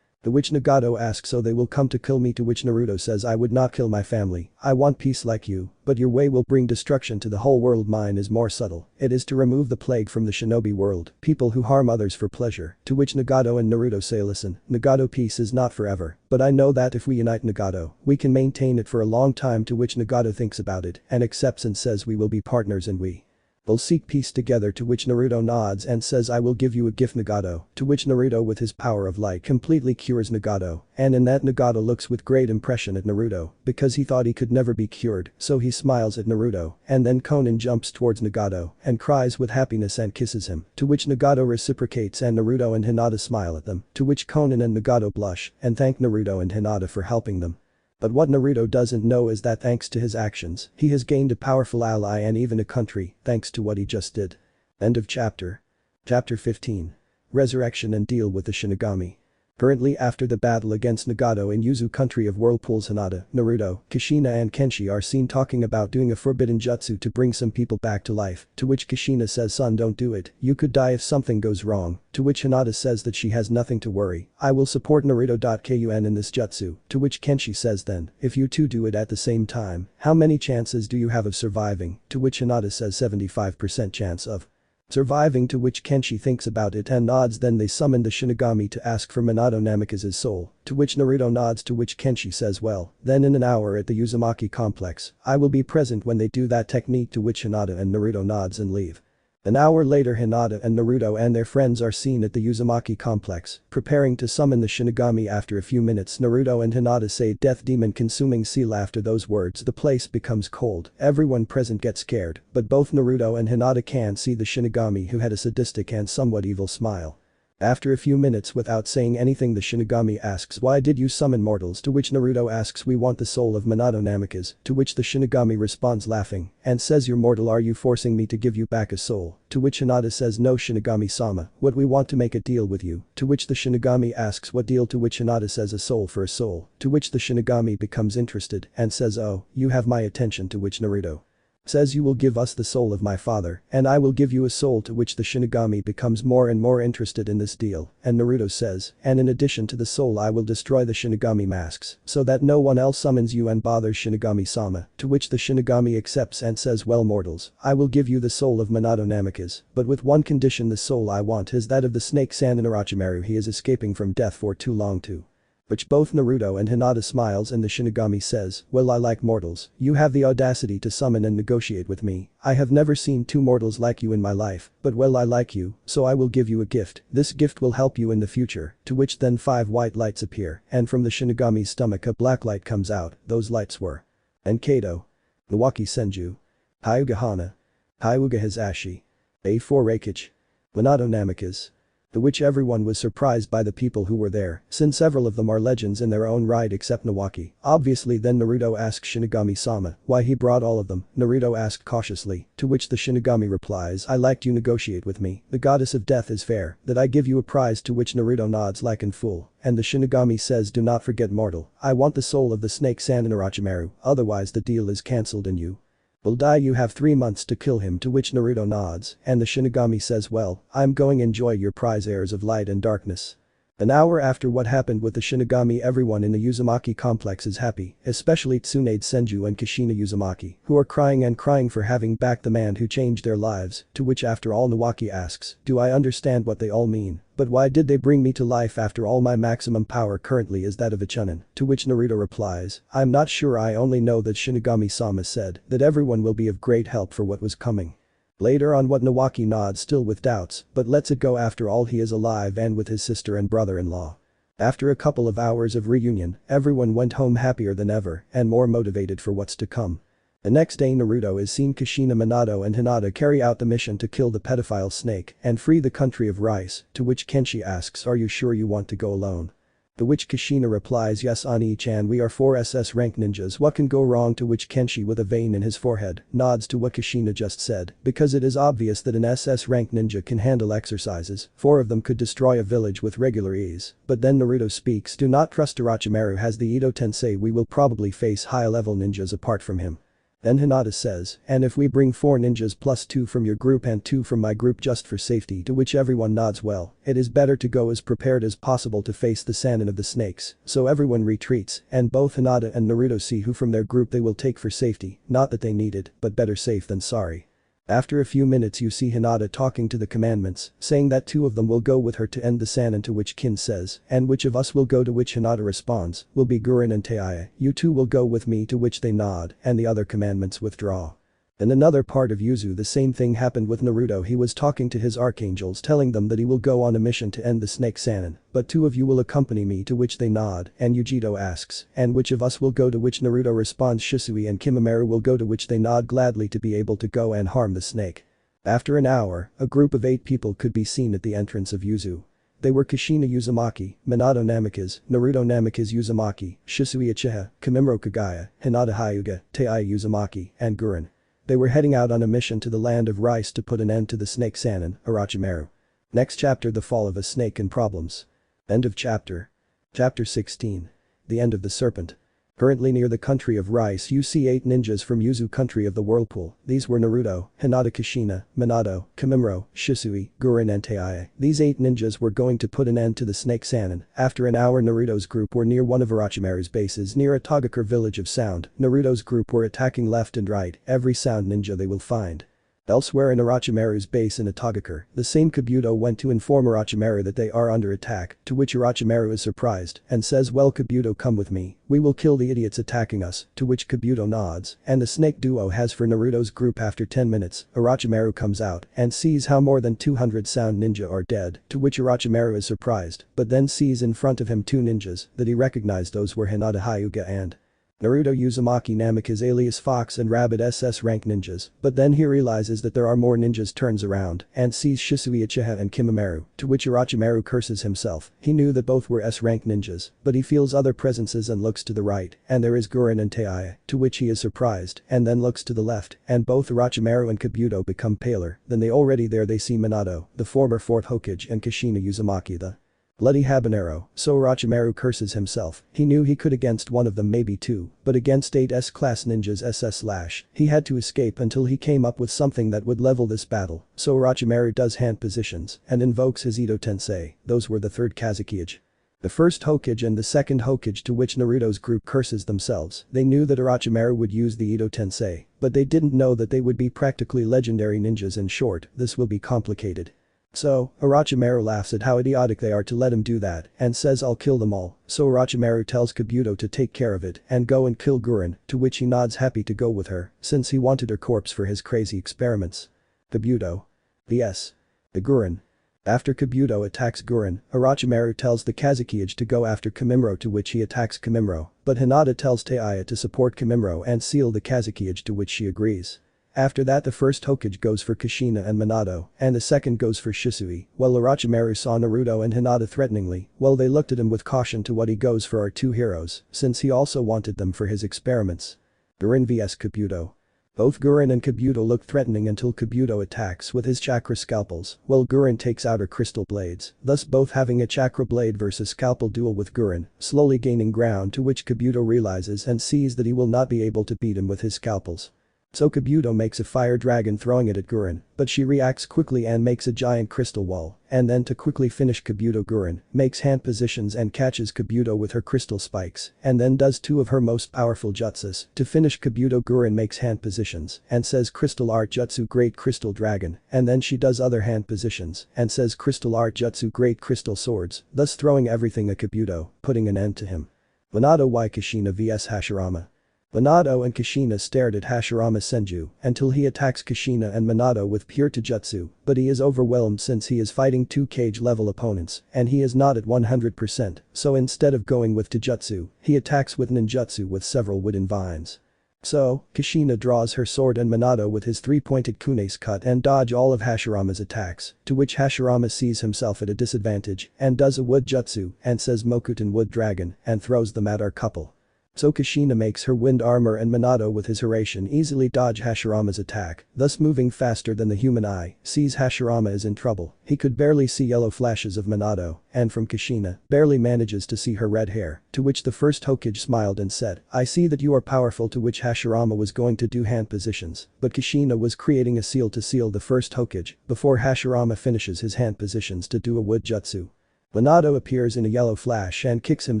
To which Nagato asks so they will come to kill me, to which Naruto says I would not kill my family, I want peace like you, but your way will bring destruction to the whole world, mine is more subtle, it is to remove the plague from the shinobi world, people who harm others for pleasure, to which Nagato and Naruto say listen, Nagato, peace is not forever, but I know that if we unite Nagato, we can maintain it for a long time, to which Nagato thinks about it and accepts and says we will be partners and we will seek peace together, to which Naruto nods and says I will give you a gift Nagato, to which Naruto with his power of light completely cures Nagato, and in that Nagato looks with great impression at Naruto, because he thought he could never be cured, so he smiles at Naruto, and then Konan jumps towards Nagato and cries with happiness and kisses him, to which Nagato reciprocates and Naruto and Hinata smile at them, to which Konan and Nagato blush and thank Naruto and Hinata for helping them. But what Naruto doesn't know is that thanks to his actions, he has gained a powerful ally and even a country, thanks to what he just did. End of chapter. Chapter 15. Resurrection and deal with the Shinigami. Currently after the battle against Nagato in Yuzu country of whirlpools, Hinata, Naruto, Kushina and Kenshi are seen talking about doing a forbidden jutsu to bring some people back to life, to which Kushina says son don't do it, you could die if something goes wrong, to which Hinata says that she has nothing to worry, I will support Naruto.kun in this jutsu, to which Kenshi says then, if you two do it at the same time, how many chances do you have of surviving, to which Hinata says 75% chance of surviving, to which Kenshi thinks about it and nods. Then they summon the Shinigami to ask for Minato Namikaze's soul, to which Naruto nods, to which Kenshi says well, then in an hour at the Uzumaki complex, I will be present when they do that technique, to which Hinata and Naruto nods and leave. An hour later Hinata and Naruto and their friends are seen at the Uzumaki complex, preparing to summon the Shinigami. After a few minutes Naruto and Hinata say death demon consuming seal. After those words the place becomes cold, everyone present gets scared, but both Naruto and Hinata can see the Shinigami, who had a sadistic and somewhat evil smile. After a few minutes without saying anything the Shinigami asks why did you summon mortals, to which Naruto asks we want the soul of Minato Namikaze, to which the Shinigami responds laughing and says you're mortal, are you forcing me to give you back a soul, to which Hinata says no Shinigami-sama, what we want to make a deal with you, to which the Shinigami asks what deal, to which Hinata says a soul for a soul, to which the Shinigami becomes interested and says oh, you have my attention, to which Naruto says you will give us the soul of my father, and I will give you a soul, to which the Shinigami becomes more and more interested in this deal, and Naruto says, and in addition to the soul I will destroy the Shinigami masks, so that no one else summons you and bothers Shinigami-sama, to which the Shinigami accepts and says well mortals, I will give you the soul of Minato Namikaze, but with one condition, the soul I want is that of the snake Sannin Orochimaru, he is escaping from death for too long to which both Naruto and Hinata smiles and the Shinigami says, well I like mortals, you have the audacity to summon and negotiate with me, I have never seen two mortals like you in my life, but well I like you, so I will give you a gift, this gift will help you in the future, to which then 5 white lights appear, and from the Shinigami's stomach a black light comes out, those lights were Enkado, Nawaki Senju, Hyuga Hana, Hyuga Hizashi, A4 Reikichi, Minato Namikaze. To which everyone was surprised by the people who were there, since several of them are legends in their own right except Nawaki. Obviously then Naruto asked Shinigami-sama why he brought all of them, Naruto asked cautiously, to which the Shinigami replies I liked you negotiate with me, the goddess of death is fair, that I give you a prize, to which Naruto nods like in fool, and the Shinigami says do not forget mortal, I want the soul of the snake Sannin Orochimaru, otherwise the deal is cancelled and you will die, you have 3 months to kill him, to which Naruto nods, and the Shinigami says well, I'm going enjoy your prize heirs of light and darkness. An hour after what happened with the Shinigami, everyone in the Uzumaki complex is happy, especially Tsunade Senju and Kushina Uzumaki, who are crying and crying for having back the man who changed their lives, to which after all Nawaki asks, do I understand what they all mean, but why did they bring me to life after all my maximum power currently is that of a Chunin, to which Naruto replies, I'm not sure, I only know that Shinigami-sama said that everyone will be of great help for what was coming. Later on what Nawaki nods still with doubts, but lets it go, after all he is alive and with his sister and brother-in-law. After a couple of hours of reunion, everyone went home happier than ever and more motivated for what's to come. The next day Naruto is seen Kushina, Minato and Hinata carry out the mission to kill the pedophile snake and free the country of rice, to which Kenshi asks are you sure you want to go alone? To which Kushina replies yes Ani-chan, we are 4 SS rank ninjas, what can go wrong, to which Kenshi with a vein in his forehead nods to what Kushina just said, because it is obvious that an SS rank ninja can handle exercises, 4 of them could destroy a village with regular ease, but then Naruto speaks, do not trust Orochimaru has the Edo Tensei, we will probably face high level ninjas apart from him. Then Hinata says, and if we bring 4 ninjas plus 2 from your group and 2 from my group just for safety, to which everyone nods well, it is better to go as prepared as possible to face the Sannin of the snakes, so everyone retreats, and both Hinata and Naruto see who from their group they will take for safety, not that they need it, but better safe than sorry. After a few minutes you see Hinata talking to the commandments, saying that 2 of them will go with her to end the Sannin, to which Kin says, and which of us will go, to which Hinata responds, will be Guren and Taiya, you 2 will go with me, to which they nod, and the other commandments withdraw. In another part of Yuzu the same thing happened with Naruto. He was talking to his archangels telling them that he will go on a mission to end the snake Sannin, but 2 of you will accompany me, to which they nod, and Yujido asks, and which of us will go, to which Naruto responds Shisui and Kimimaro will go, to which they nod gladly to be able to go and harm the snake. After an hour, a group of 8 people could be seen at the entrance of Yuzu. They were Kushina Uzumaki, Minato Namikaze, Naruto Namikaze Uzumaki, Shisui Uchiha, Kimimaro Kagaya, Hinata Hyuga, Taiya Uzumaki, and Guren. They were heading out on a mission to the land of rice to put an end to the snake Sannin, Orochimaru. Next chapter, the fall of a snake and problems. End of chapter. Chapter 16. The end of the serpent. Currently near the country of rice you see 8 ninjas from Yuzu country of the whirlpool. These were Naruto, Hinata, Kushina, Minato, Kimimaro, Shisui, Guren and Taiya. These 8 ninjas were going to put an end to the snake Sannin. After an hour Naruto's group were near one of Orochimaru's bases near a Togakure village of Sound. Naruto's group were attacking left and right, every Sound ninja they will find. Elsewhere in Orochimaru's base in Togakure, the same Kabuto went to inform Orochimaru that they are under attack, to which Orochimaru is surprised and says, well Kabuto, come with me, we will kill the idiots attacking us, to which Kabuto nods, and the snake duo has for Naruto's group. After 10 minutes, Orochimaru comes out and sees how more than 200 Sound ninja are dead, to which Orochimaru is surprised, but then sees in front of him 2 ninjas that he recognized. Those were Hinata Hyuga and Naruto Uzumaki Namikaze alias Fox and Rabbit SS rank ninjas, but then he realizes that there are more ninjas, turns around and sees Shisui Uchiha and Kimimaro, to which Orochimaru curses himself. He knew that both were S rank ninjas, but he feels other presences and looks to the right, and there is Guren and Taiya, to which he is surprised, and then looks to the left, and both Orochimaru and Kabuto become paler than they already there. They see Minato, the former 4th Hokage, and Kushina Uzumaki, the bloody habanero, so Orochimaru curses himself. He knew he could against one of them, maybe 2, but against 8 S-class ninjas SS/ he had to escape until he came up with something that would level this battle, so Orochimaru does hand positions and invokes his Ito Tensei. Those were the 3rd Kazekage, the 1st Hokage and the 2nd Hokage, to which Naruto's group curses themselves. They knew that Orochimaru would use the Ito Tensei, but they didn't know that they would be practically legendary ninjas. In short, this will be complicated. So, Orochimaru laughs at how idiotic they are to let him do that and says, I'll kill them all, so Orochimaru tells Kabuto to take care of it and go and kill Guren, to which he nods, happy to go with her since he wanted her corpse for his crazy experiments. Kabuto vs. the Guren. After Kabuto attacks Guren, Orochimaru tells the Kazekage to go after Kimimaro, to which he attacks Kimimaro, but Hinata tells Taiya to support Kimimaro and seal the Kazekage, to which she agrees. After that the 1st Hokage goes for Kushina and Minato, and the 2nd goes for Shisui, while Orochimaru saw Naruto and Hinata threateningly, while they looked at him with caution. To what he goes for our 2 heroes, since he also wanted them for his experiments. Guren vs Kabuto. Both Guren and Kabuto look threatening until Kabuto attacks with his chakra scalpels, while Guren takes out her crystal blades, thus both having a chakra blade versus scalpel duel with Guren, slowly gaining ground, to which Kabuto realizes and sees that he will not be able to beat him with his scalpels. So Kabuto makes a fire dragon, throwing it at Guren, but she reacts quickly and makes a giant crystal wall, and then to quickly finish Kabuto, Guren makes hand positions and catches Kabuto with her crystal spikes, and then does 2 of her most powerful jutsus. To finish Kabuto, Guren makes hand positions and says crystal art jutsu great crystal dragon, and then she does other hand positions and says crystal art jutsu great crystal swords, thus throwing everything at Kabuto, putting an end to him. Minato y Kushina vs Hashirama. Minato and Kushina stared at Hashirama Senju until he attacks Kushina and Minato with pure Taijutsu, but he is overwhelmed since he is fighting 2 cage level opponents and he is not at 100%, so instead of going with Taijutsu, he attacks with ninjutsu with several wooden vines. So, Kushina draws her sword and Minato with his 3-pointed kunes cut and dodge all of Hashirama's attacks, to which Hashirama sees himself at a disadvantage and does a wood jutsu and says Mokuten wood dragon and throws them at our couple. So Kushina makes her wind armor and Minato with his Hiraishin easily dodge Hashirama's attack, thus moving faster than the human eye, sees Hashirama is in trouble. He could barely see yellow flashes of Minato, and from Kushina, barely manages to see her red hair, to which the first Hokage smiled and said, "I see that you are powerful," to which Hashirama was going to do hand positions, but Kushina was creating a seal to seal the first Hokage before Hashirama finishes his hand positions to do a wood jutsu. Minato appears in a yellow flash and kicks him,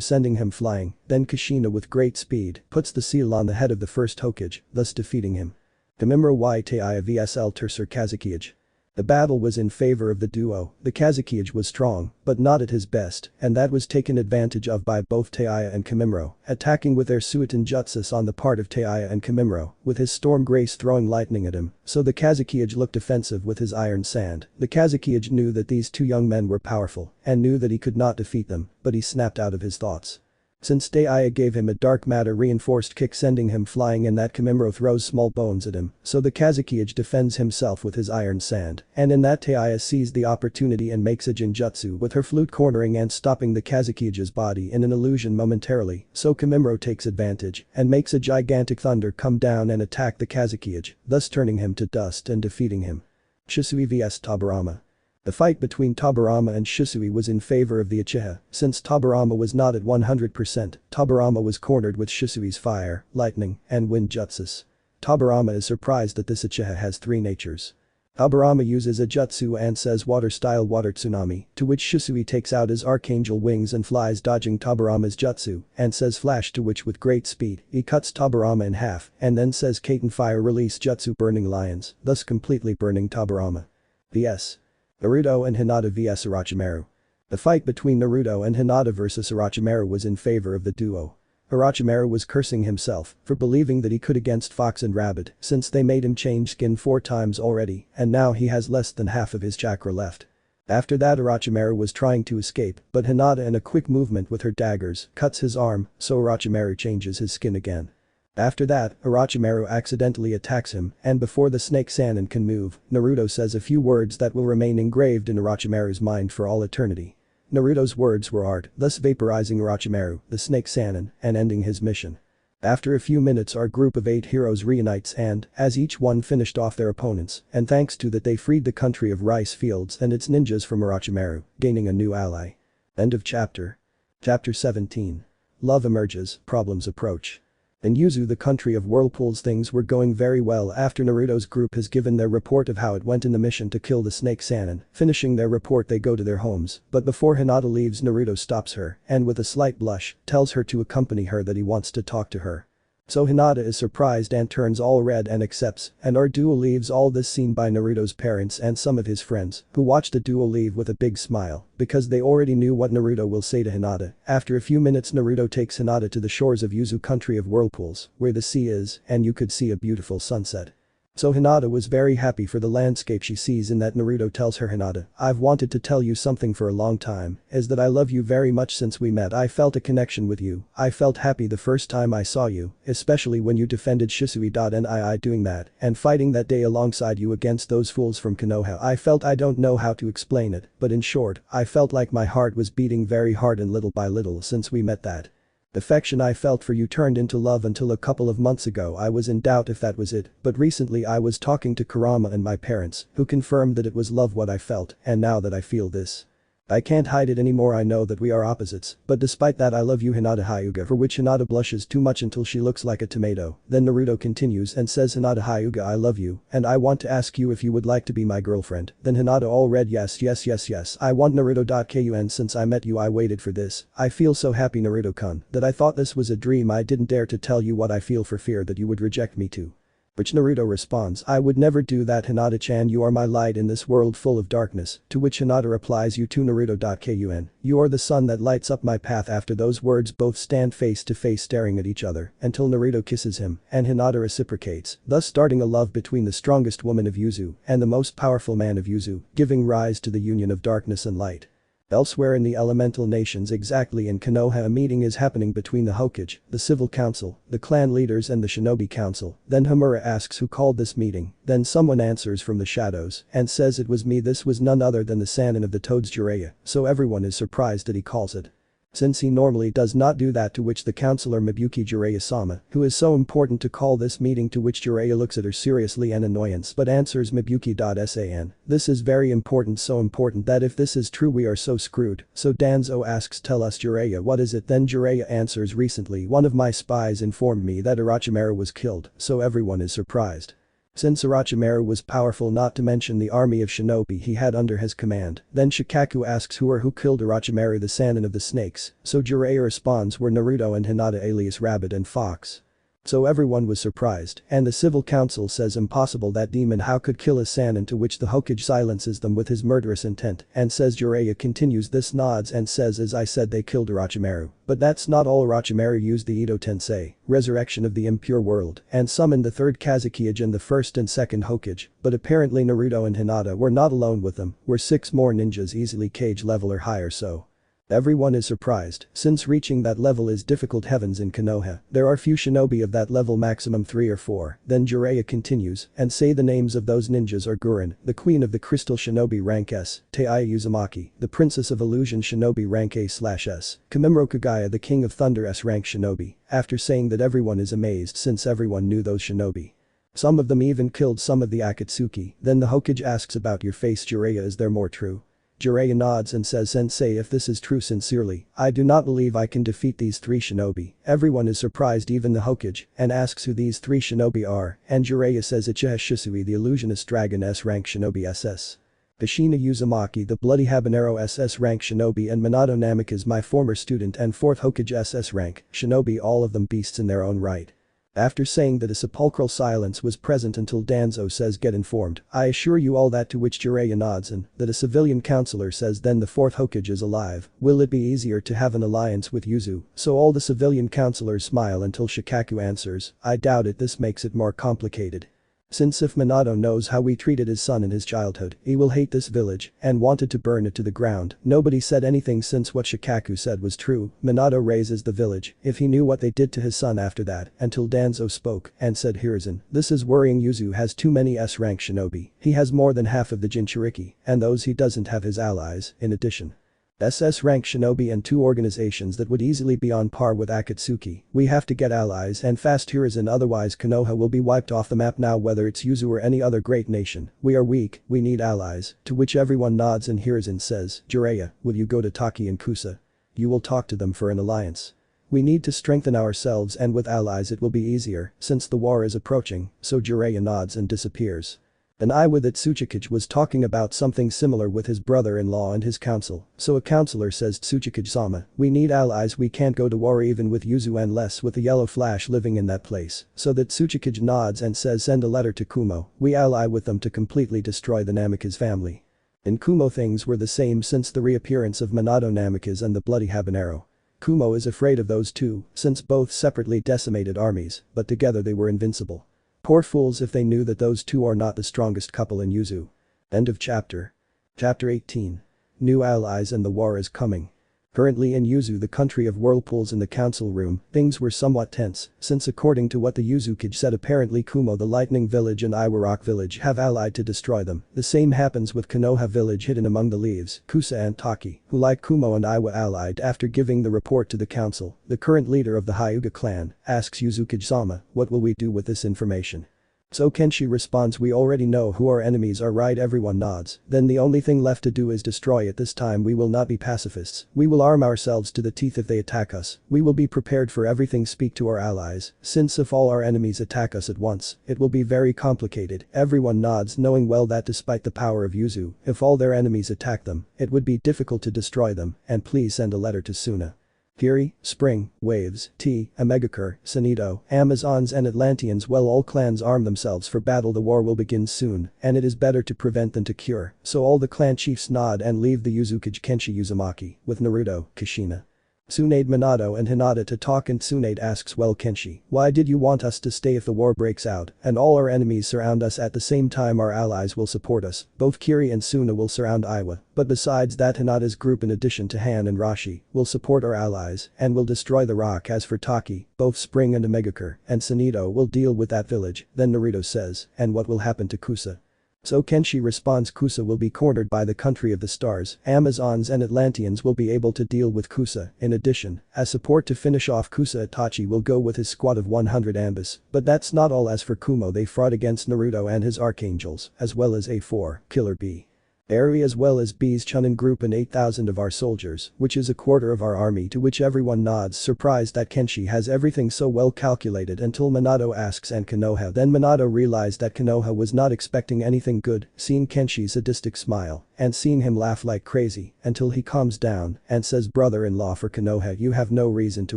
sending him flying, then Kushina with great speed puts the seal on the head of the first Hokage, thus defeating him. Kamimura y Taiya vs El Tercer Kazekage. The battle was in favor of the duo. The Kazekage was strong, but not at his best, and that was taken advantage of by both Taiya and Kamimura, attacking with their Suiton Jutsus on the part of Taiya and Kamimura, with his Storm Grace throwing lightning at him, so the Kazekage looked offensive with his Iron Sand. The Kazekage knew that these two young men were powerful, and knew that he could not defeat them, but he snapped out of his thoughts. Since Taiya gave him a dark matter reinforced kick sending him flying and that Kamimura throws small bones at him, so the Kazekage defends himself with his Iron Sand, and in that Taiya sees the opportunity and makes a Jinjutsu with her flute cornering and stopping the Kazekage's body in an illusion momentarily, so Kamimura takes advantage and makes a gigantic thunder come down and attack the Kazekage, thus turning him to dust and defeating him. Shisui vs Tobirama. The fight between Tobirama and Shisui was in favor of the Uchiha, since Tobirama was not at 100%, Tobirama was cornered with Shisui's fire, lightning, and wind jutsus. Tobirama is surprised that this Uchiha has three natures. Tobirama uses a jutsu and says water-style water tsunami, to which Shisui takes out his archangel wings and flies dodging Tobirama's jutsu, and says flash, to which with great speed, he cuts Tobirama in half, and then says Kaiten fire release jutsu burning lions, thus completely burning Tobirama. vs. Naruto and Hinata vs Orochimaru. The fight between Naruto and Hinata vs Orochimaru was in favor of the duo. Orochimaru was cursing himself for believing that he could against Fox and Rabbit since they made him change skin 4 times already and now he has less than half of his chakra left. After that Orochimaru was trying to escape but Hinata in a quick movement with her daggers cuts his arm so Orochimaru changes his skin again. After that, Orochimaru accidentally attacks him, and before the Snake Sannin can move, Naruto says a few words that will remain engraved in Orochimaru's mind for all eternity. Naruto's words were art, thus vaporizing Orochimaru, the Snake Sannin, and ending his mission. After a few minutes our group of 8 heroes reunites and, as each one finished off their opponents, and thanks to that they freed the country of rice fields and its ninjas from Orochimaru, gaining a new ally. End of chapter. Chapter 17. Love emerges, problems approach. In Yuzu, the country of whirlpools, things were going very well after Naruto's group has given their report of how it went in the mission to kill the Snake Sannin. Finishing their report they go to their homes, but before Hinata leaves Naruto stops her and with a slight blush tells her to accompany her, that he wants to talk to her. So Hinata is surprised and turns all red and accepts, and our duo leaves. All this seen by Naruto's parents and some of his friends, who watch the duo leave with a big smile, because they already knew what Naruto will say to Hinata. After a few minutes Naruto takes Hinata to the shores of Yuzu, country of whirlpools, where the sea is, and you could see a beautiful sunset. So Hinata was very happy for the landscape she sees. In that Naruto tells her, "Hinata, I've wanted to tell you something for a long time, is that I love you very much. Since we met I felt a connection with you, I felt happy the first time I saw you, especially when you defended Shisui.nii doing that, and fighting that day alongside you against those fools from Konoha. I felt, I don't know how to explain it, but in short, I felt like my heart was beating very hard, and little by little since we met that affection I felt for you turned into love. Until a couple of months ago I was in doubt if that was it, but recently I was talking to Kurama and my parents, who confirmed that it was love what I felt, and now that I feel this, I can't hide it anymore. I know that we are opposites, but despite that I love you, Hinata Hyuga." For which Hinata blushes too much until she looks like a tomato. Then Naruto continues and says, "Hinata Hyuga, I love you, and I want to ask you if you would like to be my girlfriend." Then Hinata all red, "Yes, yes, yes, yes, I want Naruto.kun. Since I met you I waited for this. I feel so happy, Naruto-kun, that I thought this was a dream. I didn't dare to tell you what I feel for fear that you would reject me too." Which Naruto responds, "I would never do that, Hinata-chan, you are my light in this world full of darkness." To which Hinata replies, "You too, Naruto.kun. You are the sun that lights up my path." After those words both stand face to face staring at each other until Naruto kisses him and Hinata reciprocates, thus starting a love between the strongest woman of Yuzu and the most powerful man of Yuzu, giving rise to the union of darkness and light. Elsewhere in the elemental nations, exactly in Konoha, a meeting is happening between the Hokage, the civil council, the clan leaders and the shinobi council. Then Homura asks who called this meeting, then someone answers from the shadows and says it was me. This was none other than the Sannin of the Toads, Jiraiya, so everyone is surprised that he calls it. Since he normally does not do that, to which the counselor Mabuki Jiraiya-sama, who is so important to call this meeting, to which Jiraiya looks at her seriously and annoyance but answers Mabuki.san. This is very important, so important that if this is true we are so screwed. So Danzo asks, tell us Jiraiya, what is it? Then Jiraiya answers, recently one of my spies informed me that Orochimaru was killed, so everyone is surprised. Since Orochimaru was powerful, not to mention the army of shinobi he had under his command. Then Shikaku asks who killed Orochimaru, the Sannin of the Snakes, so Jiraiya responds, were Naruto and Hinata alias Rabbit and Fox. So everyone was surprised, and the civil council says impossible, that demon how could kill a Sannin, to which the Hokage silences them with his murderous intent and says Jiraiya continues this, nods and says, as I said, they killed Orochimaru. But that's not all. Orochimaru used the Edo Tensei, resurrection of the impure world, and summoned the third Kazekage and the first and second Hokage, but apparently Naruto and Hinata were not alone with them, were 6 more ninjas easily Kage level or higher, so everyone is surprised, since reaching that level is difficult. Heavens, in Konoha, there are few shinobi of that level, maximum 3 or 4. Then Jiraiya continues, and say the names of those ninjas are Guren, the queen of the crystal shinobi rank S, Teiya Uzumaki, the princess of illusion shinobi rank A/S, Kamimuro Kagaya, the king of thunder S rank shinobi. After saying that, everyone is amazed since everyone knew those shinobi. Some of them even killed some of the Akatsuki. Then the Hokage asks, about your face Jiraiya, is there more true? Jiraiya nods and says, sensei, if this is true sincerely, I do not believe I can defeat these 3 shinobi. Everyone is surprised, even the Hokage, and asks who these 3 shinobi are, and Jiraiya says Uchiha Shisui, the illusionist dragon S rank shinobi SS. Ashina Uzumaki, the bloody habanero SS rank shinobi, and Minato Namikaze, my former student and 4th Hokage SS rank shinobi, all of them beasts in their own right. After saying that a sepulchral silence was present until Danzo says, get informed, I assure you all that, to which Jiraiya nods, and that a civilian counselor says, then the 4th Hokage is alive. Will it be easier to have an alliance with Yuzu? So all the civilian counselors smile until Shikaku answers, I doubt it, this makes it more complicated. Since if Minato knows how we treated his son in his childhood, he will hate this village and wanted to burn it to the ground. Nobody said anything since what Shikaku said was true. Minato raises the village if he knew what they did to his son after that, until Danzo spoke and said, Hiruzen, this is worrying. Yuzu has too many S-rank shinobi. He has more than half of the Jinchuriki, and those he doesn't have his allies, in addition. SS rank shinobi and 2 organizations that would easily be on par with Akatsuki. We have to get allies and fast, Hiruzen, otherwise Konoha will be wiped off the map now, whether it's Yuzu or any other great nation. We are weak, we need allies, to which everyone nods and Hiruzen says, Jiraiya, will you go to Taki and Kusa? You will talk to them for an alliance. We need to strengthen ourselves, and with allies it will be easier since the war is approaching, so Jiraiya nods and disappears. And I with it, Tsuchikage was talking about something similar with his brother-in-law and his council, so a counselor says, Tsuchikage-sama, we need allies, we can't go to war even with Yuzu unless with a yellow flash living in that place, so that Tsuchikage nods and says, send a letter to Kumo, we ally with them to completely destroy the Namikaze family. In Kumo things were the same since the reappearance of Minato Namikaze and the bloody habanero. Kumo is afraid of those two, since both separately decimated armies, but together they were invincible. Poor fools if they knew that those two are not the strongest couple in Yuzu. End of chapter. Chapter 18. New allies and the war is coming. Currently in Yuzu, the country of whirlpools, in the council room, things were somewhat tense, since according to what the Uzukage said, apparently Kumo the Lightning Village and Iwa Rock Village have allied to destroy them. The same happens with Konoha Village hidden among the leaves, Kusa and Taki, who like Kumo and Iwa allied. After giving the report to the council, the current leader of the Hyuga clan asks Uzukage-sama, what will we do with this information? So Kenshi responds, we already know who our enemies are, right? Everyone nods. Then the only thing left to do is destroy it. This time we will not be pacifists. We will arm ourselves to the teeth if they attack us. We will be prepared for everything. Speak to our allies, since if all our enemies attack us at once, it will be very complicated. Everyone nods, knowing well that despite the power of Yuzu, if all their enemies attack them, it would be difficult to destroy them, and please send a letter to Suna. Fury, Spring, Waves, T, Amegakure, Sanido, Amazons and Atlanteans. Well, all clans arm themselves for battle. The war will begin soon, and it is better to prevent than to cure, so all the clan chiefs nod and leave the Uzukage Kenshi Uzumaki with Naruto, Kushina, Tsunade, Minato and Hinata to talk, and Tsunade asks, well Kenshi, why did you want us to stay if the war breaks out and all our enemies surround us at the same time? Our allies will support us, both Kiri and Suna will surround Iwa, but besides that Hinata's group in addition to Han and Rashi will support our allies and will destroy the rock. As for Taki, both Spring and Amegakure and Sanido will deal with that village. Then Naruto says, and what will happen to Kusa? So Kenshi responds Kusa will be cornered by the country of the stars, Amazons and Atlanteans will be able to deal with Kusa. In addition, as support to finish off Kusa, Itachi will go with his squad of 100 Ambus. But that's not all. As for Kumo, they fought against Naruto and his archangels, as well as A4, Killer B. Eri as well as B's Chunin group and 8,000 of our soldiers, which is a quarter of our army, to which everyone nods, surprised that Kenshi has everything so well calculated until Minato asks and Konoha. Then Minato realized that Konoha was not expecting anything good, seeing Kenshi's sadistic smile and seeing him laugh like crazy until he calms down and says, brother-in-law for Konoha, you have no reason to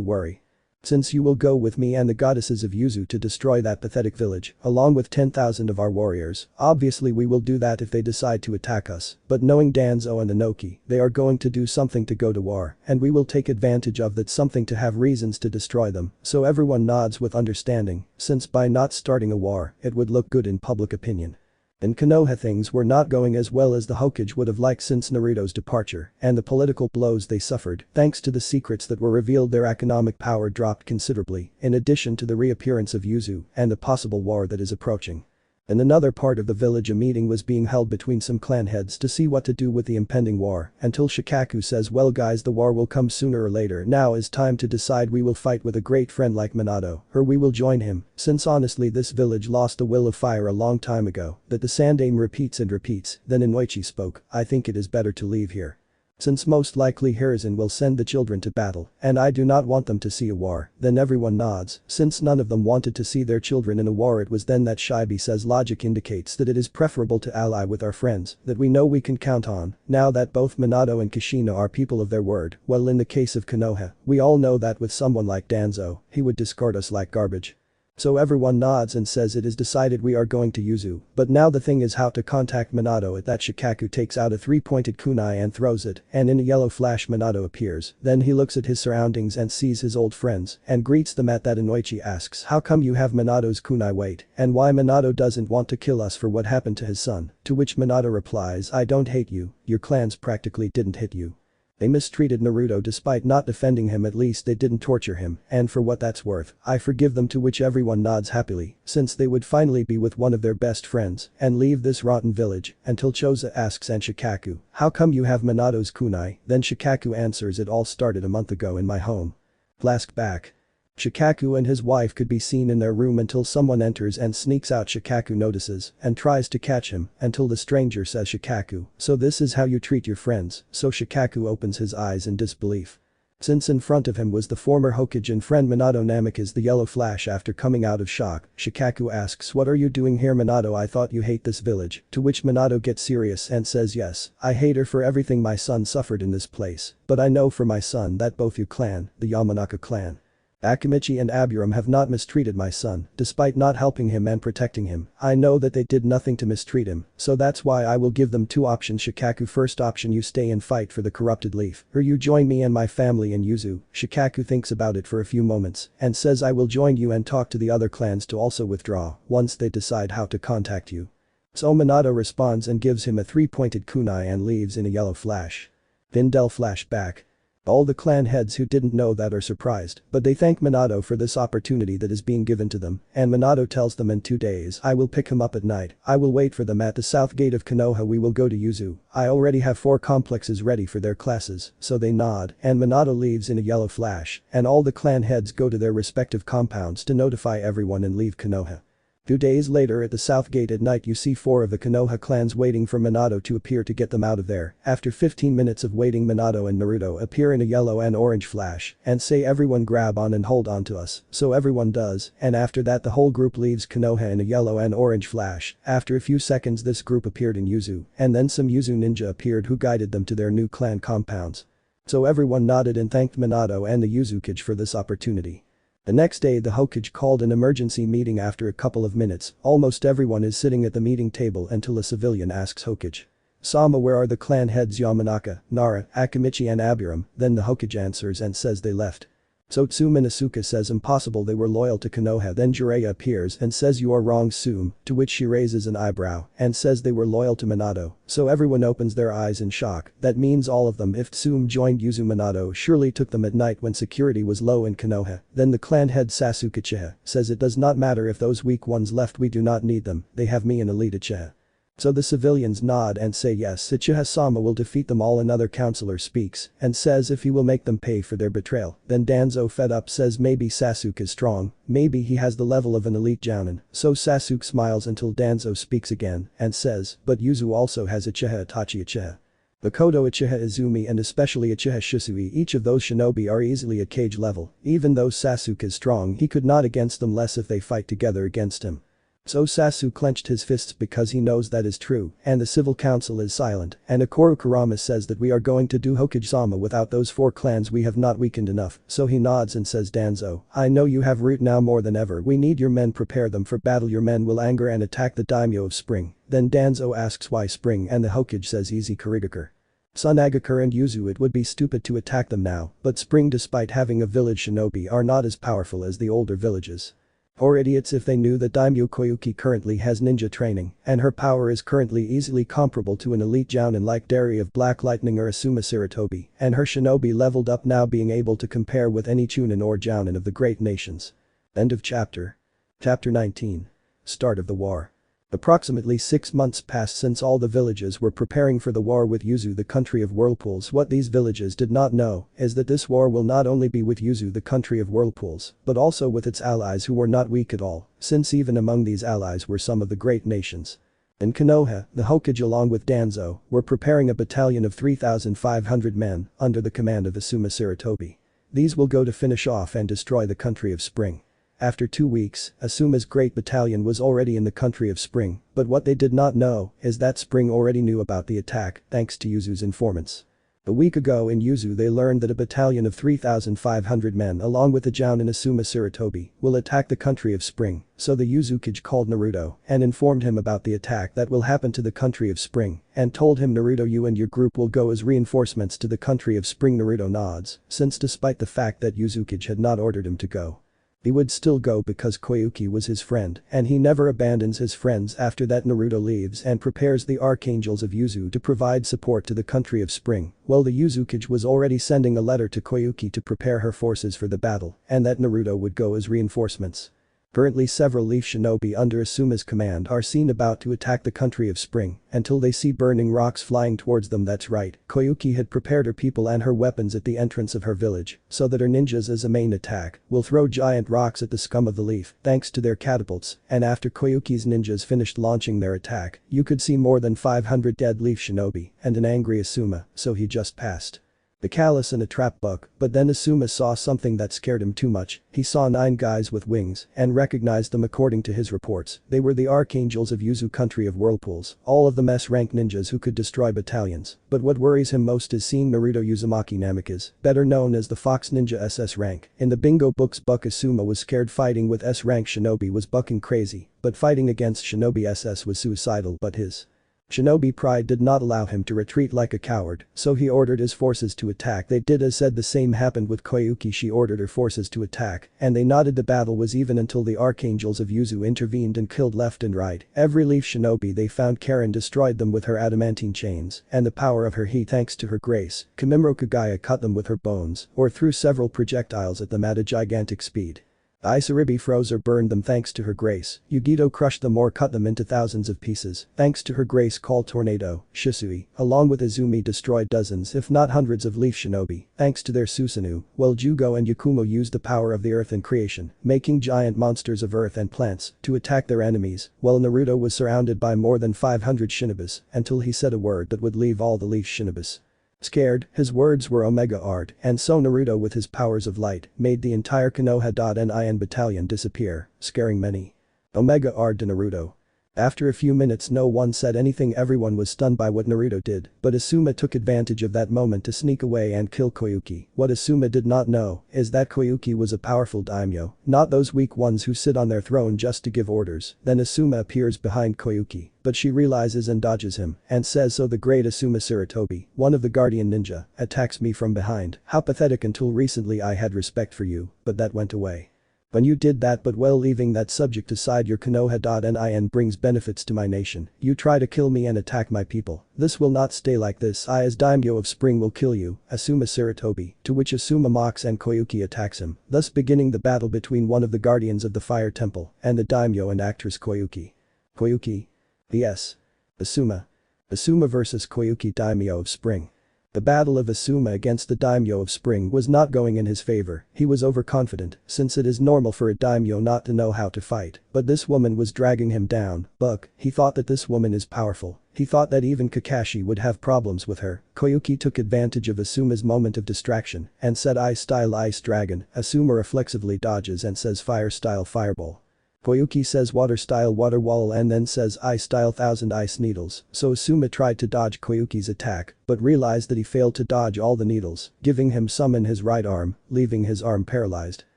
worry. Since you will go with me and the goddesses of Yuzu to destroy that pathetic village, along with 10,000 of our warriors, obviously we will do that if they decide to attack us, but knowing Danzo and Inoki, they are going to do something to go to war, and we will take advantage of that something to have reasons to destroy them. So everyone nods with understanding, since by not starting a war, it would look good in public opinion. In Konoha things were not going as well as the Hokage would have liked since Naruto's departure and the political blows they suffered. Thanks to the secrets that were revealed, their economic power dropped considerably, in addition to the reappearance of Yuzu and the possible war that is approaching. In another part of the village, a meeting was being held between some clan heads to see what to do with the impending war, until Shikaku says, well guys, the war will come sooner or later. Now is time to decide. We will fight with a great friend like Minato, or we will join him, since honestly this village lost the will of fire a long time ago. That the Sandaime repeats and repeats. Then Inoichi spoke, I think it is better to leave here. Since most likely Hiruzen will send the children to battle, and I do not want them to see a war. Then everyone nods, since none of them wanted to see their children in a war. It was then that Shibi says, logic indicates that it is preferable to ally with our friends that we know we can count on. Now that both Minato and Kushina are people of their word, well, in the case of Konoha, we all know that with someone like Danzo, he would discard us like garbage. So everyone nods and says it is decided, we are going to Yuzu. But now the thing is how to contact Minato. At that, Shikaku takes out a 3-pointed kunai and throws it, and in a yellow flash Minato appears. Then he looks at his surroundings and sees his old friends and greets them. At that, Inoichi asks how come you have Minato's kunai weight and why Minato doesn't want to kill us for what happened to his son, to which Minato replies, I don't hate you, your clans practically didn't hit you. They mistreated Naruto despite not defending him, at least they didn't torture him, and for what that's worth, I forgive them, to which everyone nods happily, since they would finally be with one of their best friends and leave this rotten village, until Choza asks and Shikaku, how come you have Minato's kunai? Then Shikaku answers, it all started a month ago in my home. Flashback. Shikaku and his wife could be seen in their room until someone enters and sneaks out. Shikaku notices and tries to catch him until the stranger says, Shikaku, so this is how you treat your friends? So Shikaku opens his eyes in disbelief. Since in front of him was the former Hokage and friend Minato. Namikaze the yellow flash. After coming out of shock, Shikaku asks, what are you doing here Minato? I thought you hate this village, to which Minato gets serious and says, yes, I hate her for everything my son suffered in this place, but I know for my son that both your clan, the Yamanaka clan, Akimichi and Aburam, have not mistreated my son, despite not helping him and protecting him. I know that they did nothing to mistreat him, so that's why I will give them two options. Shikaku, first option, you stay and fight for the corrupted leaf, or you join me and my family in Yuzu. Shikaku thinks about it for a few moments and says, I will join you and talk to the other clans to also withdraw once they decide how to contact you. So Minato responds and gives him a 3-pointed kunai and leaves in a yellow flash. Vindel flashback. All the clan heads who didn't know that are surprised, but they thank Minato for this opportunity that is being given to them, and Minato tells them, in 2 days I will pick him up at night. I will wait for them at the south gate of Konoha. We will go to Yuzu. I already have 4 complexes ready for their classes. So they nod, and Minato leaves in a yellow flash, and all the clan heads go to their respective compounds to notify everyone and leave Konoha. 2 days later, at the south gate at night, you see 4 of the Konoha clans waiting for Minato to appear to get them out of there. After 15 minutes of waiting, Minato and Naruto appear in a yellow and orange flash and say, everyone grab on and hold on to us. So everyone does, and after that the whole group leaves Konoha in a yellow and orange flash. After a few seconds this group appeared in Yuzu, and then some Yuzu ninja appeared who guided them to their new clan compounds. So everyone nodded and thanked Minato and the Yuzukage for this opportunity. The next day the Hokage called an emergency meeting. After a couple of minutes, almost everyone is sitting at the meeting table until a civilian asks Hokage, Sama, where are the clan heads Yamanaka, Nara, Akimichi and Aburam? Then the Hokage answers and says they left. So Tsume Inosuke says impossible, they were loyal to Konoha. Then Jiraiya appears and says you are wrong Tsume, to which she raises an eyebrow and says they were loyal to Minato. So everyone opens their eyes in shock. That means all of them. If Tsume joined Yuzu, Minato surely took them at night when security was low in Konoha. Then the clan head Sasuke Uchiha says it does not matter if those weak ones left, we do not need them, they have me and Elite Uchiha. So the civilians nod and say yes, Uchiha-sama will defeat them all. Another counselor speaks and says if he will make them pay for their betrayal. Then Danzo, fed up, says maybe Sasuke is strong, maybe he has the level of an elite jounin. So Sasuke smiles until Danzo speaks again and says, but Yuzu also has Uchiha, Itachi Uchiha, Makoto Uchiha, Izumi, and especially Uchiha Shisui. Each of those shinobi are easily at cage level. Even though Sasuke is strong, he could not against them less if they fight together against him. So Sasuke clenched his fists because he knows that is true, and the civil council is silent, and Ikoru Kurama says that we are going to do Hokage-sama without those 4 clans. We have not weakened enough. So he nods and says, Danzo, I know you have root now more than ever. We need your men. Prepare them for battle. Your men will anger and attack the daimyo of Spring. Then Danzo asks why Spring, and the Hokage says easy, Kurigakure, Son Agakure and Yuzu. It would be stupid to attack them now, but Spring, despite having a village shinobi, are not as powerful as the older villages. Or idiots if they knew that Daimyo Koyuki currently has ninja training, and her power is currently easily comparable to an elite jounin like Dari of Black Lightning or Asuma Sarutobi, and her shinobi leveled up now, being able to compare with any chunin or jounin of the great nations. End of chapter. Chapter 19. Start of the war. Approximately 6 months passed since all the villages were preparing for the war with Yuzu, the country of whirlpools. What these villages did not know is that this war will not only be with Yuzu, the country of whirlpools, but also with its allies who were not weak at all, since even among these allies were some of the great nations. In Konoha, the Hokage along with Danzo were preparing a battalion of 3,500 men under the command of Asuma Sarutobi. These will go to finish off and destroy the country of Spring. After 2 weeks, Asuma's great battalion was already in the country of Spring, but what they did not know is that Spring already knew about the attack thanks to Yuzu's informants. A week ago in Yuzu they learned that a battalion of 3,500 men along with the jounin Asuma Sarutobi will attack the country of Spring, so the Uzukage called Naruto and informed him about the attack that will happen to the country of Spring and told him, Naruto, you and your group will go as reinforcements to the country of Spring. Naruto nods, since despite the fact that Uzukage had not ordered him to go, he would still go because Koyuki was his friend and he never abandons his friends. After that Naruto leaves and prepares the archangels of Yuzu to provide support to the country of Spring, while the Uzukage was already sending a letter to Koyuki to prepare her forces for the battle and that Naruto would go as reinforcements. Currently several leaf shinobi under Asuma's command are seen about to attack the country of Spring until they see burning rocks flying towards them. That's right, Koyuki had prepared her people and her weapons at the entrance of her village so that her ninjas as a main attack will throw giant rocks at the scum of the leaf thanks to their catapults, and after Koyuki's ninjas finished launching their attack, you could see more than 500 dead leaf shinobi and an angry Asuma, so he just passed the callus in a trap book, but then Asuma saw something that scared him too much. He saw 9 guys with wings and recognized them. According to his reports, they were the archangels of Yuzu, country of whirlpools, all of them S-rank ninjas who could destroy battalions. But what worries him most is seeing Naruto Uzumaki Namikaze, better known as the Fox Ninja SS rank. In the bingo books Buck Asuma was scared. Fighting with S-rank shinobi was bucking crazy, but fighting against shinobi SS was suicidal. But his shinobi pride did not allow him to retreat like a coward, so he ordered his forces to attack. They did as said. The same happened with Koyuki. She ordered her forces to attack, and they nodded. The battle was even until the archangels of Yuzu intervened and killed left and right every leaf shinobi they found. Karen destroyed them with her adamantine chains and the power of her heat. Thanks to her grace, Kamimuro Kagaya cut them with her bones or threw several projectiles at them at a gigantic speed. Isaribi froze or burned them thanks to her grace. Yugito crushed them or cut them into thousands of pieces thanks to her grace called Tornado. Shisui, along with Izumi, destroyed dozens if not hundreds of leaf shinobi thanks to their Susanoo, while Jugo and Yakumo used the power of the earth and creation, making giant monsters of earth and plants to attack their enemies, while Naruto was surrounded by more than 500 shinobis until he said a word that would leave all the leaf shinobis scared. His words were Omega Art, and so Naruto with his powers of light made the entire Konoha.nin battalion disappear, scaring many. Omega Art to Naruto. After a few minutes no one said anything. Everyone was stunned by what Naruto did, but Asuma took advantage of that moment to sneak away and kill Koyuki. What Asuma did not know is that Koyuki was a powerful daimyo, not those weak ones who sit on their throne just to give orders. Then Asuma appears behind Koyuki, but she realizes and dodges him and says, so the great Asuma Sarutobi, one of the guardian ninja, attacks me from behind. How pathetic. Until recently I had respect for you, but that went away when you did that. But well, leaving that subject aside, your Konoha.nin brings benefits to my nation. You try to kill me and attack my people. This will not stay like this. I as daimyo of Spring will kill you, Asuma Sarutobi, to which Asuma mocks and Koyuki attacks him, thus beginning the battle between one of the guardians of the fire temple and the daimyo and actress Koyuki. Koyuki? Yes. Asuma. Asuma vs Koyuki Daimyo of Spring. The battle of Asuma against the daimyo of Spring was not going in his favor. He was overconfident, since it is normal for a daimyo not to know how to fight, but this woman was dragging him down. He thought that this woman is powerful. He thought that even Kakashi would have problems with her. Koyuki took advantage of Asuma's moment of distraction and said Ice-style Ice Dragon. Asuma reflexively dodges and says Fire-style Fireball. Koyuki says Water-style Water Wall and then says Ice-style Thousand Ice Needles, so Asuma tried to dodge Koyuki's attack but realized that he failed to dodge all the needles, giving him some in his right arm, leaving his arm paralyzed.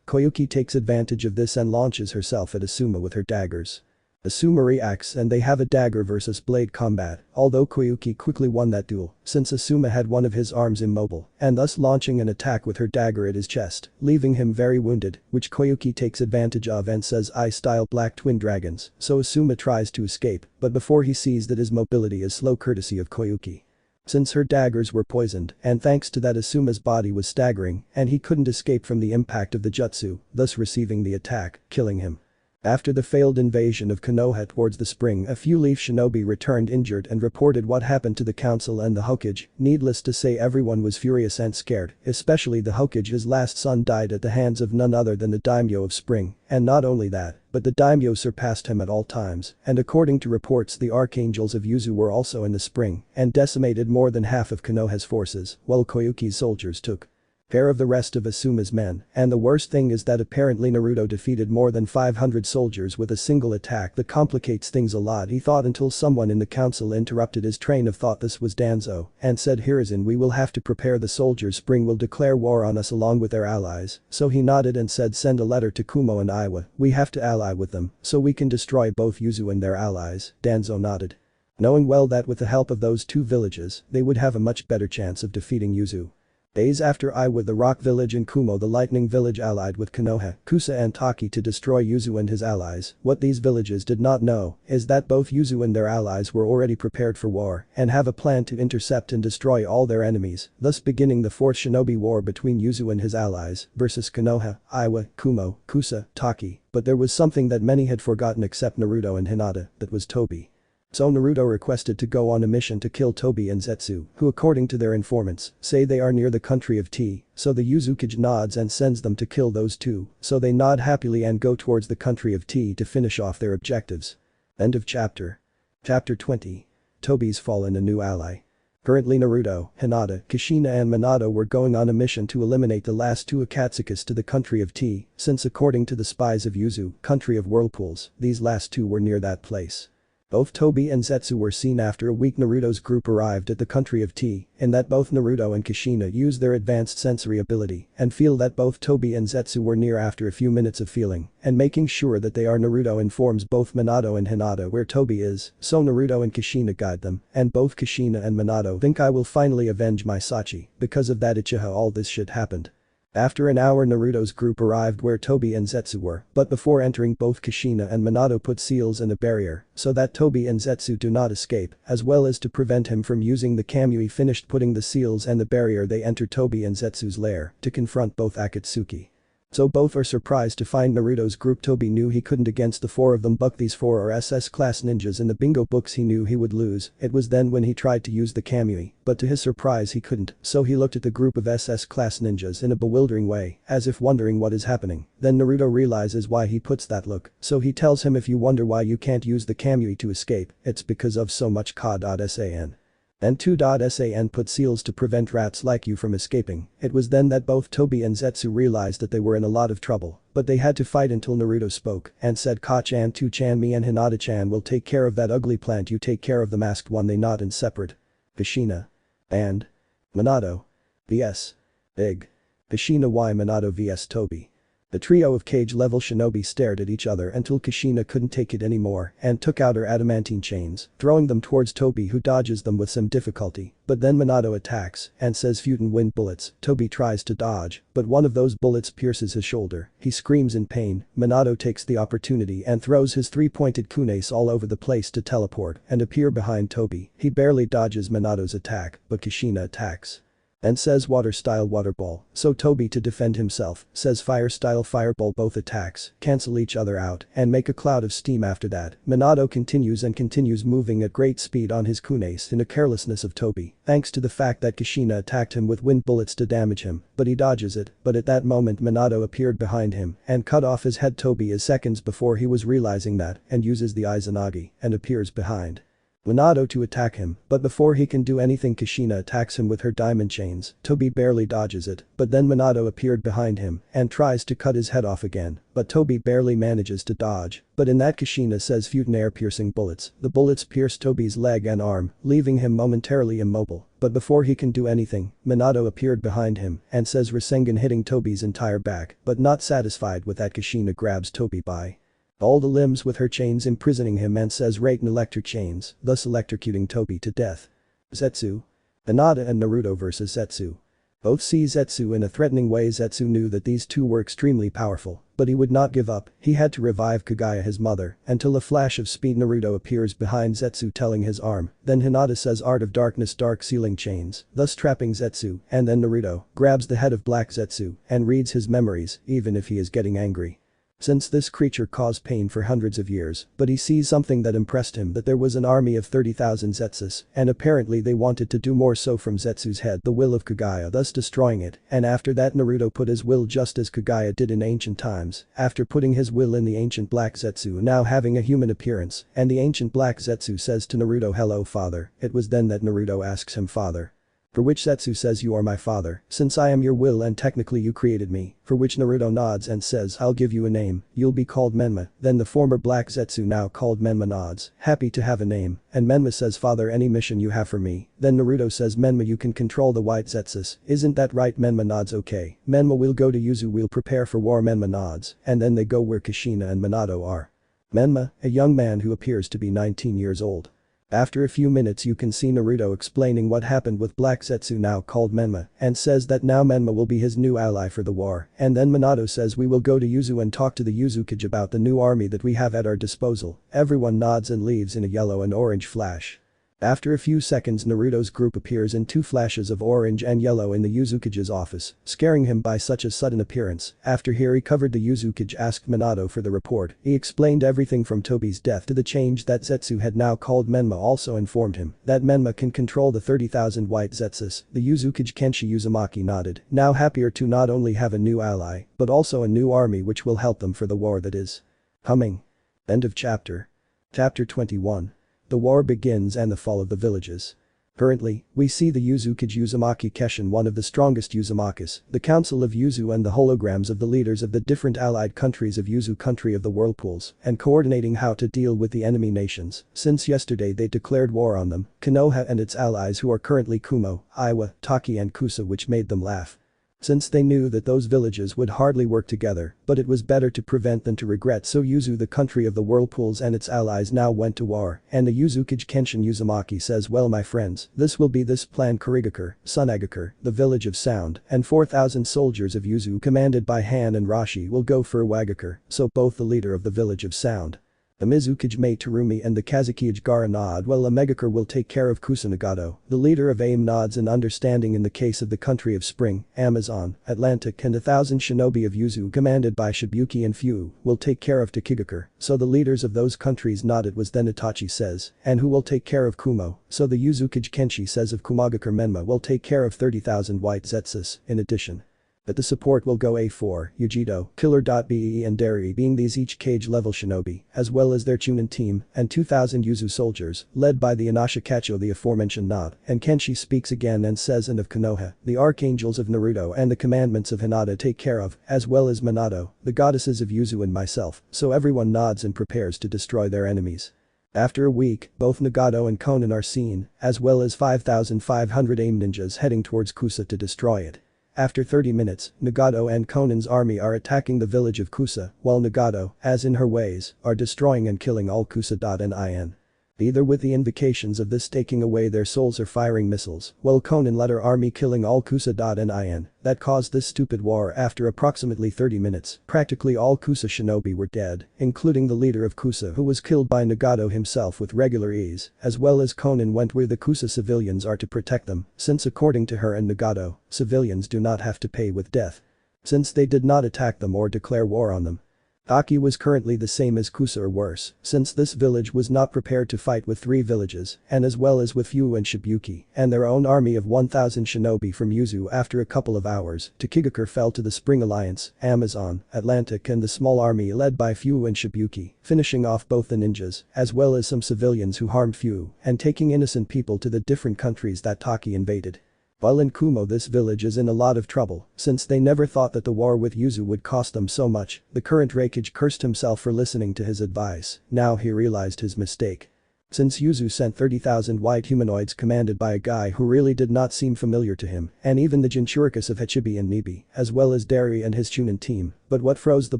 Koyuki takes advantage of this and launches herself at Asuma with her daggers. Asuma reacts and they have a dagger versus blade combat, although Koyuki quickly won that duel since Asuma had one of his arms immobile and thus launching an attack with her dagger at his chest, leaving him very wounded, which Koyuki takes advantage of and says I-style Black Twin Dragons, so Asuma tries to escape, but before he sees that his mobility is slow courtesy of Koyuki. Since her daggers were poisoned and thanks to that Asuma's body was staggering and he couldn't escape from the impact of the jutsu, thus receiving the attack, killing him. After the failed invasion of Konoha towards the spring, a few Leaf Shinobi returned injured and reported what happened to the council and the Hokage. Needless to say, everyone was furious and scared, especially the Hokage. His last son died at the hands of none other than the daimyo of Spring, and not only that, but the daimyo surpassed him at all times, and according to reports the archangels of Yuzu were also in the spring and decimated more than half of Konoha's forces, while Koyuki's soldiers took care of the rest of Asuma's men, and the worst thing is that apparently Naruto defeated more than 500 soldiers with a single attack. That complicates things a lot, he thought, until someone in the council interrupted his train of thought. This was Danzo, and said Hiruzen, we will have to prepare the soldiers. Spring will declare war on us along with their allies, so he nodded and said send a letter to Kumo and Iwa, we have to ally with them, so we can destroy both Yuzu and their allies. Danzo nodded, knowing well that with the help of those two villages, they would have a much better chance of defeating Yuzu. Days after, Iwa the Rock Village and Kumo the Lightning Village allied with Konoha, Kusa and Taki to destroy Yuzu and his allies. What these villages did not know is that both Yuzu and their allies were already prepared for war and have a plan to intercept and destroy all their enemies, thus beginning the Fourth Shinobi War between Yuzu and his allies versus Konoha, Iwa, Kumo, Kusa, Taki. But there was something that many had forgotten except Naruto and Hinata, that was Tobi. So Naruto requested to go on a mission to kill Tobi and Zetsu, who according to their informants, say they are near the country of tea, so the Uzukage nods and sends them to kill those two, so they nod happily and go towards the country of tea to finish off their objectives. End of chapter. Chapter 20. Tobi's fallen a new ally. Currently Naruto, Hinata, Kushina and Minato were going on a mission to eliminate the last two Akatsukas to the country of tea, since according to the spies of Yuzu, country of whirlpools, these last two were near that place. Both Tobi and Zetsu were seen after a week. Naruto's group arrived at the country of tea, in that both Naruto and Kushina used their advanced sensory ability and feel that both Tobi and Zetsu were near after a few minutes of feeling and making sure that they are. Naruto informs both Minato and Hinata where Tobi is, so Naruto and Kushina guide them, and both Kushina and Minato think I will finally avenge my Sachi, because of that Uchiha all this shit happened. After an hour Naruto's group arrived where Tobi and Zetsu were, but before entering both Kushina and Minato put seals in a barrier so that Tobi and Zetsu do not escape, as well as to prevent him from using the Kamui. Finished putting the seals and the barrier, they enter Tobi and Zetsu's lair to confront both Akatsuki. So both are surprised to find Naruto's group. Tobi knew he couldn't against the four of them, but these four are SS class ninjas in the bingo books. He knew he would lose. It was then when he tried to use the Kamui, but to his surprise he couldn't, so he looked at the group of SS class ninjas in a bewildering way, as if wondering what is happening. Then Naruto realizes why he puts that look, so he tells him if you wonder why you can't use the Kamui to escape, it's because of so much ka.san. And 2.san put seals to prevent rats like you from escaping. It was then that both Tobi and Zetsu realized that they were in a lot of trouble, but they had to fight until Naruto spoke and said Ka-chan 2-chan me and Hinata-chan will take care of that ugly plant, you take care of the masked one. They nod in separate. Kushina and Minato vs. Big. Kushina y Minato vs Tobi. The trio of cage-level shinobi stared at each other until Kushina couldn't take it anymore and took out her adamantine chains, throwing them towards Tobi, who dodges them with some difficulty, but then Minato attacks and says Futon wind bullets. Tobi tries to dodge, but one of those bullets pierces his shoulder. He screams in pain. Minato takes the opportunity and throws his three-pointed kunes all over the place to teleport and appear behind Tobi. He barely dodges Minato's attack, but Kushina attacks. and says water style water ball, so Toby to defend himself says fire style fireball. Both attacks cancel each other out and make a cloud of steam. After that, Minato continues moving at great speed on his kunes in a carelessness of Toby, thanks to the fact that Kushina attacked him with wind bullets to damage him, but he dodges it. But at that moment Minato appeared behind him and cut off his head. Toby is seconds before he was realizing that and uses the Izanagi and appears behind Minato to attack him, but before he can do anything Kushina attacks him with her diamond chains. Toby barely dodges it, but then Minato appeared behind him and tries to cut his head off again, but Toby barely manages to dodge. But in that Kushina says Futen air-piercing bullets. The bullets pierce Toby's leg and arm, leaving him momentarily immobile. But before he can do anything, Minato appeared behind him and says Rasengan, hitting Toby's entire back, but not satisfied with that, Kushina grabs Toby by all the limbs with her chains, imprisoning him, and says Raten electric chains, thus electrocuting Toby to death. Zetsu. Hinata and Naruto versus Zetsu. Both see Zetsu in a threatening way. Zetsu knew that these two were extremely powerful, but he would not give up. He had to revive Kaguya, his mother, until a flash of speed. Naruto appears behind Zetsu telling his arm, then Hinata says Art of Darkness, dark sealing chains, thus trapping Zetsu, and then Naruto grabs the head of Black Zetsu and reads his memories even if he is getting angry. Since this creature caused pain for hundreds of years, but he sees something that impressed him, that there was an army of 30,000 Zetsus, and apparently they wanted to do more so from Zetsu's head, the will of Kaguya, thus destroying it. And after that Naruto put his will just as Kaguya did in ancient times, after putting his will in the ancient Black Zetsu now having a human appearance, and the ancient Black Zetsu says to Naruto, "Hello father." It was then that Naruto asks him, "Father?" For which Zetsu says, "You are my father, since I am your will and technically you created me." For which Naruto nods and says, "I'll give you a name, you'll be called Menma." Then the former Black Zetsu, now called Menma, nods, happy to have a name, and Menma says, "Father, any mission you have for me?" Then Naruto says, "Menma, you can control the white Zetsus, isn't that right?" Menma nods, "Okay." Menma will go to Yuzu, we'll prepare for war. Menma nods, and then they go where Kushina and Minato are. Menma, a young man who appears to be 19 years old. After a few minutes you can see Naruto explaining what happened with Black Zetsu, now called Menma, and says that now Menma will be his new ally for the war. And then Minato says, "We will go to Yuzu and talk to the Uzukage about the new army that we have at our disposal." Everyone nods and leaves in a yellow and orange flash. After a few seconds Naruto's group appears in two flashes of orange and yellow in the Uzukage's office, scaring him by such a sudden appearance. After he recovered, the Uzukage asked Minato for the report. He explained everything from Toby's death to the change that Zetsu had now called Menma, also informed him that Menma can control the 30,000 white Zetsus. The Uzukage Kenshi Uzumaki nodded, now happier to not only have a new ally, but also a new army which will help them for the war that is coming. End of chapter. Chapter 21. The war begins and the fall of the villages. Currently, we see the Uzukage Uzumaki Keshin, one of the strongest Uzumakas, the Council of Yuzu and the holograms of the leaders of the different allied countries of Yuzu, country of the whirlpools, and coordinating how to deal with the enemy nations. Since yesterday they declared war on them, Konoha and its allies who are currently Kumo, Iwa, Taki and Kusa, which made them laugh. Since they knew that those villages would hardly work together, but it was better to prevent than to regret, so Yuzu, the country of the whirlpools and its allies, now went to war. And the Uzukage Kenshin Uzumaki says, "Well my friends, this will be this plan. Kurigakure, Sunagakure, the village of sound, and 4,000 soldiers of Yuzu commanded by Han and Rashi will go for Iwagakure." So both the leader of the village of sound, the Mizukage Mei Terumi, and the Kazukage Gara nod, while Omegakure will take care of Kusanagato. The leader of AIM nods in understanding. In the case of the country of Spring, Amazon, Atlantic and 1,000 shinobi of Yuzu commanded by Shibuki and Fu will take care of Takigakure. So the leaders of those countries nod. It was then Itachi says, "And who will take care of Kumo?" So the Uzukage Kenshi says of Kumagakure, "Menma will take care of 30,000 white Zetsus." In addition, but the support will go A4, Yujido, Killer.Be and Derry, being these each cage level shinobi, as well as their Chunin team, and 2,000 Yuzu soldiers, led by the Inashikacho, the aforementioned Nod. And Kenshi speaks again and says, "And of Konoha, the archangels of Naruto and the commandments of Hinata take care of, as well as Minato, the goddesses of Yuzu and myself." So everyone nods and prepares to destroy their enemies. After a week, both Nagato and Konan are seen, as well as 5,500 AIM ninjas heading towards Kusa to destroy it. After 30 minutes, Nagato and Konan's army are attacking the village of Kusa, while Nagato, as in her ways, are destroying and killing all Kusa.nin. Either with the invocations of this taking away their souls or firing missiles, while Konan led her army killing all Kusa.nin, that caused this stupid war. After approximately 30 minutes, practically all Kusa shinobi were dead, including the leader of Kusa who was killed by Nagato himself with regular ease, as well as Konan went where the Kusa civilians are to protect them, since according to her and Nagato, civilians do not have to pay with death. Since they did not attack them or declare war on them. Aki was currently the same as Kusa or worse, since this village was not prepared to fight with 3 villages, and as well as with Fu and Shibuki, and their own army of 1,000 shinobi from Yuzu. After a couple of hours, Tokigakure fell to the Spring Alliance, Amazon, Atlantic and the small army led by Fu and Shibuki, finishing off both the ninjas, as well as some civilians who harmed Fu, and taking innocent people to the different countries that Taki invaded. While in Kumo, this village is in a lot of trouble, since they never thought that the war with Yuzu would cost them so much. The current Reikage cursed himself for listening to his advice, now he realized his mistake. Since Yuzu sent 30,000 white humanoids commanded by a guy who really did not seem familiar to him, and even the Jinchuricus of Hachibi and Nibi, as well as Dari and his Chunin team, but what froze the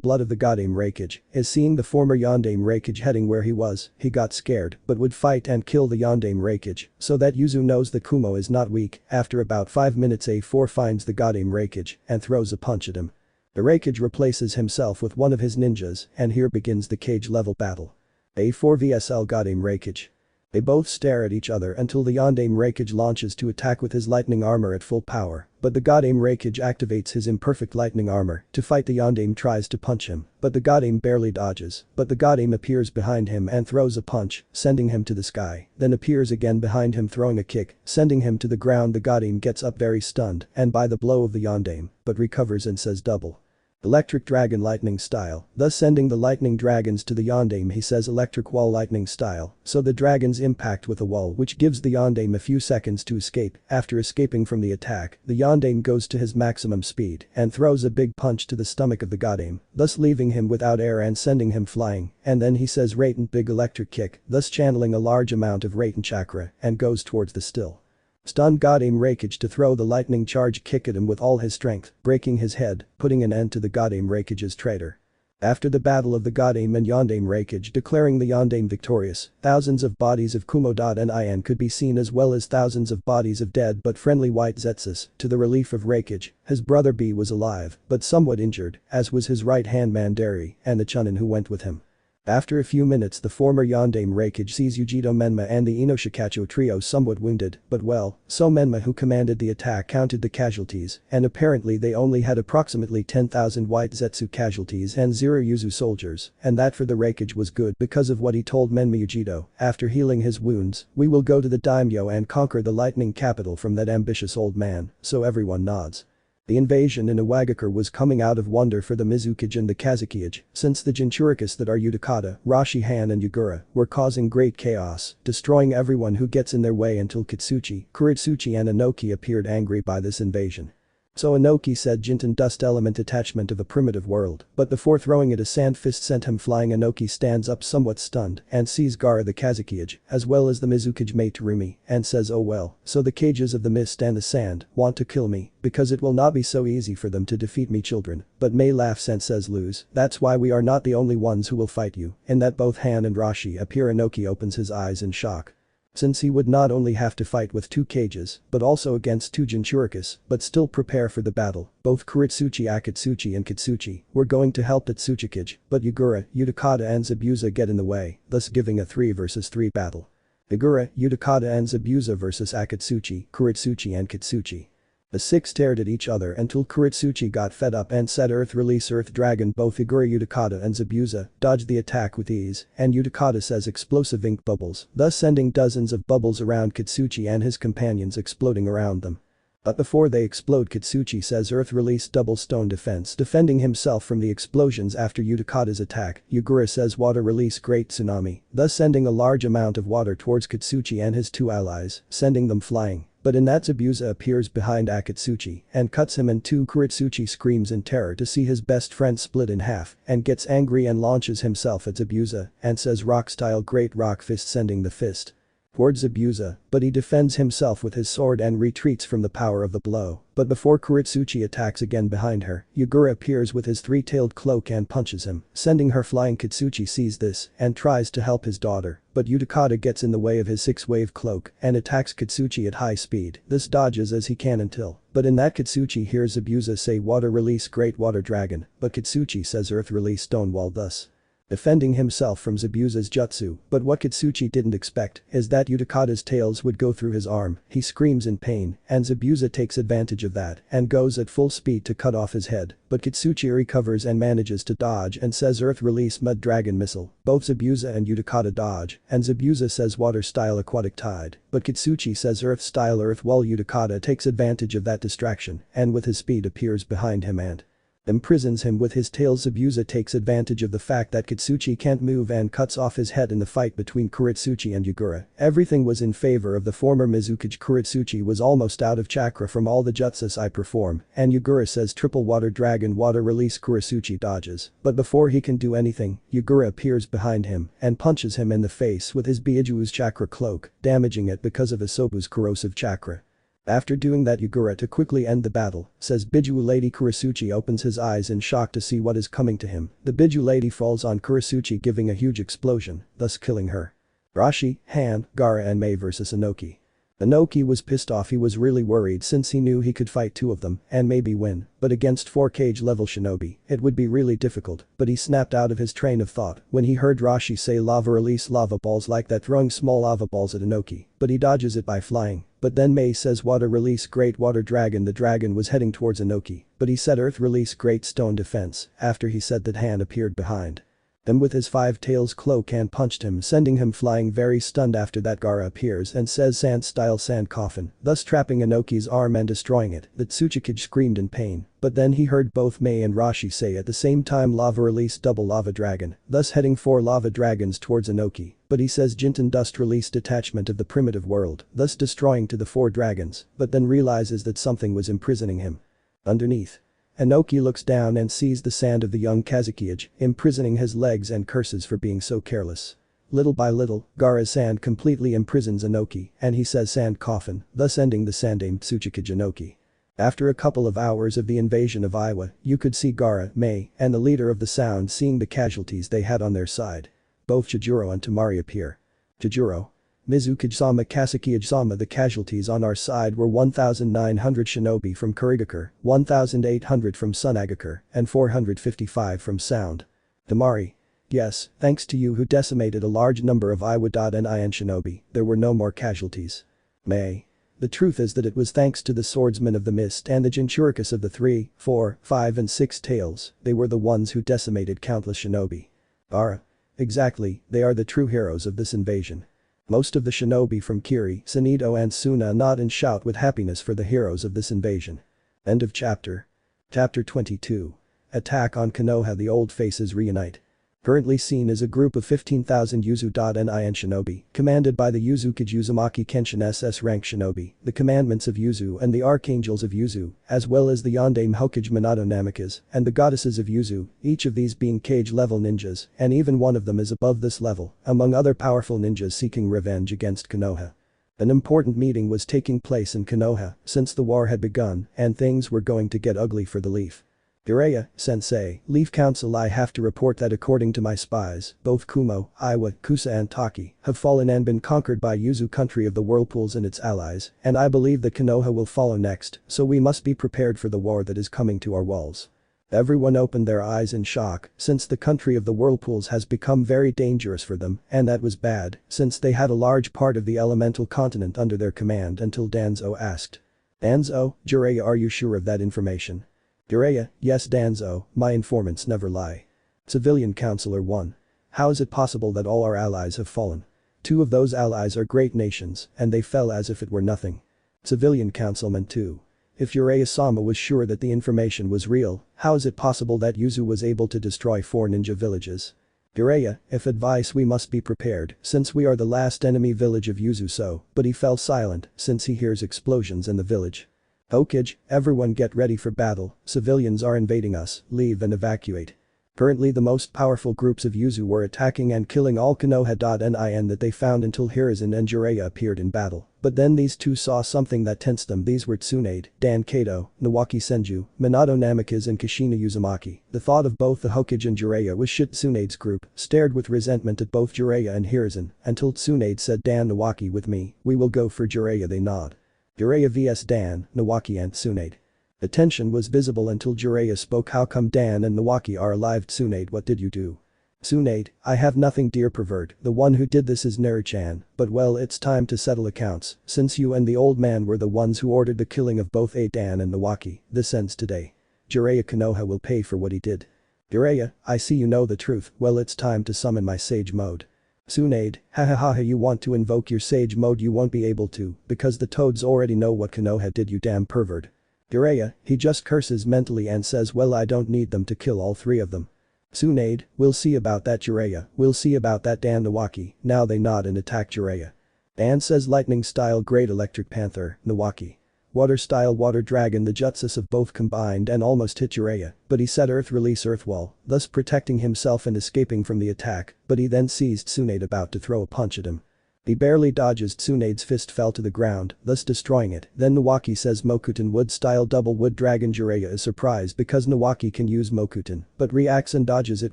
blood of the Godame Reikage is seeing the former Yondaime Reikage heading where he was. He got scared but would fight and kill the Yondaime Reikage, so that Yuzu knows that Kumo is not weak. After about 5 minutes A4 finds the Godame Reikage and throws a punch at him. The Reikage replaces himself with one of his ninjas, and here begins the cage level battle. A4 vs L Godame Reikage. They both stare at each other until the Yondaime Reikage launches to attack with his lightning armor at full power, but the Godame Reikage activates his imperfect lightning armor to fight. The Yondaime tries to punch him, but the Godame barely dodges, but the Godame appears behind him and throws a punch, sending him to the sky, then appears again behind him throwing a kick, sending him to the ground. The Godame gets up very stunned and by the blow of the Yondaime, but recovers and says double. Electric Dragon Lightning Style, thus sending the lightning dragons to the Yondaime. He says Electric Wall Lightning Style, so the dragons impact with a wall which gives the Yondaime a few seconds to escape. After escaping from the attack, the Yondaime goes to his maximum speed and throws a big punch to the stomach of the Godame, thus leaving him without air and sending him flying, and then he says Raten Big Electric Kick, thus channeling a large amount of Raten chakra and goes towards the still stunned Godame Reikage to throw the lightning charge kick at him with all his strength, breaking his head, putting an end to the Godame Reikage's traitor. After the battle of the Godame and Yondaime Reikage declaring the Yondaime victorious, thousands of bodies of Kumo.nin could be seen as well as thousands of bodies of dead but friendly white Zetsus. To the relief of Reikage, his brother B was alive, but somewhat injured, as was his right-hand man Dari and the Chunin who went with him. After a few minutes, the former Yondaime Reikage sees Ujido Menma and the Inoshikacho trio somewhat wounded, but well, so Menma who commanded the attack counted the casualties, and apparently they only had approximately 10,000 white Zetsu casualties and 0 Yuzu soldiers, and that for the Reikage was good because of what he told Menma Ujido. After healing his wounds, we will go to the daimyo and conquer the lightning capital from that ambitious old man, so everyone nods. The invasion in Iwagakure was coming out of wonder for the Mizukage and the Kazukage, since the Jinchuricus that are Utakata, Rashihan and Yugura were causing great chaos, destroying everyone who gets in their way until Kitsuchi, Kuritsuchi and Inoki appeared angry by this invasion. So Inoki said Jinten dust element attachment of a primitive world, but before throwing it a sand fist sent him flying. Inoki stands up somewhat stunned and sees Gaara the Kazukage, as well as the Mizukage mate Terumi, and says oh well, so the cages of the mist and the sand want to kill me, because it will not be so easy for them to defeat me children, but Mei laughs and says lose, that's why we are not the only ones who will fight you. In that both Han and Rashi appear. Inoki opens his eyes in shock. Since he would not only have to fight with 2 cages, but also against 2 Jinchuricus, but still prepare for the battle, both Kuritsuchi Akatsuki and Kitsuchi were going to help Tsuchikage, but Yugura, Utakata and Zabuza get in the way, thus giving a 3 vs 3 battle. Yugura, Utakata and Zabuza vs Akatsuki, Kuritsuchi and Kitsuchi. The 6 stared at each other until Kuritsuchi got fed up and said Earth release Earth Dragon. Both Yugura, Utakata and Zabuza dodged the attack with ease, and Utakata says explosive ink bubbles, thus sending dozens of bubbles around Kitsuchi and his companions exploding around them. But before they explode, Kitsuchi says Earth release double stone defense, defending himself from the explosions after Utakata's attack. Yugura says water release great tsunami, thus sending a large amount of water towards Kitsuchi and his 2 allies, sending them flying. But in that Zabuza appears behind Akatsuki and cuts him in 2. Kuritsuchi screams in terror to see his best friend split in half and gets angry and launches himself at Zabuza and says rock style great rock fist, sending the fist towards Zabuza, but he defends himself with his sword and retreats from the power of the blow. But before Kuretsuchi attacks again behind her, Yugura appears with his three-tailed cloak and punches him, sending her flying. Kitsuchi sees this and tries to help his daughter, but Utakata gets in the way of his six-wave cloak and attacks Kitsuchi at high speed. This dodges as he can until, but in that Kitsuchi hears Zabuza say water release great water dragon, but Kitsuchi says earth release stone wall, thus defending himself from Zabuza's jutsu. But what Kitsuchi didn't expect is that Utakata's tails would go through his arm. He screams in pain, and Zabuza takes advantage of that and goes at full speed to cut off his head. But Kitsuchi recovers and manages to dodge and says earth release mud dragon missile. Both Zabuza and Utakata dodge, and Zabuza says water style aquatic tide, but Kitsuchi says earth style earth wall. Utakata takes advantage of that distraction and with his speed appears behind him and imprisons him with his tail. Zabuza takes advantage of the fact that Kitsuchi can't move and cuts off his head in the fight between Kuretsuchi and Yugura. Everything was in favor of the former Mizukage. Kuretsuchi was almost out of chakra from all the jutsus I perform, and Yugura says triple water dragon water release. Kuretsuchi dodges, but before he can do anything, Yugura appears behind him and punches him in the face with his Byaju's chakra cloak, damaging it because of Isobu's corrosive chakra. After doing that, Yugura, to quickly end the battle, says Biju lady. Kuretsuchi opens his eyes in shock to see what is coming to him. The Biju lady falls on Kuretsuchi, giving a huge explosion, thus killing her. Rashi, Han, Gaara and Mei vs Inoki. Inoki was pissed off. He was really worried since he knew he could fight two of them and maybe win, but against 4 cage level shinobi, it would be really difficult. But he snapped out of his train of thought when he heard Rashi say lava release lava balls like that, throwing small lava balls at Inoki, but he dodges it by flying. But then Mei says water release great water dragon. The dragon was heading towards Inoki, but he said earth release great stone defense after he said that Han appeared behind them with his 5 tails cloak and punched him, sending him flying very stunned. After that, Gaara appears and says sand style sand coffin, thus trapping Inoki's arm and destroying it. The Tsuchikage screamed in pain, but then he heard both Mei and Rashi say at the same time lava release double lava dragon, thus heading 4 lava dragons towards Inoki. But he says Jinten dust release detachment of the primitive world, thus destroying to the 4 dragons, but then realizes that something was imprisoning him underneath. Inoki looks down and sees the sand of the young Kazukiage imprisoning his legs and curses for being so careless. Little by little, Gaara's sand completely imprisons Inoki and he says sand coffin, thus ending the sandame Tsuchikage Inoki. After a couple of hours of the invasion of Iwa, you could see Gaara, Mei, and the leader of the sound seeing the casualties they had on their side. Both Chijuro and Temari appear. Chijuro. Mizukage-sama Kazukiage-sama. The casualties on our side were 1,900 shinobi from Kurigakure, 1,800 from Sunagakure, and 455 from Sound. Temari. Yes, thanks to you who decimated a large number of Iwa and Ian shinobi, there were no more casualties. Mei. The truth is that it was thanks to the swordsmen of the mist and the Jinchuricus of the 3, 4, 5 and 6 tails, they were the ones who decimated countless shinobi. Gaara. Exactly, they are the true heroes of this invasion. Most of the shinobi from Kiri, Sanito and Suna nod and shout with happiness for the heroes of this invasion. End of chapter. Chapter 22. Attack on Konoha. The old faces reunite. Currently seen as a group of 15,000 Yuzu.Nin shinobi, commanded by the Yuzukage Uzumaki Kenshin SS rank shinobi, the commandments of Yuzu and the archangels of Yuzu, as well as the Yondaime Hokage Minato Namikas, and the goddesses of Yuzu, each of these being cage level ninjas, and even one of them is above this level, among other powerful ninjas seeking revenge against Konoha. An important meeting was taking place in Konoha, since the war had begun, and things were going to get ugly for the Leaf. Jiraiya, Sensei, Leaf Council. I have to report that according to my spies, both Kumo, Iwa, Kusa and Taki have fallen and been conquered by Yuzu country of the Whirlpools and its allies, and I believe that Konoha will follow next, so we must be prepared for the war that is coming to our walls. Everyone opened their eyes in shock, since the country of the Whirlpools has become very dangerous for them, and that was bad, since they had a large part of the elemental continent under their command until Danzo asked. Danzo, Jiraiya, are you sure of that information? Jiraiya, yes Danzo, my informants never lie. Civilian Counselor 1. How is it possible that all our allies have fallen? 2 of those allies are great nations, and they fell as if it were nothing. Civilian Councilman 2. If Jiraiya-sama was sure that the information was real, how is it possible that Yuzu was able to destroy 4 ninja villages? Jiraiya, if advice we must be prepared, since we are the last enemy village of Yuzu so, but he fell silent, since he hears explosions in the village. Hokage, everyone get ready for battle, civilians are invading us, leave and evacuate. Currently the most powerful groups of Yuzu were attacking and killing all Konoha.nin that they found until Hiruzen and Jiraiya appeared in battle. But then these two saw something that tensed them. These were Tsunade, Dan Kato, Nawaki Senju, Minato Namikaze and Kushina Uzumaki. The thought of both the Hokage and Jiraiya was shit. Tsunade's group stared with resentment at both Jiraiya and Hiruzen until Tsunade said, Dan Nawaki with me, we will go for Jiraiya. They nod. Jiraiya vs Dan, Nawaki and Tsunade. The tension was visible until Jiraiya spoke. How come Dan and Nawaki are alive? Tsunade, what did you do? Tsunade, I have nothing dear pervert, the one who did this is Naru-chan, but well it's time to settle accounts, since you and the old man were the ones who ordered the killing of both Dan and Nawaki, this ends today. Jiraiya Konoha will pay for what he did. Jiraiya, I see you know the truth, well it's time to summon my sage mode. Tsunade, hahaha you want to invoke your sage mode you won't be able to, because the toads already know what Konoha did you damn pervert. Jiraiya, he just curses mentally and says well I don't need them to kill all three of them. Tsunade, we'll see about that Jiraiya, we'll see about that Dan Nawaki, now they nod and attack Jiraiya. Dan says lightning style great electric panther, Nawaki. Water style water dragon the jutsus of both combined and almost hit Jiraiya, but he said earth release earth wall, thus protecting himself and escaping from the attack, but he then seized Tsunade about to throw a punch at him. He barely dodges. Tsunade's fist fell to the ground, thus destroying it. Then Nawaki says Mokuton wood style double wood dragon. Jiraiya is surprised because Nawaki can use Mokuton, but reacts and dodges it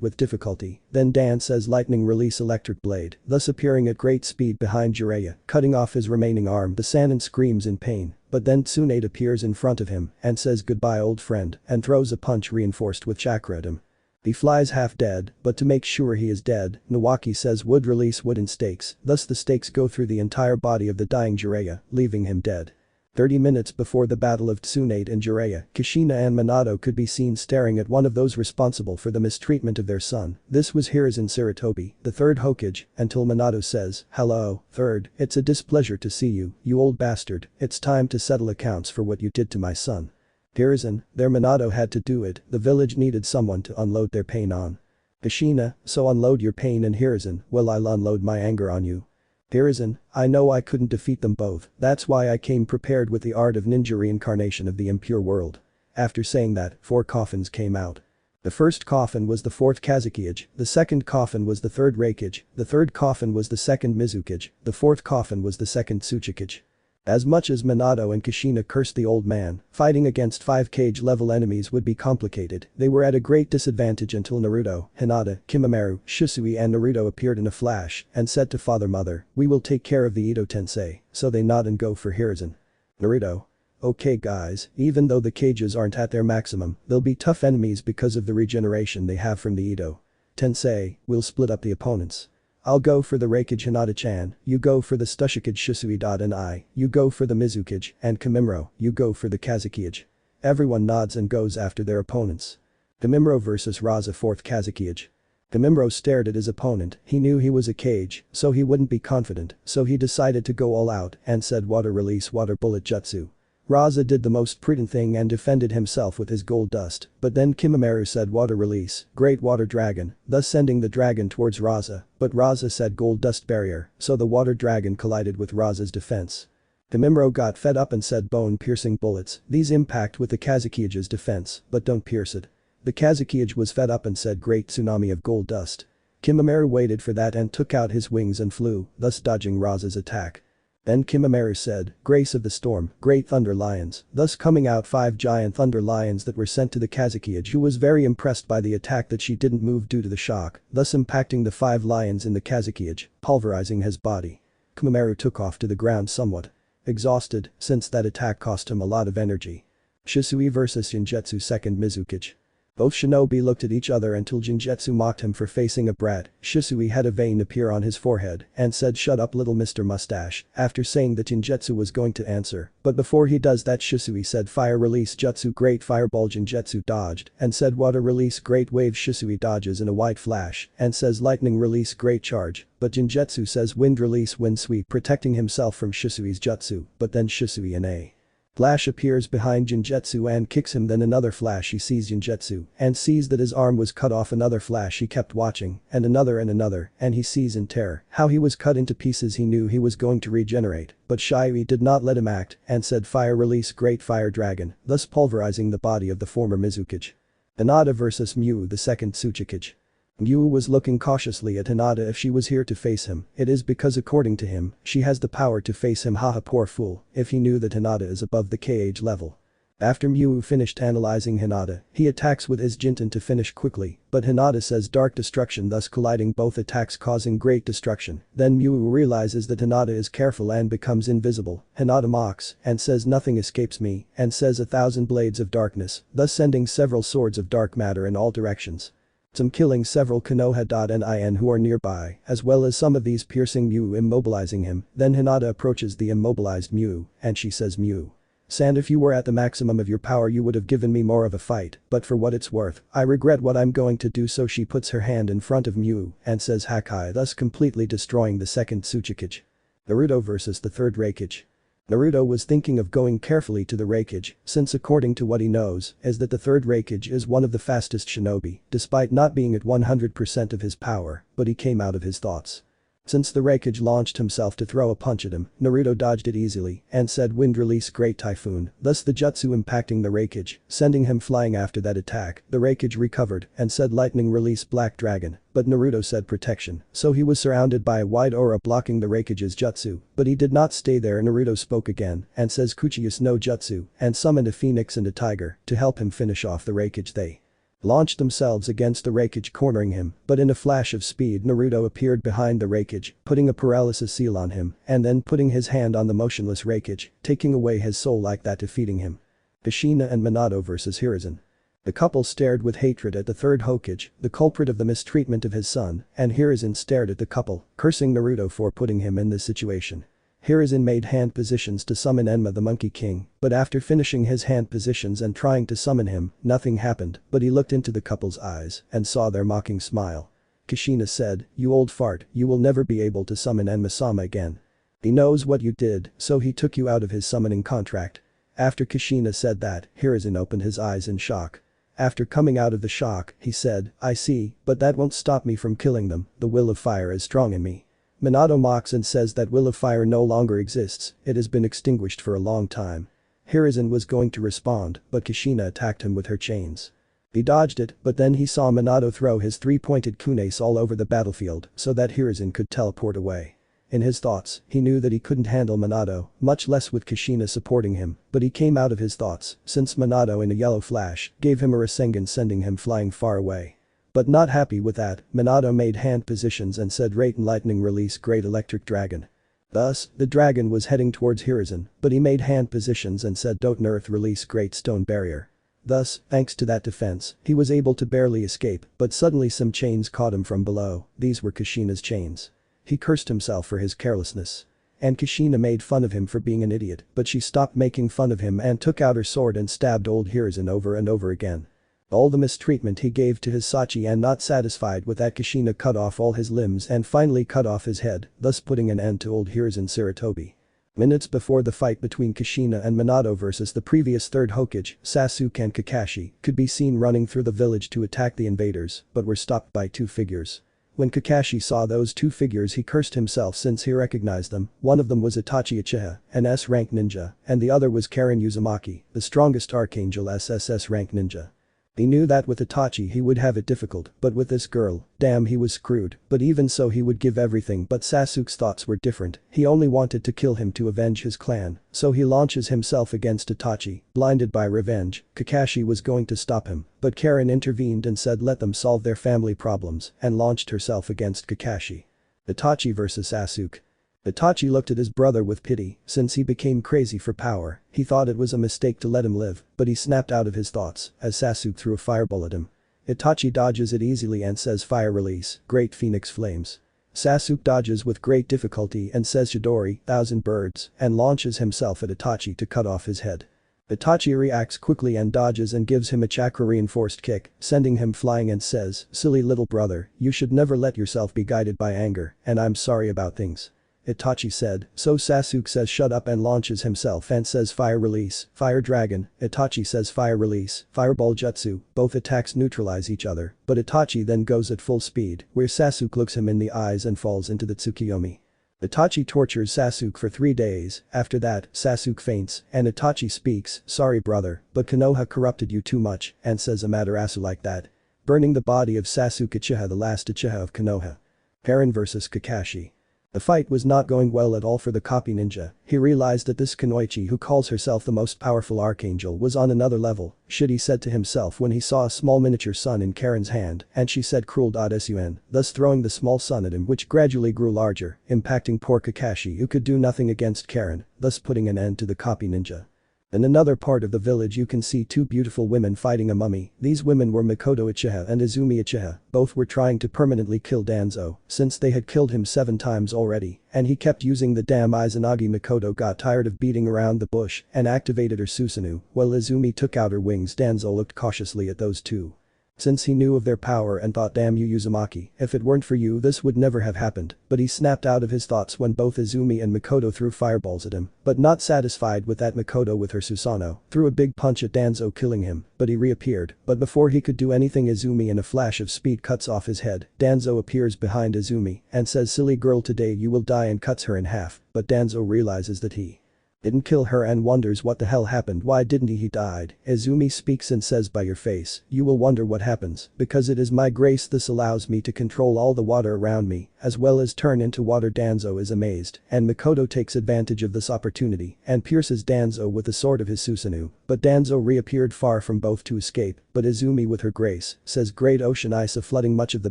with difficulty. Then Dan says lightning release electric blade, thus appearing at great speed behind Jiraiya, cutting off his remaining arm. The Sannin screams in pain, but then Tsunade appears in front of him and says goodbye old friend and throws a punch reinforced with chakra at him. He flies half dead, but to make sure he is dead, Nawaki says wood release wooden stakes, thus the stakes go through the entire body of the dying Jiraiya, leaving him dead. 30 minutes before the battle of Tsunade and Jiraiya, Kushina and Minato could be seen staring at one of those responsible for the mistreatment of their son. This was Hiruzen Sarutobi, the third Hokage, until Minato says, hello, third, it's a displeasure to see you, you old bastard, it's time to settle accounts for what you did to my son. Hiruzen, their Minato had to do it, the village needed someone to unload their pain on. Kushina, so unload your pain and Hiruzen, well I'll unload my anger on you. Hiruzen, I know I couldn't defeat them both, that's why I came prepared with the art of ninja reincarnation of the impure world. After saying that, 4 coffins came out. The first coffin was the 4th Kazekage, the second coffin was the 3rd Reikage, the third coffin was the 2nd Mizukage, the 4th coffin was the 2nd Tsuchikage. As much as Minato and Kushina cursed the old man, fighting against 5 cage level enemies would be complicated. They were at a great disadvantage until Naruto, Hinata, Kimimaro, Shisui and Naruto appeared in a flash and said to Father Mother, we will take care of the Ito Tensei, so they nod and go for Hiruzen. Naruto. Okay guys, even though the cages aren't at their maximum, they'll be tough enemies because of the regeneration they have from the Ito Tensei, we'll split up the opponents. I'll go for the Reikage Hinata-chan, you go for the Stushikage Shisui. And I, you go for the Mizukage, and Kimimaro, you go for the Kazekage. Everyone nods and goes after their opponents. Kimimaro vs Raza 4th Kazekage. Kimimaro stared at his opponent, he knew he was a cage, so he wouldn't be confident, so he decided to go all out and said water release water bullet jutsu. Raza did the most prudent thing and defended himself with his gold dust, but then Kimimaro said water release, great water dragon, thus sending the dragon towards Raza, but Raza said gold dust barrier, so the water dragon collided with Raza's defense. Kimimaro got fed up and said bone-piercing bullets, these impact with the Kazekiage's defense, but don't pierce it. The Kazekiage was fed up and said great tsunami of gold dust. Kimimaro waited for that and took out his wings and flew, thus dodging Raza's attack. Then Kimimaro said, Grace of the Storm, Great Thunder Lions, thus coming out 5 giant thunder lions that were sent to the Kazekiage who was very impressed by the attack that she didn't move due to the shock, thus impacting the 5 lions in the Kazekiage, pulverizing his body. Kimimaro took off to the ground somewhat exhausted since that attack cost him a lot of energy. Shisui vs Jinjetsu 2nd Mizukage. Both shinobi looked at each other until Jinjetsu mocked him for facing a brat. Shisui had a vein appear on his forehead and said shut up little Mr. Mustache after saying that Jinjetsu was going to answer, but before he does that Shisui said fire release jutsu great fireball. Jinjetsu dodged and said water release great wave. Shisui dodges in a white flash and says lightning release great charge, but Jinjetsu says wind release wind sweep protecting himself from Shisui's jutsu, but then Shisui in a flash appears behind Jinjetsu and kicks him. Then another flash he sees Jinjetsu and sees that his arm was cut off. Another flash he kept watching and another and he sees in terror how he was cut into pieces. He knew he was going to regenerate, but Shiui did not let him act and said fire release great fire dragon, thus pulverizing the body of the former Mizukage. Hinata vs Mew the second Tsuchikage. Mew was looking cautiously at Hinata if she was here to face him, it is because according to him, she has the power to face him, haha poor fool, if he knew that Hinata is above the K-age level. After Mew finished analyzing Hinata, he attacks with his Jinten to finish quickly, but Hinata says dark destruction, thus colliding both attacks causing great destruction. Then Mew realizes that Hinata is careful and becomes invisible. Hinata mocks and says nothing escapes me and says 1,000 blades of darkness, thus sending several swords of dark matter in all directions. Some killing several Konoha.nin who are nearby, as well as some of these piercing Mew immobilizing him. Then Hinata approaches the immobilized Mew and she says Mew. San, if you were at the maximum of your power you would have given me more of a fight, but for what it's worth, I regret what I'm going to do, so she puts her hand in front of Mew and says Hakai, thus completely destroying the second Tsuchikage. Naruto vs the third Raikage. Naruto was thinking of going carefully to the Raikage, since according to what he knows, is that the third Raikage is one of the fastest shinobi, despite not being at 100% of his power, but he came out of his thoughts. Since the Raikage launched himself to throw a punch at him, Naruto dodged it easily and said wind release great typhoon, thus the jutsu impacting the Raikage, sending him flying. After that attack, the Raikage recovered and said lightning release black dragon, but Naruto said protection, so he was surrounded by a wide aura blocking the Raikage's jutsu, but he did not stay there. Naruto spoke again and says Kuchiyus no jutsu and summoned a phoenix and a tiger to help him finish off the Raikage. They launched themselves against the Raikage, cornering him, but in a flash of speed Naruto appeared behind the Raikage, putting a paralysis seal on him and then putting his hand on the motionless Raikage, taking away his soul like that, defeating him. Kushina and Minato vs Hiruzen. The couple stared with hatred at the third Hokage, the culprit of the mistreatment of his son, and Hiruzen stared at the couple, cursing Naruto for putting him in this situation. Hiruzen made hand positions to summon Enma the Monkey King, but after finishing his hand positions and trying to summon him, nothing happened, but he looked into the couple's eyes and saw their mocking smile. Kushina said, "You old fart, you will never be able to summon Enma-sama again. He knows what you did, so he took you out of his summoning contract." After Kushina said that, Hiruzen opened his eyes in shock. After coming out of the shock, he said, "I see, but that won't stop me from killing them, the will of fire is strong in me." Minato mocks and says that will of fire no longer exists, it has been extinguished for a long time. Hiruzen was going to respond, but Kushina attacked him with her chains. He dodged it, but then he saw Minato throw his three-pointed kunes all over the battlefield so that Hiruzen could teleport away. In his thoughts, he knew that he couldn't handle Minato, much less with Kushina supporting him, but he came out of his thoughts since Minato in a yellow flash gave him a Rasengan, sending him flying far away. But not happy with that, Minato made hand positions and said Raiden lightning release great electric dragon. Thus, the dragon was heading towards Hiruzen, but he made hand positions and said Doten earth release great stone barrier. Thus, thanks to that defense, he was able to barely escape, but suddenly some chains caught him from below, these were Kushina's chains. He cursed himself for his carelessness. And Kushina made fun of him for being an idiot, but she stopped making fun of him and took out her sword and stabbed old Hiruzen over and over again. All the mistreatment he gave to his Sachi, and not satisfied with that, Kushina cut off all his limbs and finally cut off his head, thus putting an end to old Hiruzen Sarutobi. Minutes before the fight between Kushina and Minato versus the previous third Hokage, Sasuke and Kakashi could be seen running through the village to attack the invaders, but were stopped by two figures. When Kakashi saw those two figures he cursed himself since he recognized them. One of them was Itachi Uchiha, an S-rank ninja, and the other was Karen Uzumaki, the strongest Archangel SSS rank ninja. He knew that with Itachi he would have it difficult, but with this girl, damn, he was screwed, but even so he would give everything. But Sasuke's thoughts were different, he only wanted to kill him to avenge his clan, so he launches himself against Itachi, blinded by revenge. Kakashi was going to stop him, but Karen intervened and said let them solve their family problems and launched herself against Kakashi. Itachi vs Sasuke. Itachi looked at his brother with pity, since he became crazy for power, he thought it was a mistake to let him live, but he snapped out of his thoughts as Sasuke threw a fireball at him. Itachi dodges it easily and says fire release, great phoenix flames. Sasuke dodges with great difficulty and says Chidori, 1,000 birds, and launches himself at Itachi to cut off his head. Itachi reacts quickly and dodges and gives him a chakra reinforced kick, sending him flying and says, silly little brother, you should never let yourself be guided by anger, and I'm sorry about things. Itachi said, so Sasuke says shut up and launches himself and says fire release, fire dragon. Itachi says fire release, fireball jutsu, both attacks neutralize each other, but Itachi then goes at full speed, where Sasuke looks him in the eyes and falls into the Tsukiyomi. Itachi tortures Sasuke for 3 days, after that, Sasuke faints, and Itachi speaks, "Sorry brother, but Konoha corrupted you too much," and says Amaterasu like that. Burning the body of Sasuke Uchiha, the last Uchiha of Konoha. Harem vs Kakashi. The fight was not going well at all for the copy ninja. He realized that this Kunoichi, who calls herself the most powerful archangel, was on another level, shit, he said to himself when he saw a small miniature sun in Karen's hand, and she said cruel.sun, thus throwing the small sun at him, which gradually grew larger, impacting poor Kakashi, who could do nothing against Karen, thus putting an end to the copy ninja. In another part of the village you can see 2 beautiful women fighting a mummy. These women were Makoto Uchiha and Izumi Uchiha. Both were trying to permanently kill Danzo, since they had killed him 7 times already, and he kept using the damn Izanagi. Makoto got tired of beating around the bush and activated her Susanoo, while Izumi took out her wings. Danzo looked cautiously at those two. Since he knew of their power and thought, damn you Uzumaki, if it weren't for you this would never have happened, but he snapped out of his thoughts when both Izumi and Makoto threw fireballs at him, but not satisfied with that, Makoto with her Susanoo threw a big punch at Danzo, killing him, but he reappeared, but before he could do anything Izumi in a flash of speed cuts off his head. Danzo appears behind Izumi and says, "Silly girl, today you will die," and cuts her in half, but Danzo realizes that he didn't kill her and wonders what the hell happened, why didn't he died. Izumi speaks and says, "By your face, you will wonder what happens, because it is my grace, this allows me to control all the water around me, as well as turn into water." Danzo is amazed, and Makoto takes advantage of this opportunity and pierces Danzo with the sword of his Susanoo, but Danzo reappeared far from both to escape, but Izumi with her grace says, "Great ocean ice," flooding much of the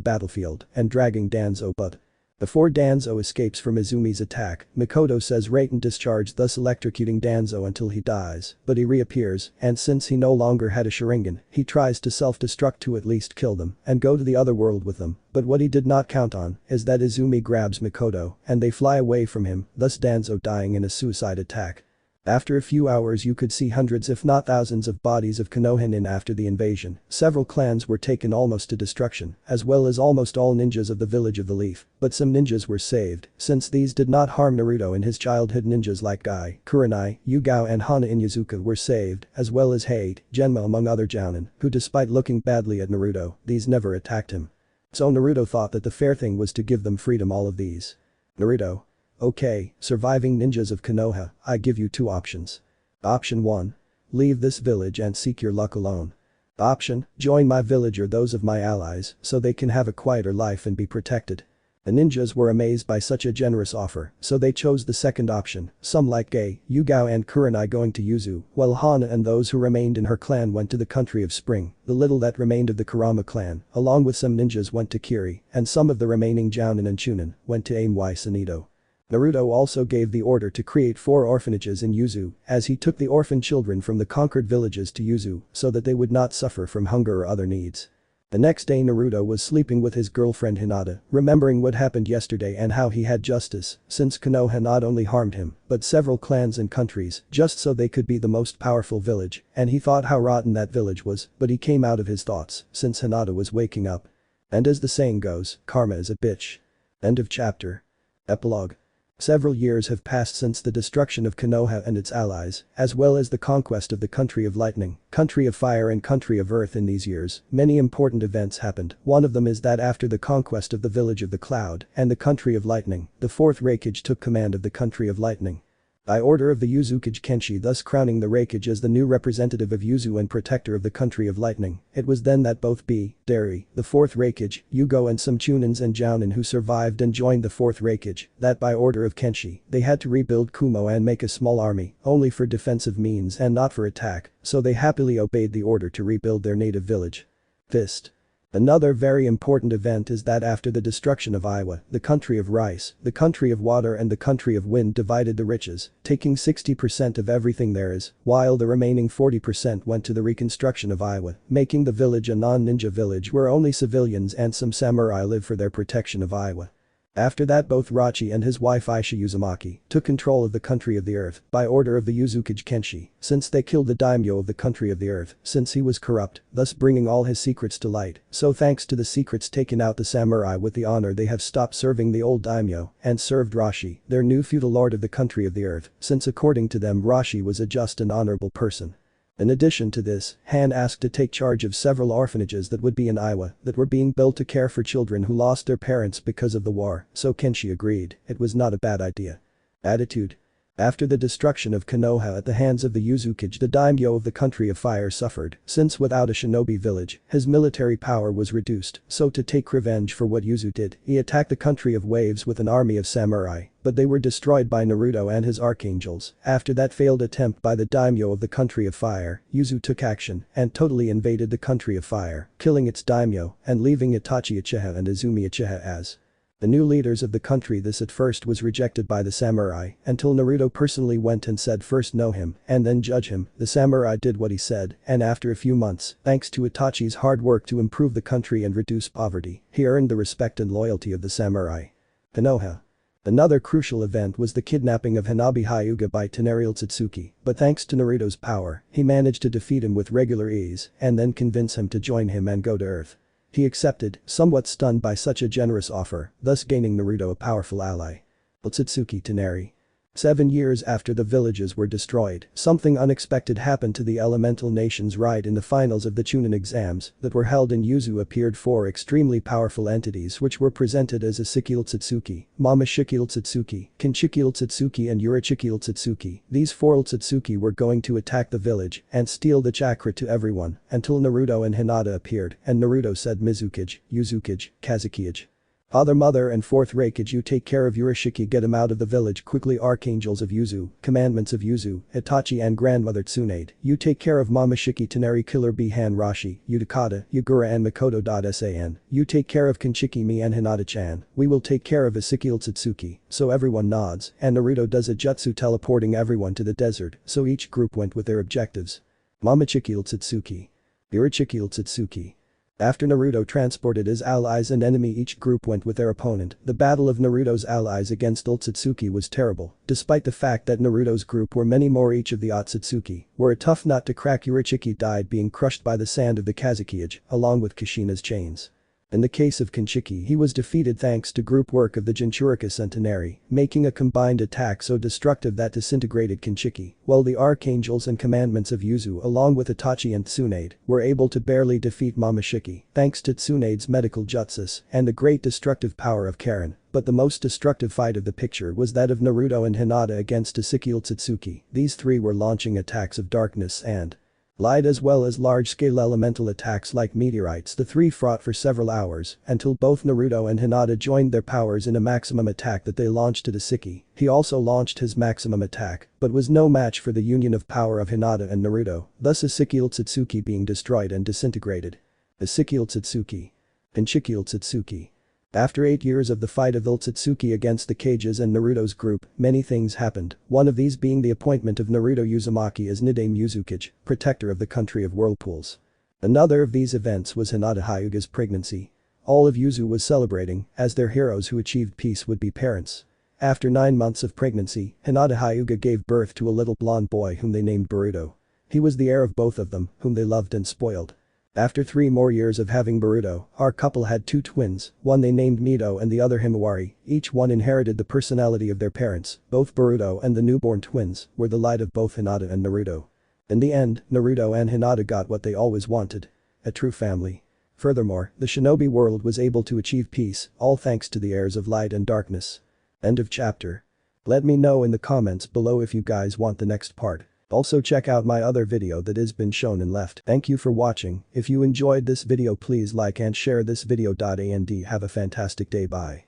battlefield and dragging Danzo, but before Danzo escapes from Izumi's attack, Makoto says Raten discharge, thus electrocuting Danzo until he dies, but he reappears, and since he no longer had a Sharingan, he tries to self-destruct to at least kill them and go to the other world with them, but what he did not count on is that Izumi grabs Makoto and they fly away from him, thus Danzo dying in a suicide attack. After a few hours you could see hundreds if not thousands of bodies of Konoha in. After the invasion, several clans were taken almost to destruction, as well as almost all ninjas of the village of the Leaf, but some ninjas were saved, since these did not harm Naruto in his childhood. Ninjas like Guy, Kurenai, Yugao and Hana Inyazuka were saved, as well as Hade, Genma among other jounin, who despite looking badly at Naruto, these never attacked him. So Naruto thought that the fair thing was to give them freedom, all of these. Naruto: "Okay, surviving ninjas of Konoha, I give you 2 options. Option 1. Leave this village and seek your luck alone. Option: join my village or those of my allies so they can have a quieter life and be protected." The ninjas were amazed by such a generous offer, so they chose the second option. Some like Gay, Yugao and Kurenai going to Yuzu, while Hana and those who remained in her clan went to the country of Spring. The little that remained of the Kurama clan, along with some ninjas, went to Kiri, and some of the remaining Jounin and Chunin went to Aimwai Sanido. Naruto also gave the order to create 4 orphanages in Yuzu, as he took the orphan children from the conquered villages to Yuzu so that they would not suffer from hunger or other needs. The next day Naruto was sleeping with his girlfriend Hinata, remembering what happened yesterday and how he had justice, since Konoha not only harmed him, but several clans and countries, just so they could be the most powerful village, and he thought how rotten that village was, but he came out of his thoughts, since Hinata was waking up. And as the saying goes, karma is a bitch. End of chapter. Epilogue. Several years have passed since the destruction of Konoha and its allies, as well as the conquest of the Country of Lightning, Country of Fire and Country of Earth. In these years, many important events happened. One of them is that after the conquest of the Village of the Cloud and the Country of Lightning, the 4th Raikage took command of the Country of Lightning. By order of the Uzukage Kenshi, thus crowning the Raikage as the new representative of Yuzu and protector of the Country of Lightning. It was then that both Dari, the 4th Raikage, Yugo and some Chunins and Jounin who survived and joined the 4th Raikage, that by order of Kenshi, they had to rebuild Kumo and make a small army, only for defensive means and not for attack, so they happily obeyed the order to rebuild their native village. Fist. Another very important event is that after the destruction of Iowa, the country of rice, the country of water and the country of wind divided the riches, taking 60% of everything there is, while the remaining 40% went to the reconstruction of Iowa, making the village a non-ninja village where only civilians and some samurai live for their protection of Iowa. After that both Rachi and his wife Aisha Uzumaki took control of the Country of the Earth by order of the Uzukage Kenshi, since they killed the daimyo of the Country of the Earth since he was corrupt, thus bringing all his secrets to light. So thanks to the secrets taken out, the samurai with the honor they have stopped serving the old daimyo and served Rashi, their new feudal lord of the Country of the Earth, since according to them Rashi was a just and honorable person. In addition to this, Han asked to take charge of several orphanages that would be in Iowa that were being built to care for children who lost their parents because of the war, so Kenshi agreed, it was not a bad idea. Attitude. After the destruction of Konoha at the hands of the Uzukage, the daimyo of the country of fire suffered, since without a shinobi village, his military power was reduced, so to take revenge for what Yuzu did, he attacked the country of waves with an army of samurai, but they were destroyed by Naruto and his archangels. After that failed attempt by the daimyo of the country of fire, Yuzu took action and totally invaded the country of fire, killing its daimyo and leaving Itachi Uchiha and Izumi Uchiha as the new leaders of the country. This at first was rejected by the samurai, until Naruto personally went and said first know him, and then judge him. The samurai did what he said, and after a few months, thanks to Itachi's hard work to improve the country and reduce poverty, he earned the respect and loyalty of the samurai. Konoha. Another crucial event was the kidnapping of Hanabi Hyuga by Tenari Otsutsuki, but thanks to Naruto's power, he managed to defeat him with regular ease, and then convince him to join him and go to Earth. He accepted, somewhat stunned by such a generous offer, thus gaining Naruto a powerful ally. Otsutsuki Tenari. 7 years after the villages were destroyed, something unexpected happened to the elemental nations right in the finals of the Chunin exams that were held in Yuzu appeared 4 extremely powerful entities which were presented as Asiki Otsutsuki, Momoshiki Otsutsuki, Kinshiki Otsutsuki and Urichiki Otsutsuki. These 4 Otsutsuki were going to attack the village and steal the chakra to everyone until Naruto and Hinata appeared and Naruto said Mizukage, Uzukage, Kazekage. Father, Mother and 4th Reikage, you take care of Urashiki, get him out of the village quickly. Archangels of Yuzu, Commandments of Yuzu, Itachi and Grandmother Tsunade, you take care of Momoshiki Tenari, Killer B Han Rashi, Utakata, Yagura and Makoto.san, you take care of Kinshiki me and Hinata-chan, we will take care of Asiki Otsutsuki. So everyone nods, and Naruto does a jutsu teleporting everyone to the desert, so each group went with their objectives. Momoshiki Otsutsuki. Urichiki Otsutsuki. After Naruto transported his allies and enemy, each group went with their opponent. The battle of Naruto's allies against Otsutsuki was terrible, despite the fact that Naruto's group were many more. Each of the Otsutsuki were a tough nut to crack. Urichiki died being crushed by the sand of the Kazekage, along with Kushina's chains. In the case of Kinshiki, he was defeated thanks to group work of the Jinchuriki Centenary, making a combined attack so destructive that disintegrated Kinshiki, while the Archangels and Commandments of Yuzu along with Itachi and Tsunade were able to barely defeat Momoshiki thanks to Tsunade's medical jutsus and the great destructive power of Karen. But the most destructive fight of the picture was that of Naruto and Hinata against Asiki Otsutsuki. These 3 were launching attacks of darkness and light as well as large-scale elemental attacks like meteorites. The 3 fought for several hours until both Naruto and Hinata joined their powers in a maximum attack that they launched at Asiki. He also launched his maximum attack, but was no match for the union of power of Hinata and Naruto, thus Asiki Otsutsuki being destroyed and disintegrated. Asiki Otsutsuki. Kinshiki Otsutsuki. After 8 years of the fight of Otsutsuki against the Kages and Naruto's group, many things happened, one of these being the appointment of Naruto Uzumaki as Nidaime Uzukage, protector of the country of whirlpools. Another of these events was Hinata Hyuga's pregnancy. All of Yuzu was celebrating, as their heroes who achieved peace would be parents. After 9 months of pregnancy, Hinata Hyuga gave birth to a little blonde boy whom they named Boruto. He was the heir of both of them, whom they loved and spoiled. After 3 more years of having Boruto, our couple had 2 twins, one they named Mito and the other Himawari. Each one inherited the personality of their parents. Both Boruto and the newborn twins were the light of both Hinata and Naruto. In the end, Naruto and Hinata got what they always wanted. A true family. Furthermore, the shinobi world was able to achieve peace, all thanks to the heirs of light and darkness. End of chapter. Let me know in the comments below if you guys want the next part. Also check out my other video that has been shown and left. Thank you for watching. If you enjoyed this video, please like and share this video. And have a fantastic day. Bye.